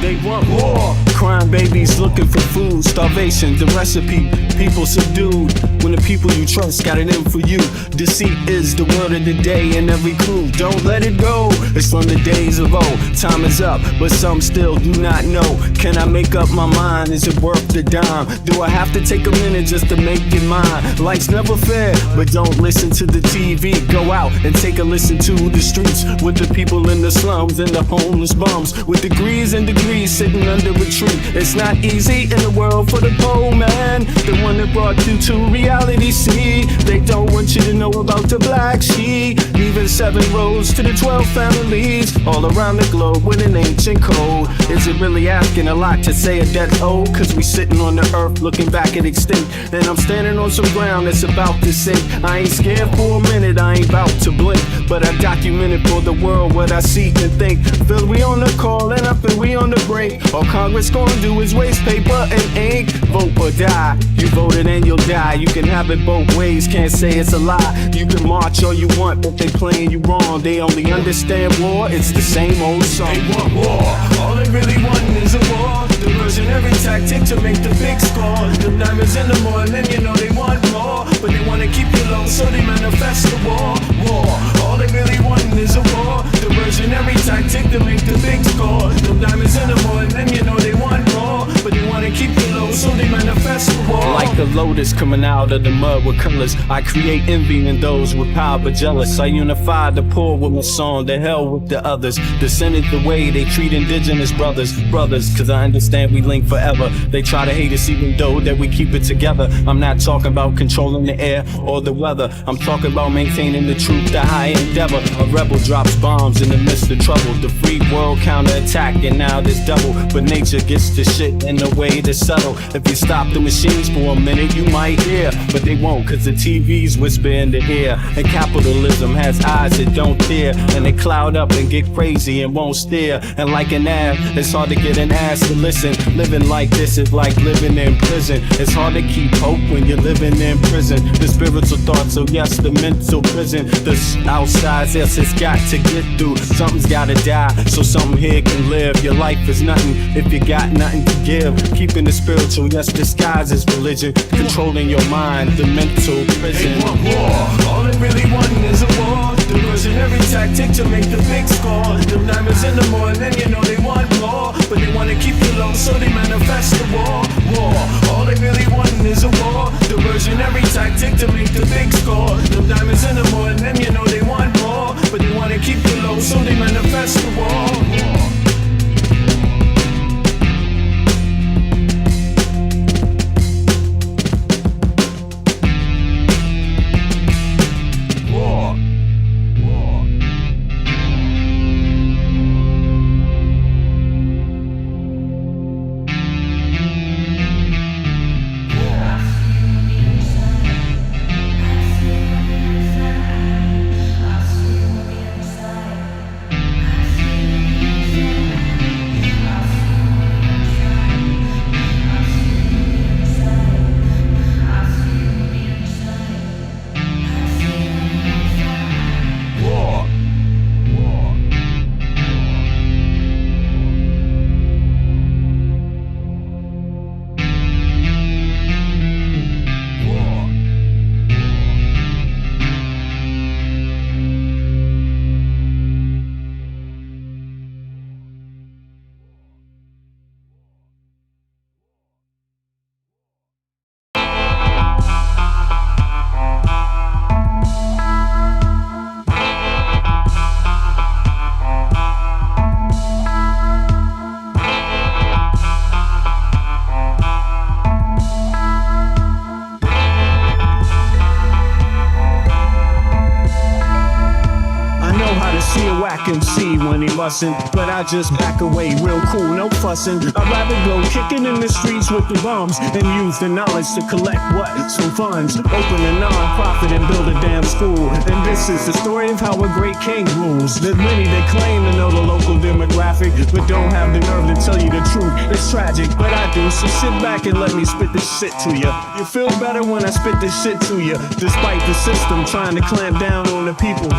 They want war. Crime babies looking for food. Starvation, the recipe. People subdued. When the people you trust got it in for you. Deceit is the word of the day and every clue. Don't let it go. It's from the days of old. Time is up, but some still do not know. Can I make up my mind? Is it worth the dime? Do I have to take a minute just to make it mine? Life's never fair, but don't listen to the TV. Go out and take a listen to the streets with the people in the slums and the homeless bums with degrees and degrees sitting under a tree. It's not easy in the world for the poor man, the one that brought you to reality. See, they don't want you to know about the black sheep. Even 7 roads to the 12 families all around the globe with an ancient code. Is it really asking a lot to say a death old? Cause we sitting on the earth looking back at extinct. And I'm standing on some ground that's about to sink. I ain't scared for a minute, I ain't about to blink. But I documented for the world what I see and think. Feel we on the call and I feel we on the break. All Congress gonna do is waste paper and ink. Vote or die. You voted and you'll die. You can have it both ways, can't say it's a lie. You can march all you want, but they playing you wrong. They only understand war, it's the same old song. They want war, all they really want is a war. Diversionary tactic to make the big score. The diamonds in the morning, you know they want more. But they wanna keep you low, so they manifest the war. War, all they really want is a war. Diversionary tactic to make the big score. The diamonds in the morning, you know they want more. But they wanna keep you low, so they manifest the war. Like a lotus coming out of the mud with colors, I create envy in those with power but jealous. I unify the poor with my song, the hell with the others. Descended the way they treat indigenous brothers. Cause I understand we link forever. They try to hate us even though that we keep it together. I'm not talking about controlling the air or the weather. I'm talking about maintaining the truth, the high endeavor. A rebel drops bombs in the midst of trouble. The free world counterattack and now there's double. But nature gets the shit in the way to settle. If you stop the machines for a minute you might hear. But they won't cause the TVs whisper in the ear. And capitalism has eyes that don't tear. And they cloud up and get crazy and won't steer. And like an ad, it's hard to get an ass to listen. Living like this is like living in prison. It's hard to keep hope when you're living in prison. The spiritual thoughts, so yes, the mental prison. The outside, yes, it's got to get through. Something's gotta die, so something here can live. Your life is nothing if you got nothing to give. Keeping the spiritual, yes, disguised as religion. Controlling your mind, the mental prison. They want war, all they really want is a war. Diversionary tactic to make the big score. The diamonds in the morning, you know they want more. But they wanna keep you low, so they manifest the war. War, all they really want is a war. Diversionary tactic to make the big score. The diamonds in the morning, you know they want more. But they wanna keep you low, so they manifest the war. bussin', but I just back away real cool, no fussin'. I'd rather go kicking in the streets with the bums and use the knowledge to collect what? Some funds, open a non-profit and build a damn school. And this is the story of how a great king rules. There's many that claim to know the local demographic, but don't have the nerve to tell you the truth. It's tragic, but I do, so sit back and let me spit this shit to you. You feel better when I spit this shit to you. Despite the system trying to clamp down on the people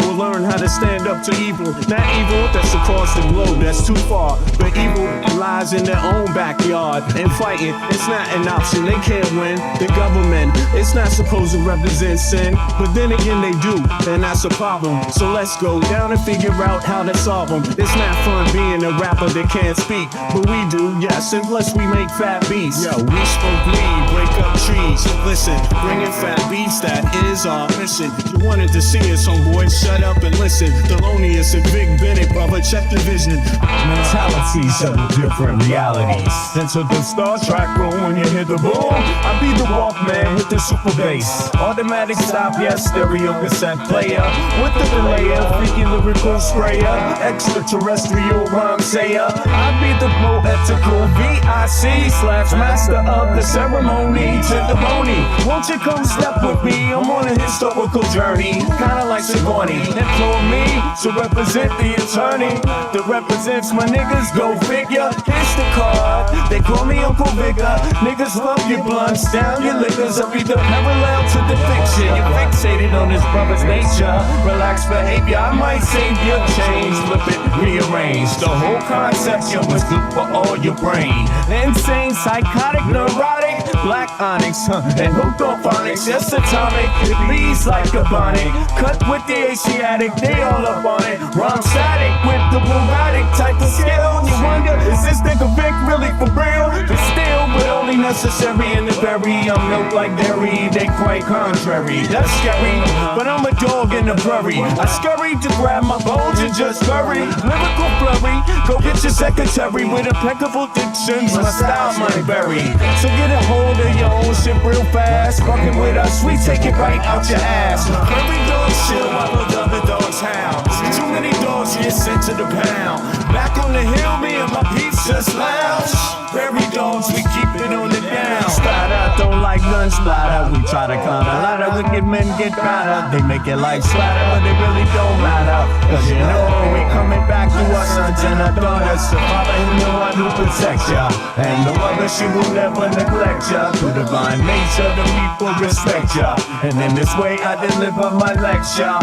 will learn how to stand up to evil. Not evil that's across the globe, that's too far, but evil lies in their own backyard. And fighting, it's not an option, they can't win. The government, it's not supposed to represent sin, but then again they do, and that's a problem. So let's go down and figure out how to solve them. It's not fun being a rapper that can't speak, but we do, yes, and plus we make fat beats. Yo, we smoke weed, break up trees. Listen, bringing fat beats, that is our mission. You wanted to see us, homeboy, shut up and listen. Thelonious and Big Bennett, brother, check the vision. Mentalities of different realities. Enter the Star Trek room when you hear the boom. I be the Walkman with the super bass. Automatic stop, yes, stereo cassette player. With the delayer, freaky lyrical sprayer. Extraterrestrial rhyme sayer. I be the poetical VIC/master of the ceremony. Tenderoni, won't you come step with me? I'm on a historical journey, kinda like Sigourney. Employ me to represent the attorney that represents my niggas, go figure. Here's the card, they call me Uncle Vigor. Niggas love your blunts, down your liquors. I'll be the parallel to the fiction. You're fixated on this brother's nature. Relaxed behavior, I might save your change. Flip it, rearrange the whole concept. You was good for all your brain. Insane, psychotic, neurotic, black onyx, and hooked on phonics. Just atomic, it bleeds like a bonnet. Cut with the Asiatic, they all up on it. Rhyme static with the robotic type of skill. You wonder, is this nigga Vic really for real? It's still, but only necessary in the berry. I'm milk like dairy, they quite contrary. That's scary, but I'm a dog in the prairie. I scurry to grab my bones and just bury. Lyrical flurry, go get your secretary with impeccable dictions. My style might vary, so get a hold of your own shit real fast. Fucking with us, we take it right out your ass. Every dog chill while the other dogs howl. Too many dogs get sent to the pound. Back on the hill, me and my peeps just lounge. Prairie dogs, we keep it on the down. Splatter, don't like gun splatter. We try to climb a ladder, wicked men get better. They make it like splatter, but it really don't matter. Cause you know we coming back to our sons and our daughters. The father is the one who protects ya, and the mother, she will never neglect ya. To divine nature, the people respect ya, and in this way I deliver my lecture.